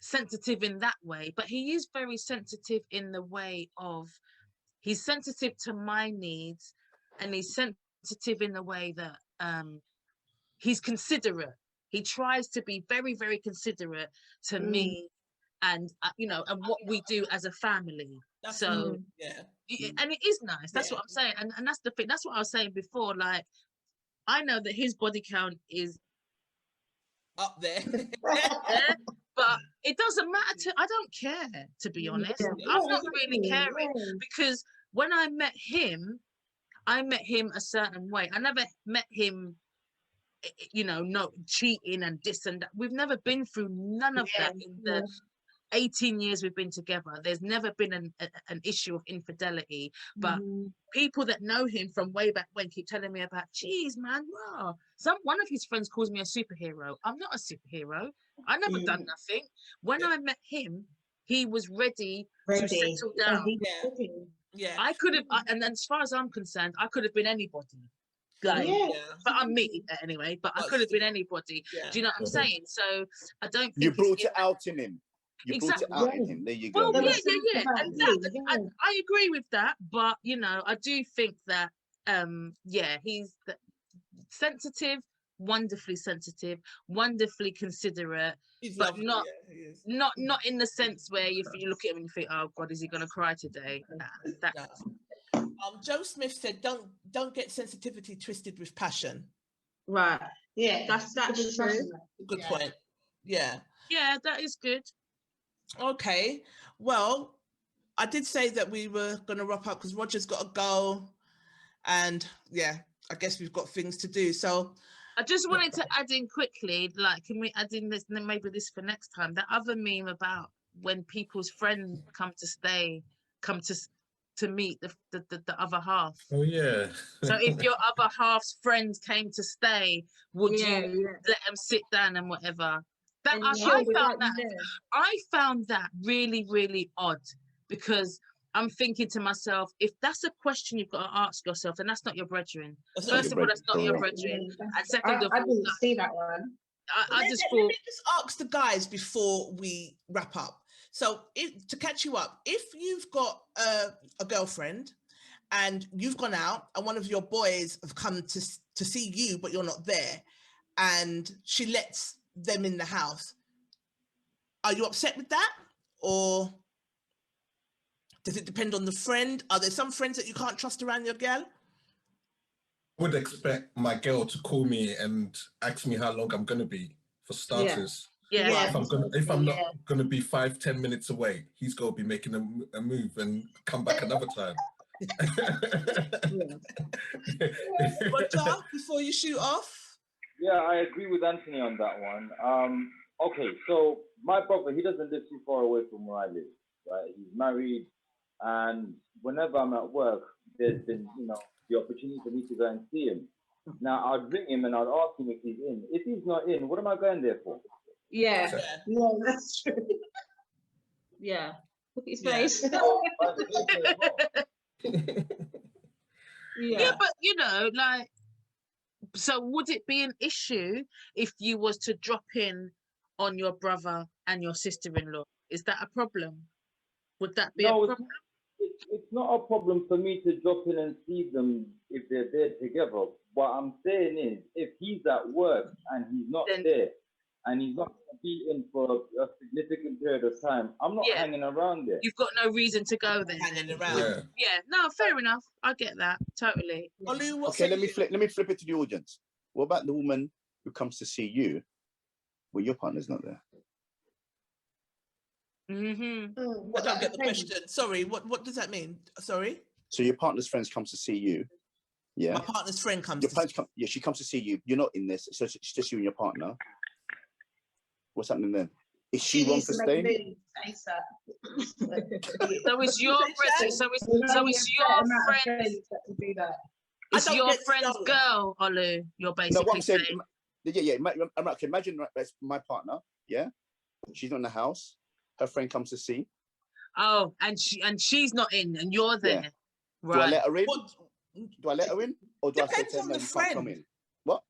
sensitive in that way, but he is very sensitive in the way of, he's sensitive to my needs, and he's sensitive in the way that he's considerate. He tries to be very, very considerate to me and you know, and what we do as a family. That's so yeah, and it is nice. That's what I'm saying, and that's the thing. That's what I was saying before. Like, I know that his body count is up there, but it doesn't matter. I don't care, to be honest. I'm not really caring because when I met him a certain way. I never met him, you know, no cheating and this and that. We've never been through none of that in the 18 years we've been together. There's never been an issue of infidelity, but people that know him from way back when keep telling me about, geez, man, wow. One of his friends calls me a superhero. I'm not a superhero. I never done nothing. When I met him, he was ready to settle down. I could have, and as far as I'm concerned, I could have been anybody. Like, but I'm me anyway. But I could have been anybody. Do you know what I'm saying? So I don't think you brought it out in him. You brought it out in him. There you go. Well, yeah. And I agree with that. But you know, I do think that he's sensitive, wonderfully sensitive, wonderfully considerate, but not in the sense where if you look at him and you think, oh God, is he going to cry today? Joe Smith said, don't get sensitivity twisted with passion. Right. Yeah, that's true. Good point. Yeah. Yeah, that is good. Okay. Well, I did say that we were going to wrap up because Roger's got to go, and I guess we've got things to do. So I just wanted to add in quickly, like, can we add in this, maybe this for next time, that other meme about when people's friends come to meet the other half. Oh yeah. So if your other half's friends came to stay, would you let them sit down and whatever? I found that really, really odd, because I'm thinking to myself, if that's a question you've got to ask yourself, then that's not your brethren. First of all, that's not your brethren. And second of all, I didn't see that one. I just thought. Let me just ask the guys before we wrap up. So to catch you up, if you've got a girlfriend and you've gone out and one of your boys have come to see you, but you're not there, and she lets them in the house, are you upset with that? Or does it depend on the friend? Are there some friends that you can't trust around your girl? I would expect my girl to call me and ask me how long I'm going to be, for starters. Yeah. If I'm not gonna be 5-10 minutes away, he's gonna be making a move and come back another time. Roger, before you shoot off. Yeah, I agree with Anthony on that one. Okay, so my brother, he doesn't live too far away from where I live, right? He's married, and whenever I'm at work, there's been, you know, the opportunity for me to go and see him. Now, I'd ring him and I'd ask him if he's in. If he's not in, what am I going there for? Yeah, that's true. Yeah, look at his face. Yeah, but you know, like, so would it be an issue if you was to drop in on your brother and your sister-in-law? Is that a problem? Would that be a problem? It's not a problem for me to drop in and see them if they're there together. What I'm saying is, if he's at work and he's not there, and he's not going to be in for a significant period of time, I'm not hanging around there. You've got no reason to go there. Hanging around. Yeah, no, fair enough. I get that, totally. Okay, let me flip it to the audience. What about the woman who comes to see you when your partner's not there? I don't get the question. Sorry, what does that mean? Sorry? So your partner's friends comes to see you. Yeah. My partner's friend comes she comes to see you. You're not in this, so it's just you and your partner. What's happening then? Is she wrong for staying? So it's your friend. So it's your friend. It's your friend's girl, Olu. You're basically no, what I'm saying. Imagine that's my partner. Yeah, she's not in the house. Her friend comes to see. Oh, and she's not in, and you're there. Yeah. Right. Do I let her in? Do I let her in, or do I say to her, no, you can't come in? What?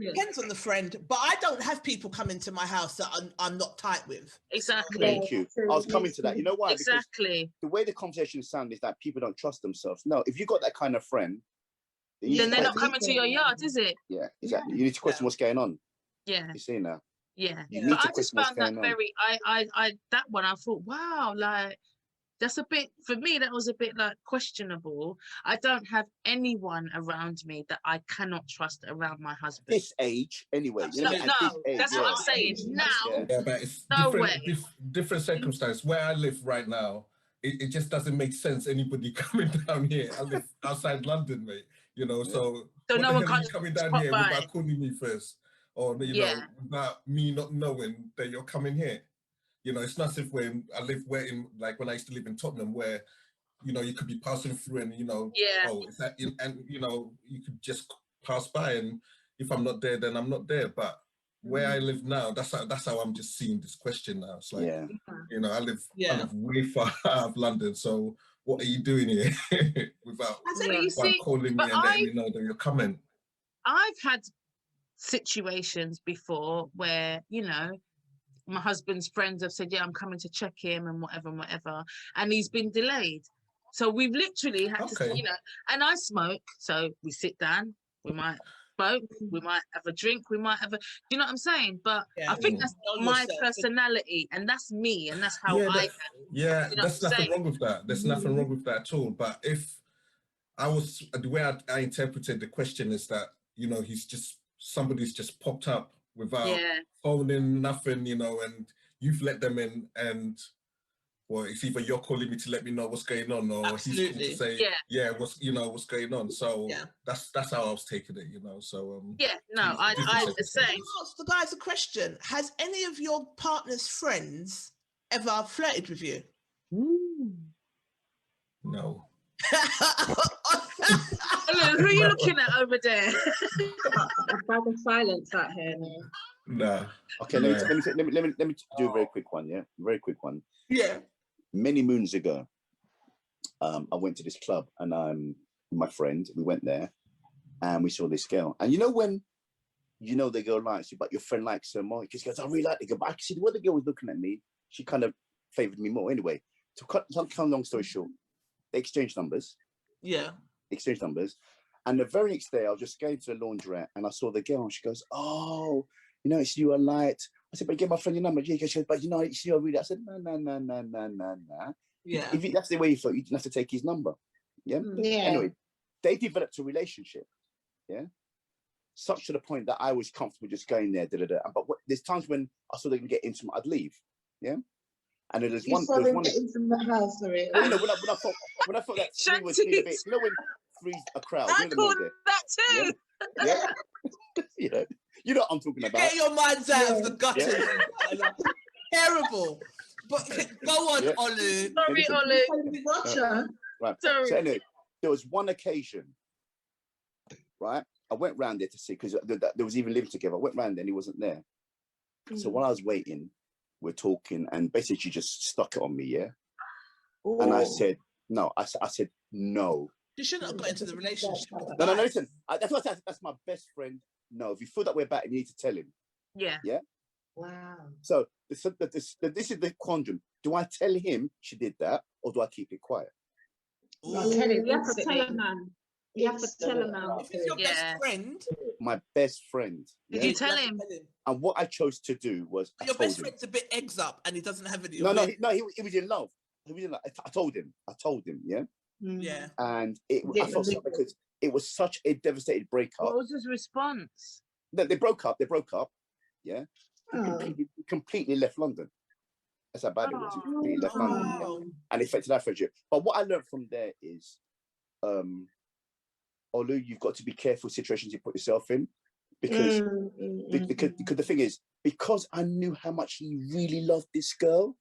Depends on the friend, but I don't have people come into my house that I'm not tight with. Exactly. Thank you. I was coming to that. You know why? Exactly. Because the way the conversation sounds is that people don't trust themselves. No, if you got that kind of friend, then they're not coming to your yard, is it? Yeah, exactly. You need to question what's going on. Yeah. You see now. Yeah. You But I just found that very, that one, I thought, wow, like, that's a bit, for me, that was a bit like questionable. I don't have anyone around me that I cannot trust around my husband. This age, anyway. No, that's what I'm saying. Now, yeah, but it's no different circumstance. Where I live right now, it just doesn't make sense anybody coming down here. I live outside London, mate. You know, so no one can coming down here without calling me first, or you know, without me not knowing that you're coming here. You know, it's not as if when I used to live in Tottenham, where, you know, you could be passing through and, you know, oh, is that, and, you know, you could just pass by, and if I'm not there, then I'm not there. But where I live now, that's how I'm just seeing this question now. It's like, you know, I live kind of way far out of London, so what are you doing here without calling me and letting me know that you're coming? I've had situations before where, you know, my husband's friends have said, yeah, I'm coming to check him and whatever, and he's been delayed. So we've literally had to, you know, and I smoke, so we sit down, we might smoke, we might have a drink, we might have a, you know what I'm saying? But I think that's my personality, and that's me, and that's how I am. Yeah, there's nothing wrong with that. There's nothing wrong with that at all. But if the way I interpreted the question is that, you know, somebody's just popped up without phoning, nothing, you know, and you've let them in, and well, it's either you're calling me to let me know what's going on, or he's called to say, what's going on. So that's how I was taking it, you know. So I was saying. Ask the guys a question. Has any of your partner's friends ever flirted with you? No. Who are you looking at over there? A bag of silence out here now. Nah. Okay, let me do a very quick one. Yeah, very quick one. Yeah. Many moons ago, I went to this club, and my friend, we went there, and we saw this girl. And you know when, you know, the girl likes you, but your friend likes her more, because she goes, I really like the girl, but I can see the way the girl was looking at me, she kind of favoured me more. Anyway, to cut long story short, they exchanged numbers. Yeah. Exchanged numbers. And the very next day, I was just going to the laundrette, and I saw the girl, and she goes, oh, you know, it's you I liked. I said, but give my friend your number. Yeah, she goes, but you know, it's you I really. I said, no. Yeah. If that's the way you thought, you didn't have to take his number. Yeah. Yeah. Anyway, they developed a relationship. Yeah. Such to the point that I was comfortable just going there. But there's times when I saw they can get intimate, I'd leave. Yeah. And there's one. Saw them get intimate house, sorry. Well, you know, when I thought that three was a bit, you know, when three's a crowd. I called that too. Yeah. You know what I'm talking about. Get your minds out of the gutters. Terrible. But go on, Olu. Sorry, Olu. Right. Sorry. So anyway, there was one occasion, right? I went round there to see, because there was even living together. I went round there and he wasn't there. So while I was waiting, we're talking, and basically she just stuck it on me, yeah? Ooh. And I said, no. I said, no. You shouldn't have got into the relationship. No, listen. That's my best friend. No, if you feel that way about him, you need to tell him. Yeah. Yeah? Wow. So this is the quandrum. Do I tell him she did that, or do I keep it quiet? No, tell him. You have to tell him, man. You have to tell him now. If it's your best friend. My best friend. Did you tell him? And what I chose to do was, your best friend's a bit eggs up, and he doesn't have any. No, he was in love. He was in love. I told him. Yeah. Yeah. And I felt sorry because it was such a devastated breakup. What was his response? They broke up. Yeah. He completely left London. That's how bad it was. He completely left London. Yeah? And it affected our friendship. But what I learned from there is, Olu, you've got to be careful situations you put yourself in, because the thing is, because I knew how much he really loved this girl,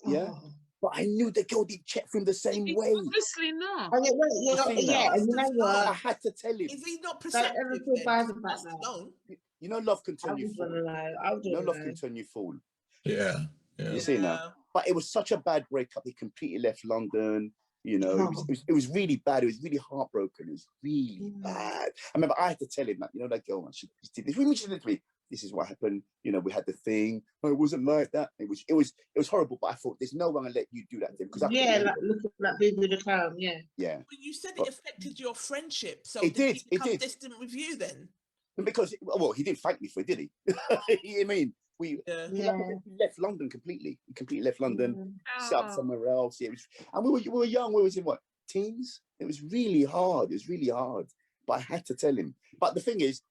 but I knew the girl didn't check for him the same way. Obviously not. And you know what? I had to tell him. Is he not perceptive? Don't ever feel bad about that. You know, love can turn you fool. Love can turn you fool. Yeah. You see now. But it was such a bad breakup. He completely left London. You know, it was really bad. It was really heartbroken. It was really bad. I remember I had to tell him that, you know, that girl, she did this. She did to me, this is what happened. You know, we had the thing. Oh, it wasn't like that. It was horrible. But I thought, there's no one to let you do that to him. Because look at that baby the clown. Yeah. But you said it affected your friendship. So it did. He become distant with you then? Because he didn't thank me for it, did he? I mean, We left London completely. We completely left London, set up somewhere else. Yeah, and we were young. We was in what, teens? It was really hard. It was really hard. But I had to tell him. But the thing is,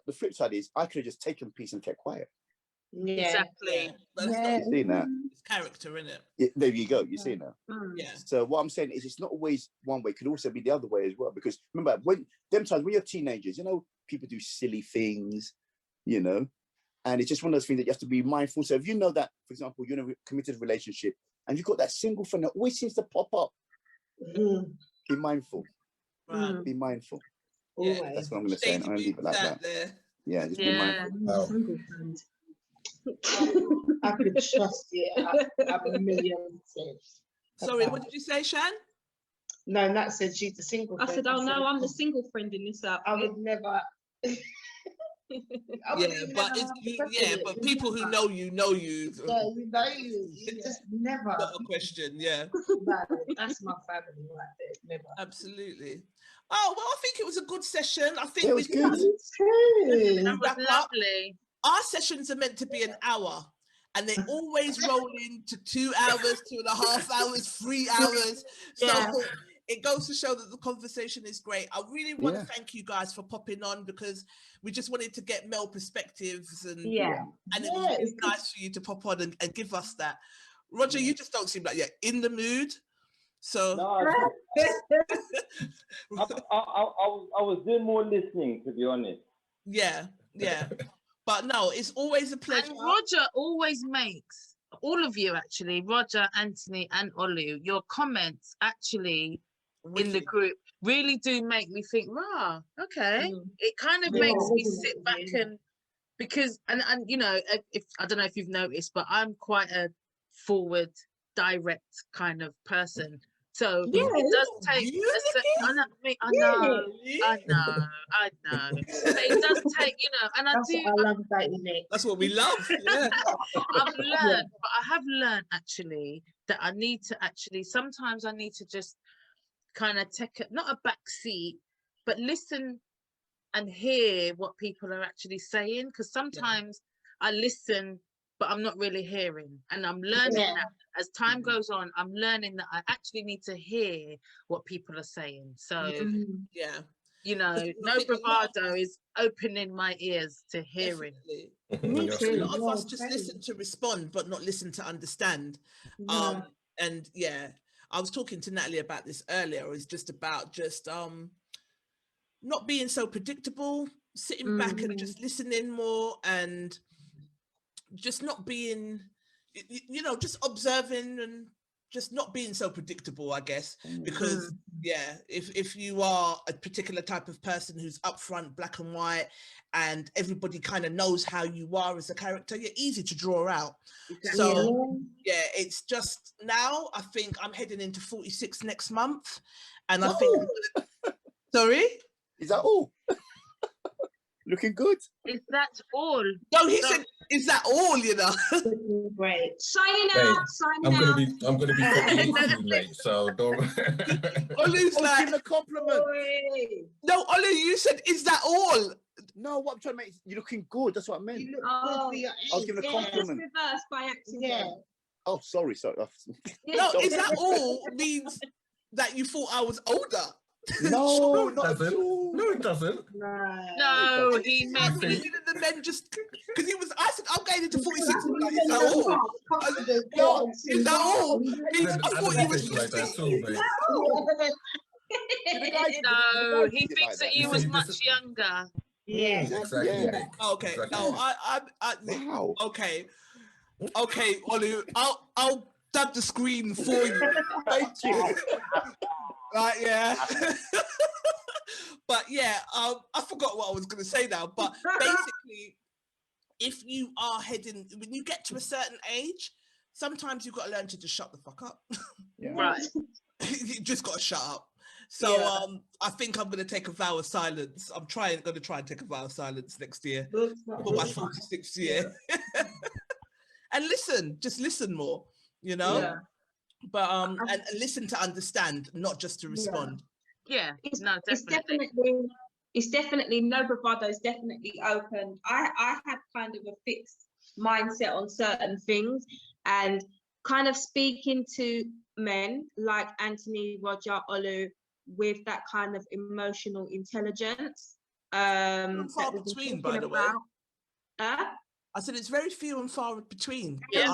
the flip side is, I could have just taken peace and kept quiet. Yeah, exactly. You see now? It's character, isn't it? Yeah, there you go. You see now? Yeah. So what I'm saying is, it's not always one way. It could also be the other way as well. Because remember, when you're teenagers, you know, people do silly things, you know, and it's just one of those things that you have to be mindful. So if you know that, for example, you're in a committed relationship and you've got that single friend that always seems to pop up, be mindful. Right. Be mindful. Yeah. That's what I'm going to say. I'm going to leave it like that. Yeah, just be mindful. I could trust you. I'm a million %. Sorry, what did you say, Shan? No, Nat said she's a single friend. I said, oh no, I'm the single friend in this outfit. I would never. But people who know you know you. Yeah, you know you. You just never. Not a question, yeah. No, that's my family right there. Never. Absolutely. Oh well, I think it was a good session. I think it was good. That was lovely. Our sessions are meant to be an hour, and they always roll into 2 hours, 2.5 hours, 3 hours. So it goes to show that the conversation is great. I really want to thank you guys for popping on, because we just wanted to get male perspectives, and it was really nice for you to pop on and give us that. Roger, you just don't seem like you're in the mood. So no, I was doing more listening, to be honest. Yeah. But no, it's always a pleasure. And Roger always makes, all of you actually, Roger, Anthony and Olu, your comments actually in the group really do make me think, rah, okay. It kind of makes me sit back and, because, and you know, if I don't know if you've noticed, but I'm quite a forward, direct kind of person. So it does take, I know. But it does take, you know, and I love that in it. That's what we love. Yeah. I've learned, but I have learned actually that I need to actually, sometimes I need to just kind of take not a back seat, but listen and hear what people are actually saying. Because sometimes I listen, but I'm not really hearing. And I'm learning that as time goes on, I'm learning that I actually need to hear what people are saying. So, you know, no bravado is opening my ears to hearing. Me too. A lot of us just listen to respond, but not listen to understand. And I was talking to Natalie about this earlier. It's just about not being so predictable, sitting back and just listening more, and just not being, you know, just observing and just not being so predictable, I guess, because if you are a particular type of person who's upfront, black and white, and everybody kind of knows how you are as a character, you're easy to draw out. So it's just, now I think I'm heading into 46 next month, and I think sorry, is that all? Looking good. Is that all? No, he said, is that all, you know? Great. Signing out. I'm gonna be too late, so don't. Olu's like, give him a compliment. No, Olu, you said, is that all? No, what I'm trying to make, you're looking good. That's what I meant. You look good for your age. I was giving a compliment. It's reversed by accident. Oh, sorry. No, is that all means that you thought I was older? No, not at all. No, it doesn't. No, he meant the men just because he was. I said I'm going into 46. Like, is that all? Is that all? I thought you was like that too, mate. No, he thinks that you was much younger. Yeah, exactly. Okay. Exactly. No, I wow. Okay, Olu, I'll dub the screen for you. Thank you. Right, yeah. But I forgot what I was going to say now. But basically, if you are when you get to a certain age, sometimes you've got to learn to just shut the fuck up. Right. You just got to shut up. So I think I'm going to take a vow of silence. I'm going to try and take a vow of silence next year for my 46th year. And just listen more, you know? Yeah. But and listen to understand, not just to respond. Yeah, it's definitely no bravado is definitely open. I had kind of a fixed mindset on certain things, and kind of speaking to men like Anthony, Roger, Olu, with that kind of emotional intelligence. Far between, by the way. I said it's very few and far between. Very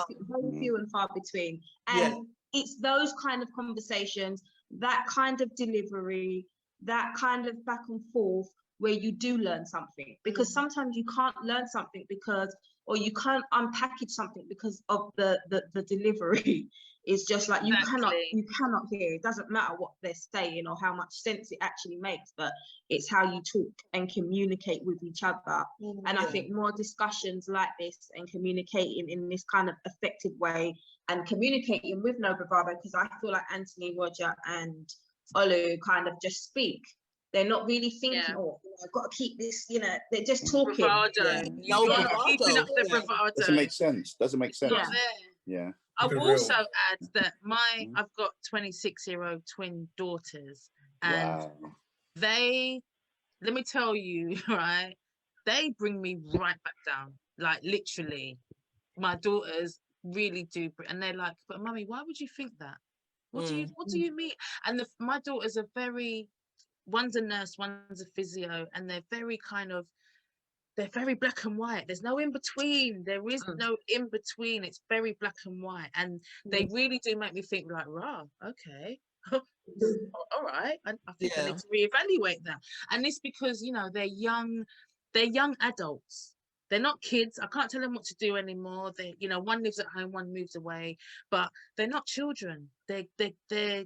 few and far between. And it's those kind of conversations, that kind of delivery, that kind of back and forth where you do learn something. Because sometimes you can't learn something because, or you can't unpackage something because of the delivery. It's just like you cannot hear. It doesn't matter what they're saying or how much sense it actually makes, but it's how you talk and communicate with each other. And I think more discussions like this and communicating in this kind of effective way, and communicating with No Bravado, because I feel like Anthony, Roger and Olu kind of just speak. They're not really thinking, oh, I've got to keep this, you know, they're just talking. Bravado. No, keeping up the bravado. Doesn't make sense. Doesn't make sense. Yeah. I will also add that I've got 26-year-old twin daughters, and they, let me tell you, right, they bring me right back down. Like literally, my daughters really do, and they're like, but mummy, why would you think that? What do you mean? And my daughters are very, one's a nurse, one's a physio, and they're very black and white. There's no in between. There is no in between. It's very black and white, and they really do make me think like, "Rah, okay, all right." I think I need to reevaluate that. And it's because, you know, they're young adults. They're not kids. I can't tell them what to do anymore. They, you know, one lives at home, one moves away, but they're not children. They're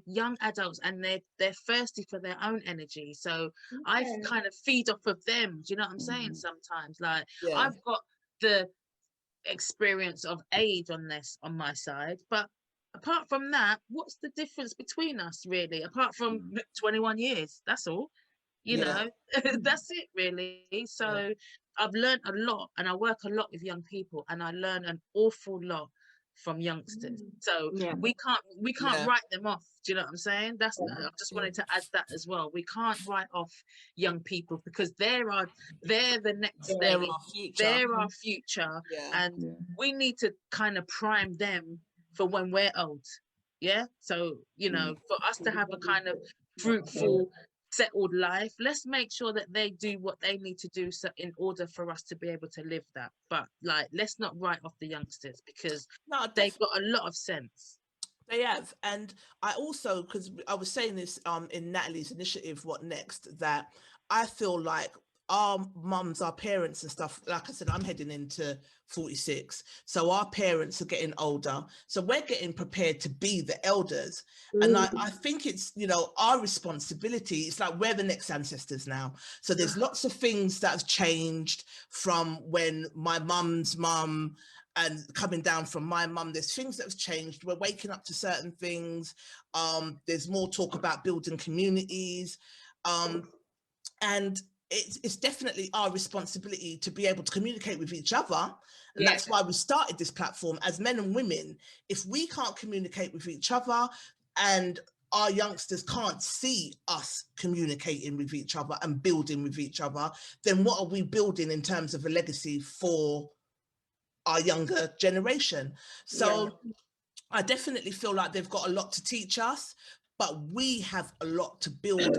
young adults, and they're thirsty for their own energy. So I kind of feed off of them. Do you know what I'm saying? Sometimes, like I've got the experience of age on my side, but apart from that, what's the difference between us really? Apart from 21 years, that's all. You know, that's it really. So I've learned a lot, and I work a lot with young people, and I learn an awful lot from youngsters. So we can't write them off. Do you know what I'm saying? I just wanted to add that as well. We can't write off young people, because they're the next stage. They're our future, and we need to kind of prime them for when we're old. So, you know, for us to have a kind of fruitful, settled life, let's make sure that they do what they need to do, so in order for us to be able to live that. But like, let's not write off the youngsters, because they've got a lot of sense. They have. And I also, because I was saying this in Natalie's initiative, What Next, that I feel like our mums, our parents and stuff, like I said, I'm heading into 46, so our parents are getting older, so we're getting prepared to be the elders. And I think it's, you know, our responsibility. It's like we're the next ancestors now, so there's lots of things that have changed from when my mum's mum and coming down from my mum. There's things that have changed. We're waking up to certain things. There's more talk about building communities, and it's definitely our responsibility to be able to communicate with each other. And that's why we started this platform as men and women. If we can't communicate with each other, and our youngsters can't see us communicating with each other and building with each other, then what are we building in terms of a legacy for our younger generation? So I definitely feel like they've got a lot to teach us, but we have a lot to build.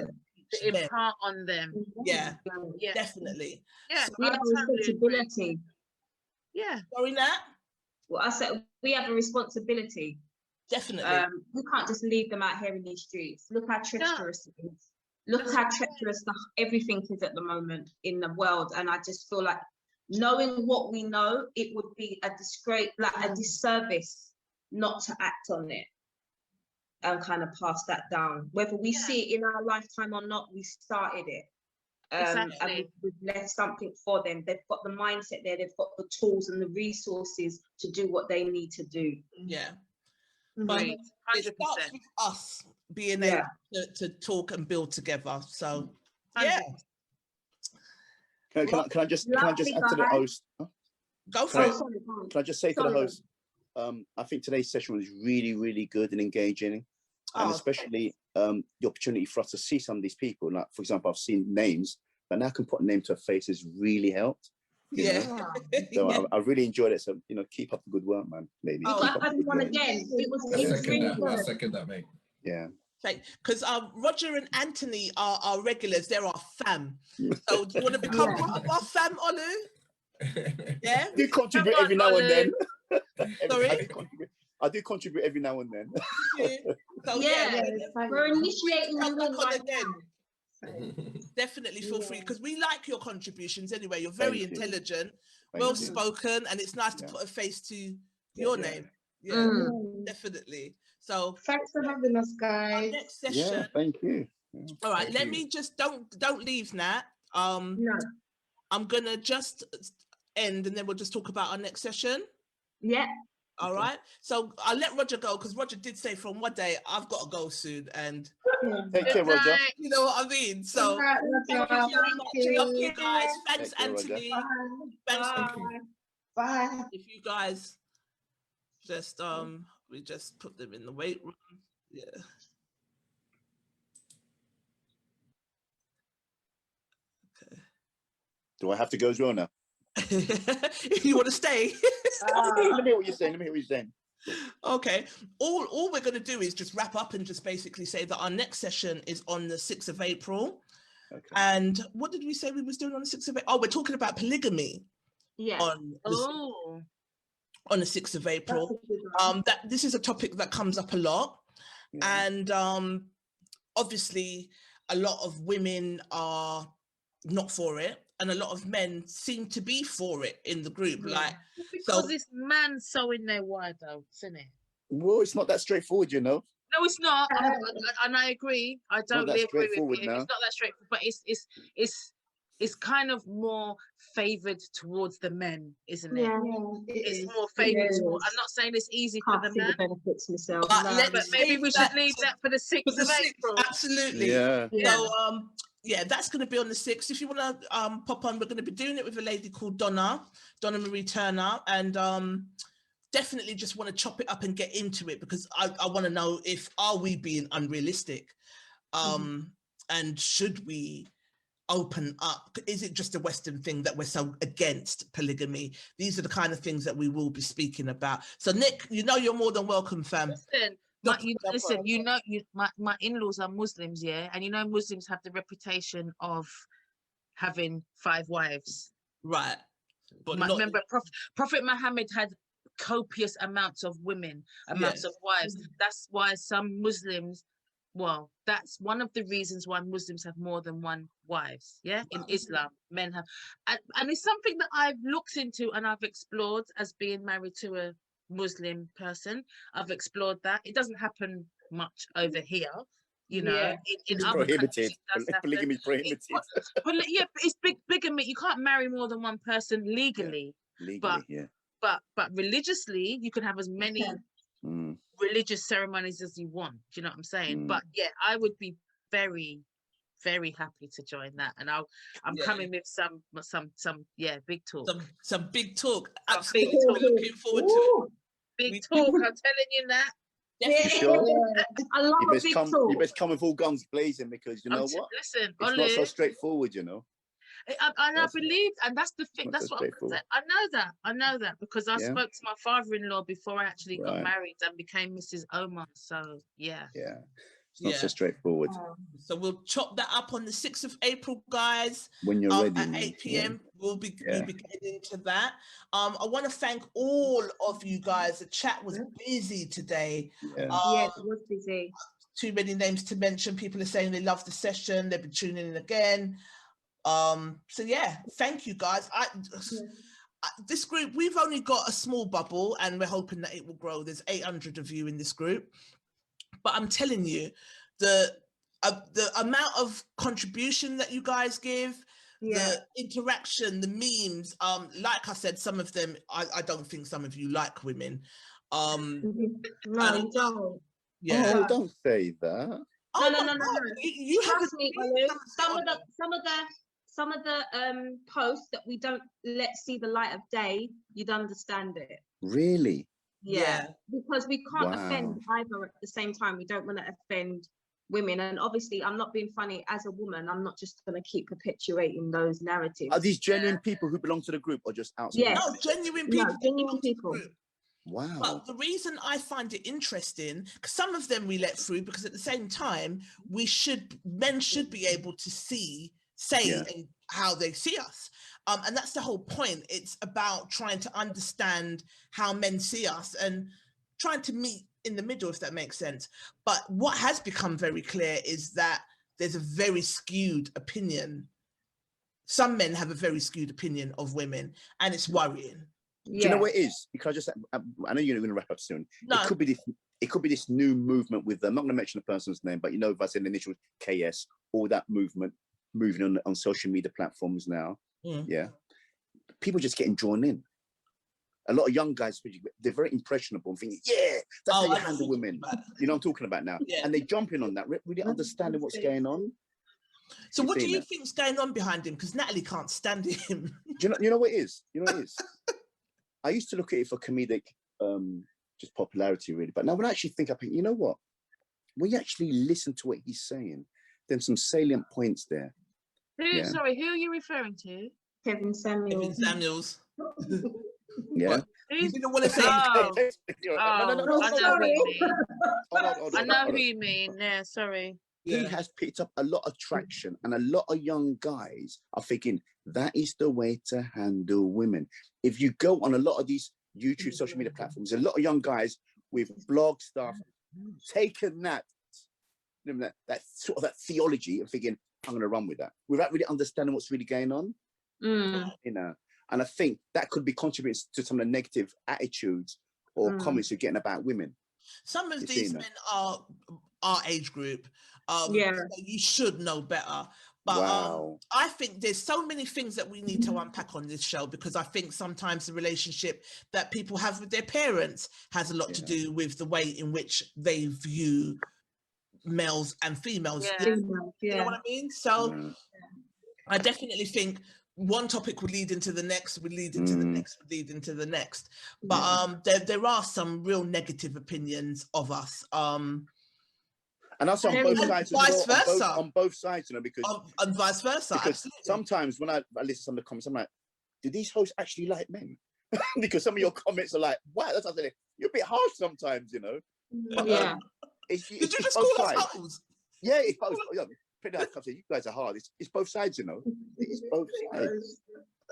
To impart on them. Definitely. So we have a responsibility. Sorry, Nat? Well, I said we have a responsibility. Definitely. We can't just leave them out here in these streets. Look how treacherous it is. Look how treacherous everything is at the moment in the world. And I just feel like, knowing what we know, it would be a disgrace, like a disservice not to act on it and kind of pass that down. Whether we see it in our lifetime or not, we started it. And we've left something for them. They've got the mindset there, they've got the tools and the resources to do what they need to do. But it starts with us being able to talk and build together. So Can I just add to the host? Go for it. Can I just say to the host, I think today's session was really, really good and engaging, and especially the opportunity for us to see some of these people. Like, for example, I've seen names, but now I can put a name to a face has really helped. Yeah. So I really enjoyed it. So, keep up the good work, man, ladies. You got to have one again. It was really good. I second that, mate. Yeah. Because Roger and Anthony are our regulars. They're our fam. So do you want to become part of our fam, Olu? Yeah. I do contribute every now and then. Sorry? I do contribute every now and then. So we're initiating you again. Definitely feel free, because we like your contributions anyway. You're very intelligent, well spoken, and it's nice to put a face to your name. Definitely. So thanks for having us, guys. Next session. Thank you. All right, let me just don't leave, Nat. No. I'm gonna just end, and then we'll just talk about our next session. Yeah. All right. So I'll let Roger go, because Roger did say from one day I've got to go soon, and take care, Roger. You know what I mean? So thank you very much. Love you guys. Thanks, Anthony. Thanks. Bye. If you guys just we just put them in the weight room. Yeah. Okay. Do I have to go as well now? If you want to stay. Let me hear what you're saying. Okay. All we're going to do is just wrap up and just basically say that our next session is on the 6th of April. Okay. And what did we say we was doing on the 6th of April? Oh, we're talking about polygamy. Yeah. On the 6th of April. This is a topic that comes up a lot. Yeah. And obviously a lot of women are not for it, and a lot of men seem to be for it in the group. Like, because this man sowing their wide oats, isn't it? Well, it's not that straightforward, No, it's not, and I agree. I totally agree with you. Now. It's not that straightforward, but it's kind of more favoured towards the men, isn't it? Yeah, it's more favoured. I'm not saying it's easy for the men. The benefits myself, but maybe we should leave that for the 6th of April. Absolutely. Yeah. So that's going to be on the 6th. If you want to pop on, we're going to be doing it with a lady called Donna Marie Turner, and definitely just want to chop it up and get into it, because I want to know, are we being unrealistic, and should we open up? Is it just a Western thing that we're so against polygamy? These are the kind of things that we will be speaking about. So Nick, you're more than welcome, fam. Listen, my in-laws are Muslims, yeah, and Muslims have the reputation of having 5 wives, right? But remember, Prophet Muhammad had copious amounts of women, amounts of wives. That's why some Muslims, that's one of the reasons why Muslims have more than one wives. Yeah, in Islam, men have, and it's something that I've looked into and I've explored as being married to a Muslim person. I've explored that. It doesn't happen much over here, in other countries. Polygamy is prohibited. But it's bigamy. You can't marry more than one person legally. But religiously, you can have as many religious ceremonies as you want. Do you know what I'm saying? But I would be very, very happy to join that, and I'm coming with some big talk. Some big talk. Absolutely, we're looking forward to it. Big talk. I'm telling you that. Yeah. Sure. I love a big talk. You best come with all guns blazing, because you know what? Listen, it's not so straightforward, I believe, and that's the thing. That's what I'm saying. I know that because I spoke to my father-in-law before I actually got married and became Mrs. Omar. So yeah. It's not so straightforward. So we'll chop that up on the 6th of April, guys. When you're ready. At 8 p.m. We'll be getting into that. I want to thank all of you guys. The chat was busy today. It was busy. Too many names to mention. People are saying they love the session. They've been tuning in again. So thank you guys. This group, we've only got a small bubble, and we're hoping that it will grow. There's 800 of you in this group. But I'm telling you, the amount of contribution that you guys give, the interaction, the memes, like I said, some of them, I don't think some of you like women. No, don't. Yeah. Oh, don't say that. No. You trust me, some of the posts that we don't let see the light of day, you'd understand it. Really? Yeah. Because we can't offend either at the same time. We don't want to offend women, and obviously I'm not being funny. As a woman, I'm not just going to keep perpetuating those narratives. Are these genuine people who belong to the group or just outside? Yes. No, genuine people. No, genuine people. Wow. But the reason I find it interesting, because some of them we let through, because at the same time, men should be able to say how they see us. And that's the whole point. It's about trying to understand how men see us and trying to meet in the middle, if that makes sense. But what has become very clear is that there's a very skewed opinion. Some men have a very skewed opinion of women, and it's worrying. Do you know what it is? Because I know you're going to wrap up soon. No. It could be this new movement with, I'm not going to mention the person's name, but if I said the initial KS, all that movement moving on social media platforms now. Yeah. People just getting drawn in. A lot of young guys, they're very impressionable and thinking, that's how you handle women. You know what I'm talking about now? Yeah. And they jump in on that, really understanding what's going on. So what do you think's going on behind him? Because Natalie can't stand him. You know what it is? I used to look at it for comedic just popularity, really. But now when I actually think, you know what? When you actually listen to what he's saying, there's some salient points there. Sorry, who are you referring to? Kevin Samuels. Kevin Samuels. Yeah. You didn't want to say. No, sorry. I know who you mean. Yeah, sorry. He has picked up a lot of traction, and a lot of young guys are thinking that is the way to handle women. If you go on a lot of these YouTube social media platforms, a lot of young guys with blog stuff taken that sort of that theology and thinking, I'm going to run with that without really understanding what's really going on. And I think that could be contributing to some of the negative attitudes or comments you're getting about women. Some of these men are our age group. So you should know better. But I think there's so many things that we need to unpack on this show, because I think sometimes the relationship that people have with their parents has a lot to do with the way in which they view males and females. You know what I mean? So I definitely think one topic would lead into the next, would lead into the next, would lead into the next. But there are some real negative opinions of us. And also on both sides, vice versa. On both sides, because and vice versa. Because absolutely. Sometimes when I listen to some of the comments, I'm like, do these hosts actually like men? Because some of your comments are like, wow, that's something. You're a bit harsh sometimes, But, Did you just call us hoes? Yeah, it's both. You guys are hard. It's both sides, It's both sides.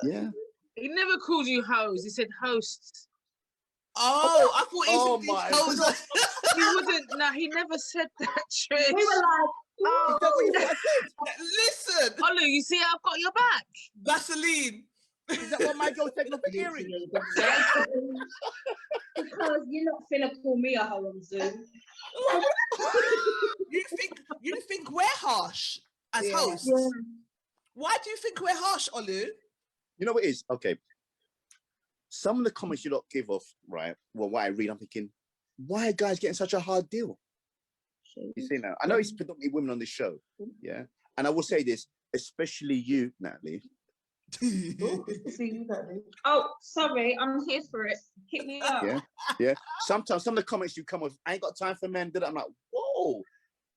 Yeah. He never called you hoes. He said hosts. Oh, I thought he said hoes. He wouldn't. No, he never said that, Trish. We were like, is that what you said? Listen. Olu, you see, I've got your back. Vaseline. Is that what my girl's taking off the earring? Because you're not finna call me a hoe on Zoom. You think we're harsh as hosts? Yeah. Why do you think we're harsh, Olu? You know what it is? Okay. Some of the comments you lot give off, right? Well, what I read, I'm thinking, why are guys getting such a hard deal? You see now, I know it's predominantly women on this show, yeah. And I will say this, especially you, Natalie. Oh, sorry, I'm here for it. Hit me up. Yeah. Sometimes some of the comments you come with, I ain't got time for men. I'm like, whoa,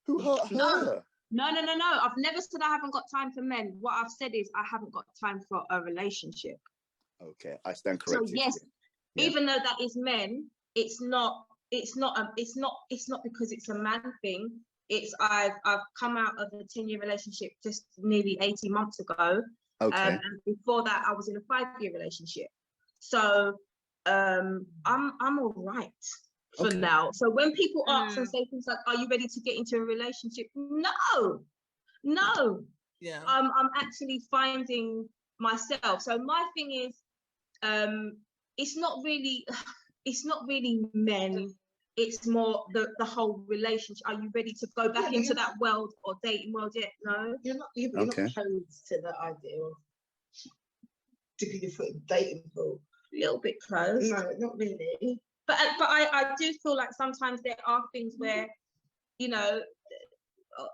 who hurt her? No. I've never said I haven't got time for men. What I've said is I haven't got time for a relationship. Okay, I stand corrected. So yes, even though that is men, it's not because it's a man thing. It's I've come out of a 10-year relationship just nearly 18 months ago. Okay. And before that, I was in a 5-year relationship. So I'm all right for now. So when people ask and say things like, "Are you ready to get into a relationship?" No. Yeah. I'm actually finding myself. So my thing is, it's not really men. It's more the whole relationship. Are you ready to go back into that world or dating world yet? No. You're not close to the idea of dipping your foot in dating pool. A little bit close. No, not really. But I do feel like sometimes there are things where,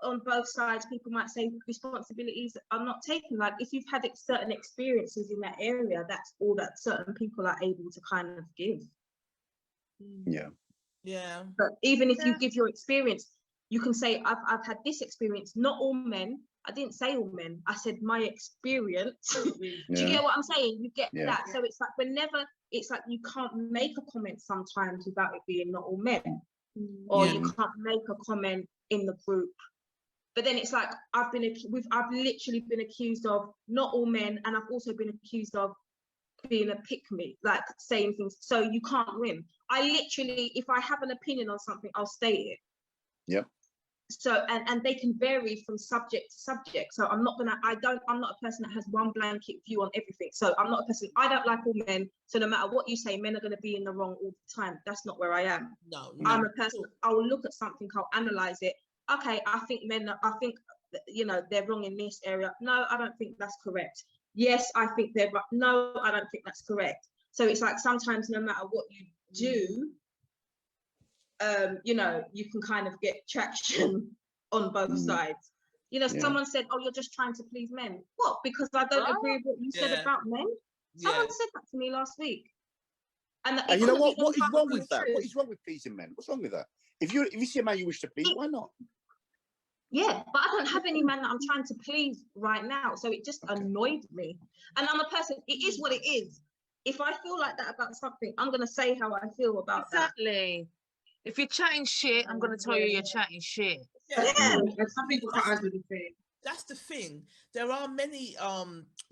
on both sides, people might say responsibilities are not taken. Like if you've had certain experiences in that area, that's all that certain people are able to kind of give. Yeah. Yeah. But even if you give your experience, you can say, I've had this experience. Not all men. I didn't say all men. I said my experience. Do you get what I'm saying? You get that. So it's like whenever, it's like you can't make a comment sometimes without it being not all men. Or you can't make a comment in the group. But then it's like I've literally been accused of not all men, and I've also been accused of being a pick-me, like saying things. So you can't win. I literally, if I have an opinion on something, I'll state it. Yep. So and they can vary from subject to subject. So I'm not a person that has one blanket view on everything. So I'm not a person, I don't like all men. So no matter what you say, men are going to be in the wrong all the time. That's not where I am. No. I'm a person, I will look at something, I'll analyze it. Okay, I think you know, they're wrong in this area. No, I don't think that's correct. Yes, I think they're right. No, I don't think that's correct. So it's like sometimes no matter what you do, you know, you can kind of get traction on both sides. You know, someone said, oh, you're just trying to please men. What? Because I don't agree with what you said about men? Someone said that to me last week. And you know what? What is wrong with that? What is wrong with pleasing men? What's wrong with that? If you see a man you wish to please, why not? Yeah, but I don't have any man that I'm trying to please right now. So it just annoyed me. And I'm a person, it is what it is. If I feel like that about something, I'm going to say how I feel about that. Exactly. If you're chatting shit, I'm going to tell you you're chatting shit. Yeah. And some people can't handle the thing. That's the thing. There are many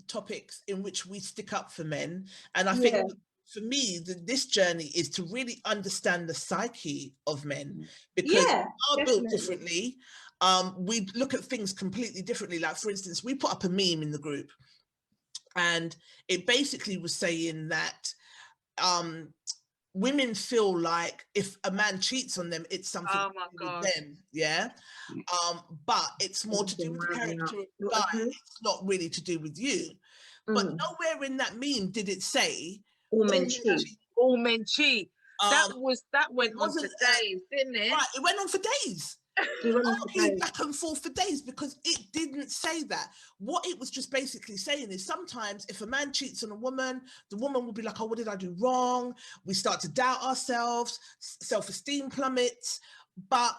topics in which we stick up for men. And I think for me, this journey is to really understand the psyche of men, because we are built differently. We look at things completely differently. Like, for instance, we put up a meme in the group, and it basically was saying that women feel like if a man cheats on them, it's something to do with them, but it's more to do with the character of the guy. It's not really to do with you. But nowhere in that meme did it say all men cheat. All men cheat. That went on for days, didn't it? Right, it went on for days. Arguing back and forth for days, because it didn't say that. What it was just basically saying is sometimes if a man cheats on a woman, the woman will be like, oh, what did I do wrong? We start to doubt ourselves, self-esteem plummets. But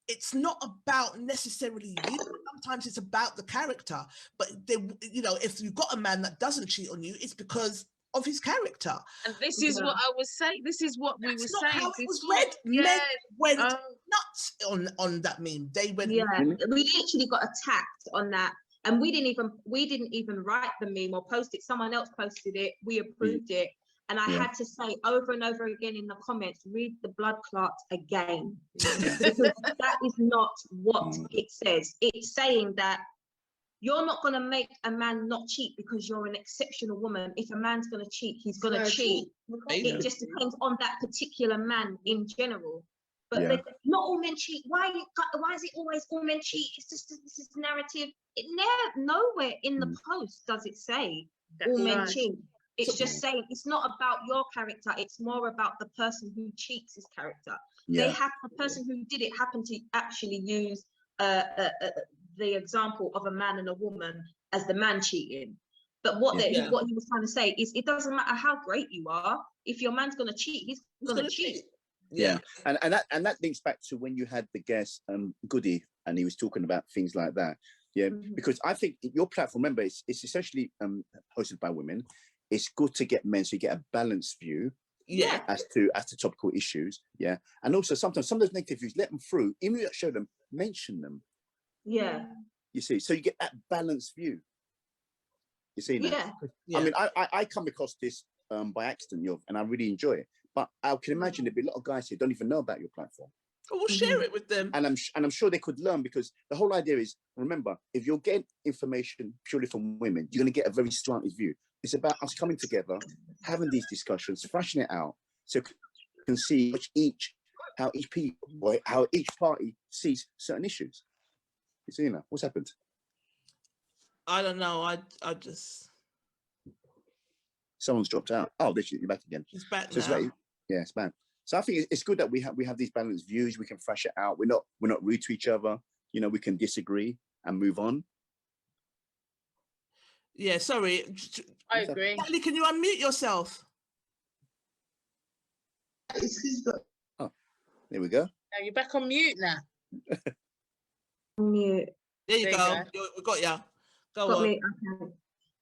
it's not about necessarily you. Sometimes it's about the character. But you know, if you've got a man that doesn't cheat on you, it's because of his character. And this is what I was saying. This is what we were saying. How it was read. Men went nuts on that meme. They went. Yeah, we literally got attacked on that, and we didn't even write the meme or post it. Someone else posted it. We approved it, and I had to say over and over again in the comments, read the blood clot again, because that is not what it says. It's saying that you're not going to make a man not cheat because you're an exceptional woman. If a man's going to cheat, he's going to cheat. It just depends on that particular man in general. But not all men cheat. Why is it always all men cheat? It's just this is narrative. Nowhere in the post does it say all men cheat. It's just saying it's not about your character. It's more about the person who cheats his character. The person who did it happened to actually use the example of a man and a woman as the man cheating. But what he was trying to say is it doesn't matter how great you are. If your man's going to cheat, he's going to cheat. Yeah. And that links back to when you had the guest Goody, and he was talking about things like that. Yeah, because I think your platform, remember, it's essentially hosted by women. It's good to get men so you get a balanced view as to topical issues. Yeah. And also sometimes some of those negative views, let them through. Even if you don't show them, mention them. Yeah. You see, so you get that balanced view. You see that? I mean, I come across this by accident, and I really enjoy it. But I can imagine there'd be a lot of guys here who don't even know about your platform. Well, we'll share it with them. And I'm sure they could learn, because the whole idea is, remember, if you're getting information purely from women, you're going to get a very slanted view. It's about us coming together, having these discussions, thrashing it out, so you can see how each party sees certain issues. You see now what's happened? I don't know. I just someone's dropped out. Oh, you're back again. It's back so now. It's back. So I think it's good that we have these balanced views. We can thrash it out. We're not rude to each other. You know, we can disagree and move on. Yeah, sorry. I agree. Natalie, can you unmute yourself? Oh, there we go. Now you're back on mute now. Mute. There you go. We got ya. Go on. Me. Okay.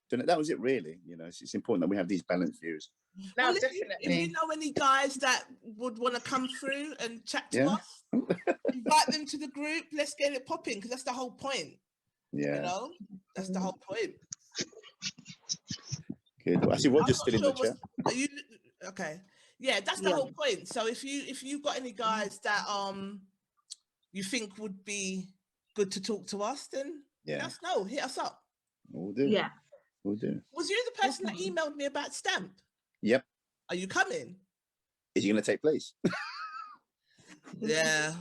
So that was it, really. You know, it's important that we have these balanced views. No, well, definitely. If you know any guys that would want to come through and chat to us, invite them to the group. Let's get it popping, because that's the whole point. Yeah. You know, that's the whole point. Good. I see Roger's still in the chat. Are you okay? Yeah, that's the whole point. So if you've got any guys that you think would be good to talk to us, then let us know. Hit us up. We'll do. Yeah. We'll do. Was you the person that emailed me about Stamp? Yep. Are you coming? Is it going to take place? Yeah.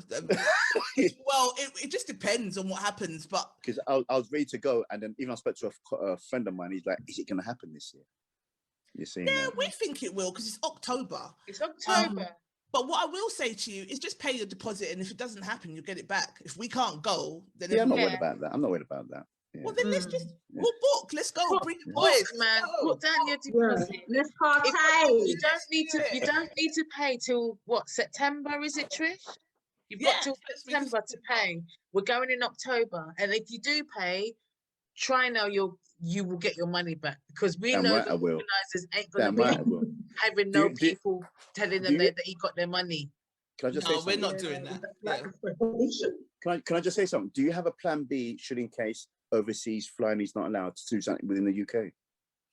Well, it just depends on what happens, but because I was ready to go, and then even I spoke to a friend of mine. He's like, "Is it going to happen this year?" You're saying yeah, we think it will, because it's October. It's October. But what I will say to you is just pay your deposit, and if it doesn't happen, you get it back. If we can't go, then I'm not worried about that. I'm not worried about that. Yeah. Well, then let's just we'll book. Let's go. Bring the boys, man. Put down your deposit. Let's party. You don't need to pay till what, September? Is it, Trish? You've got till September to pay. We're going in October, and if you do pay, try now you will get your money back, because we know the organisers ain't gonna be having no people telling them that he got their money. Can I just say something? We're not doing that. Yeah. Can I just say something? Do you have a plan B should in case overseas flying is not allowed to do something within the UK?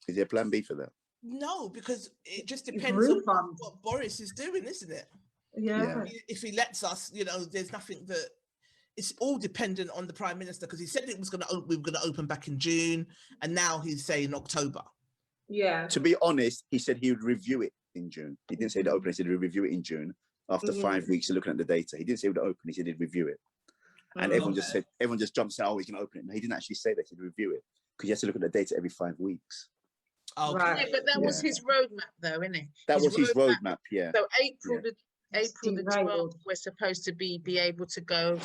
Is there a plan B for that? No, because it just depends on what Boris is doing, isn't it? Yeah. If he lets us, there's nothing that. It's all dependent on the Prime Minister, because he said we were going to open back in June, and now he's saying October. Yeah. To be honest, he said he would review it in June. He didn't say to open. He said he'd review it in June after 5 weeks of looking at the data. He didn't say he would open. He said he'd review it. And everyone just jumped and said, "Oh, he's going to open it." No, he didn't actually say that. He'd review it, because he has to look at the data every 5 weeks. Oh, right. Yeah, but that was his roadmap, though, isn't it? That was his roadmap. Yeah. So April the 12th, we're supposed to be able to go.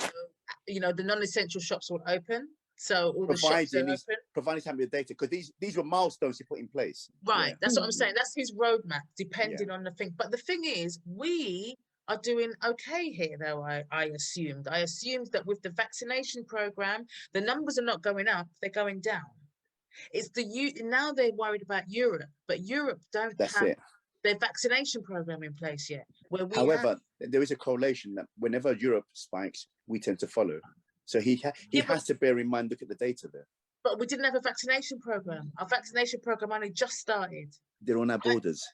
The non-essential shops will open, so all the shops are open. Providing time with the data, because these were milestones he put in place. Right, that's what I'm saying. That's his roadmap, depending on the thing. But the thing is, we are doing okay here, though. I assumed that with the vaccination program, the numbers are not going up; they're going down. It's now they're worried about Europe, but Europe don't have their vaccination program in place yet. However, there is a correlation that whenever Europe spikes, we tend to follow. So he has to bear in mind, look at the data there. But we didn't have a vaccination program. Our vaccination program only just started. They're on our borders.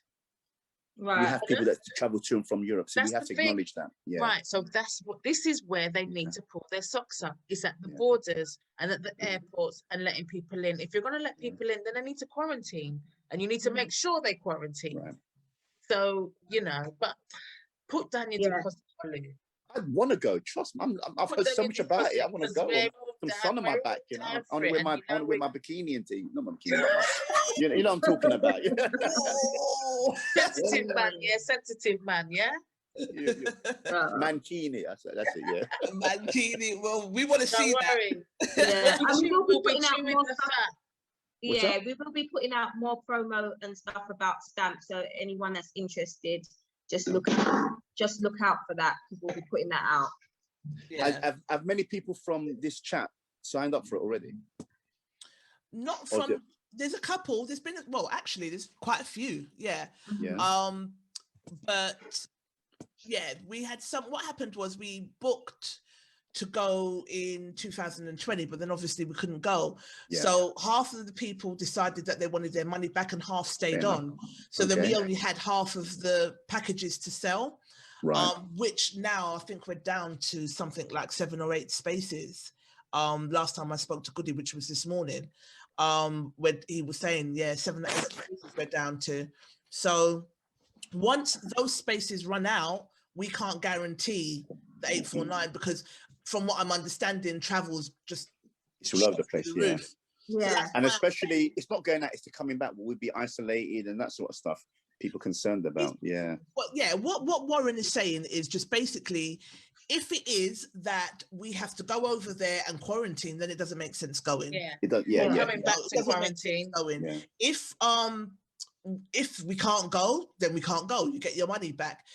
Right. We have people that travel to and from Europe, so we have to acknowledge that. Yeah. Right. So this is where they need to pull their socks up. It's at the borders and at the airports and letting people in. If you're going to let people in, then they need to quarantine, and you need to make sure they quarantine. Right. So but put down your deposit. I want to go. Trust me, I've heard so much about it. I want to go. Some sun on my back, I want to wear my bikini and thing. Not my bikini. you know what I'm talking about. Sensitive man, sensitive man, Mankini, that's it, yeah. Mankini. Well, we want to see that. Yeah, we will be putting out more stuff. Yeah, we will be putting out more promo and stuff about Stamp. So anyone that's interested, just look out for that, because we'll be putting that out. Yeah. Have many people from this chat signed up for it already? Not from. There's a couple. There's quite a few. Yeah. But we had some. What happened was we booked to go in 2020, but then obviously we couldn't go. So half of the people decided that they wanted their money back, and half stayed on. So then we only had half of the packages to sell, which now I think we're down to something like 7 or 8 spaces. Last time I spoke to Goody, which was this morning, where he was saying, 7 or 8 spaces we're down to. So once those spaces run out, we can't guarantee the 849, because from what I'm understanding, travel's just it's all over the place. Yeah. And especially, it's not going out, it's coming back. We'll be isolated and that sort of stuff. People concerned about. What Warren is saying is just basically, if it is that we have to go over there and quarantine, then it doesn't make sense going. It does. Coming back to quarantine. If if we can't go, then we can't go. You get your money back.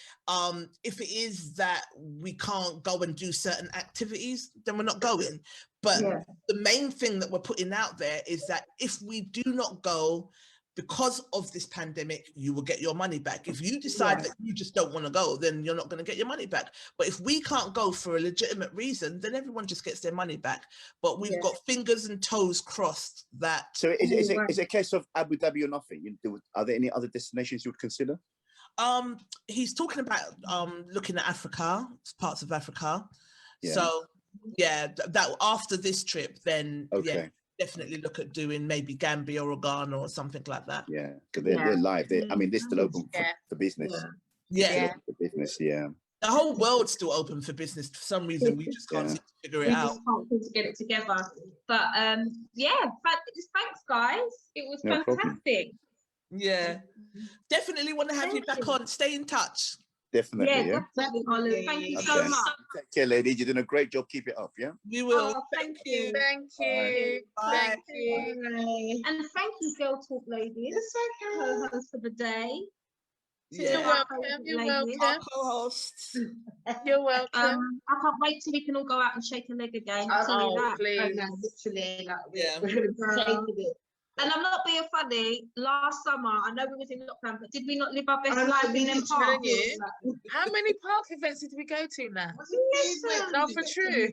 If it is that we can't go and do certain activities, then we're not going. But the main thing that we're putting out there is that if we do not go because of this pandemic, you will get your money back. If you decide that you just don't want to go, then you're not going to get your money back. But if we can't go for a legitimate reason, then everyone just gets their money back. But we've got fingers and toes crossed that. So is it a case of Abu Dhabi or nothing? Are there any other destinations you would consider? He's talking about looking at Africa, parts of Africa. So that after this trip, then definitely look at doing maybe Gambia or Ghana or something like that. Yeah, because they're live. I mean, they're still open for business. Yeah. For business, the whole world's still open for business. For some reason, we just can't seem to figure it out. We just can't seem to get it together. But thanks, guys. It was fantastic. Yeah, definitely want to have you back on. Stay in touch. Definitely, definitely, Olive. Thank you so much. Take care, ladies. You're doing a great job. Keep it up, We will. Thank you. Thank you. Bye. Thank you. And thank you, Girl Talk ladies. It's okay. Co-host for the day. You're welcome. You're welcome. Our co-hosts. You're welcome. I can't wait till we can all go out and shake a leg again. Please. Literally, we're going to be shaking it. And I'm not being funny. Last summer, I know we was in lockdown, but did we not live our best life in them parks? How many park events did we go to now? Not for true.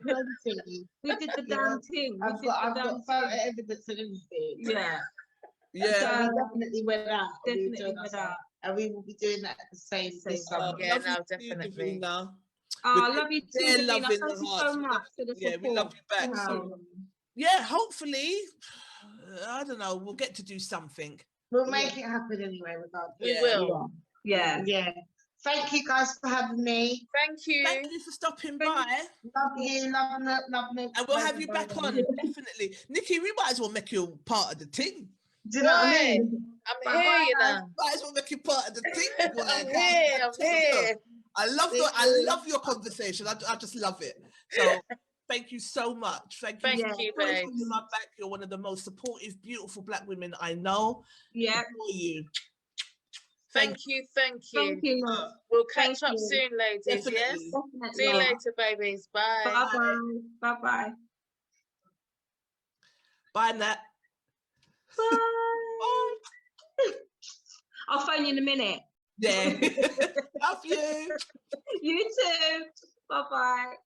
We did the damn thing. I've got photo evidence and everything. Yeah. So we definitely went out. And we will be doing that at the same summer. Yeah, no, definitely. I love you too. Thank you so much for the support. Yeah, we love you back. So, yeah, hopefully. I don't know. We'll get to do something. We'll make it happen anyway. We will. Yeah. Thank you guys for having me. Thank you. Thank you for stopping by. Love you. Love me. And we'll have you back on, definitely. Nikki, we might as well make you part of the team. Do you know what I mean? I'm here, you know. Might as well make you part of the team. I'm here. I love your conversation. I just love it. So thank you so much. Thank you, babe. You're one of the most supportive, beautiful Black women I know. Yeah. For you. Thank you. Thank you. We'll catch up soon, ladies. Definitely. Yes. See you later, babies. Bye. Bye. Bye. Bye, Nat. Bye. I'll phone you in a minute. Yeah. Love you. You too. Bye.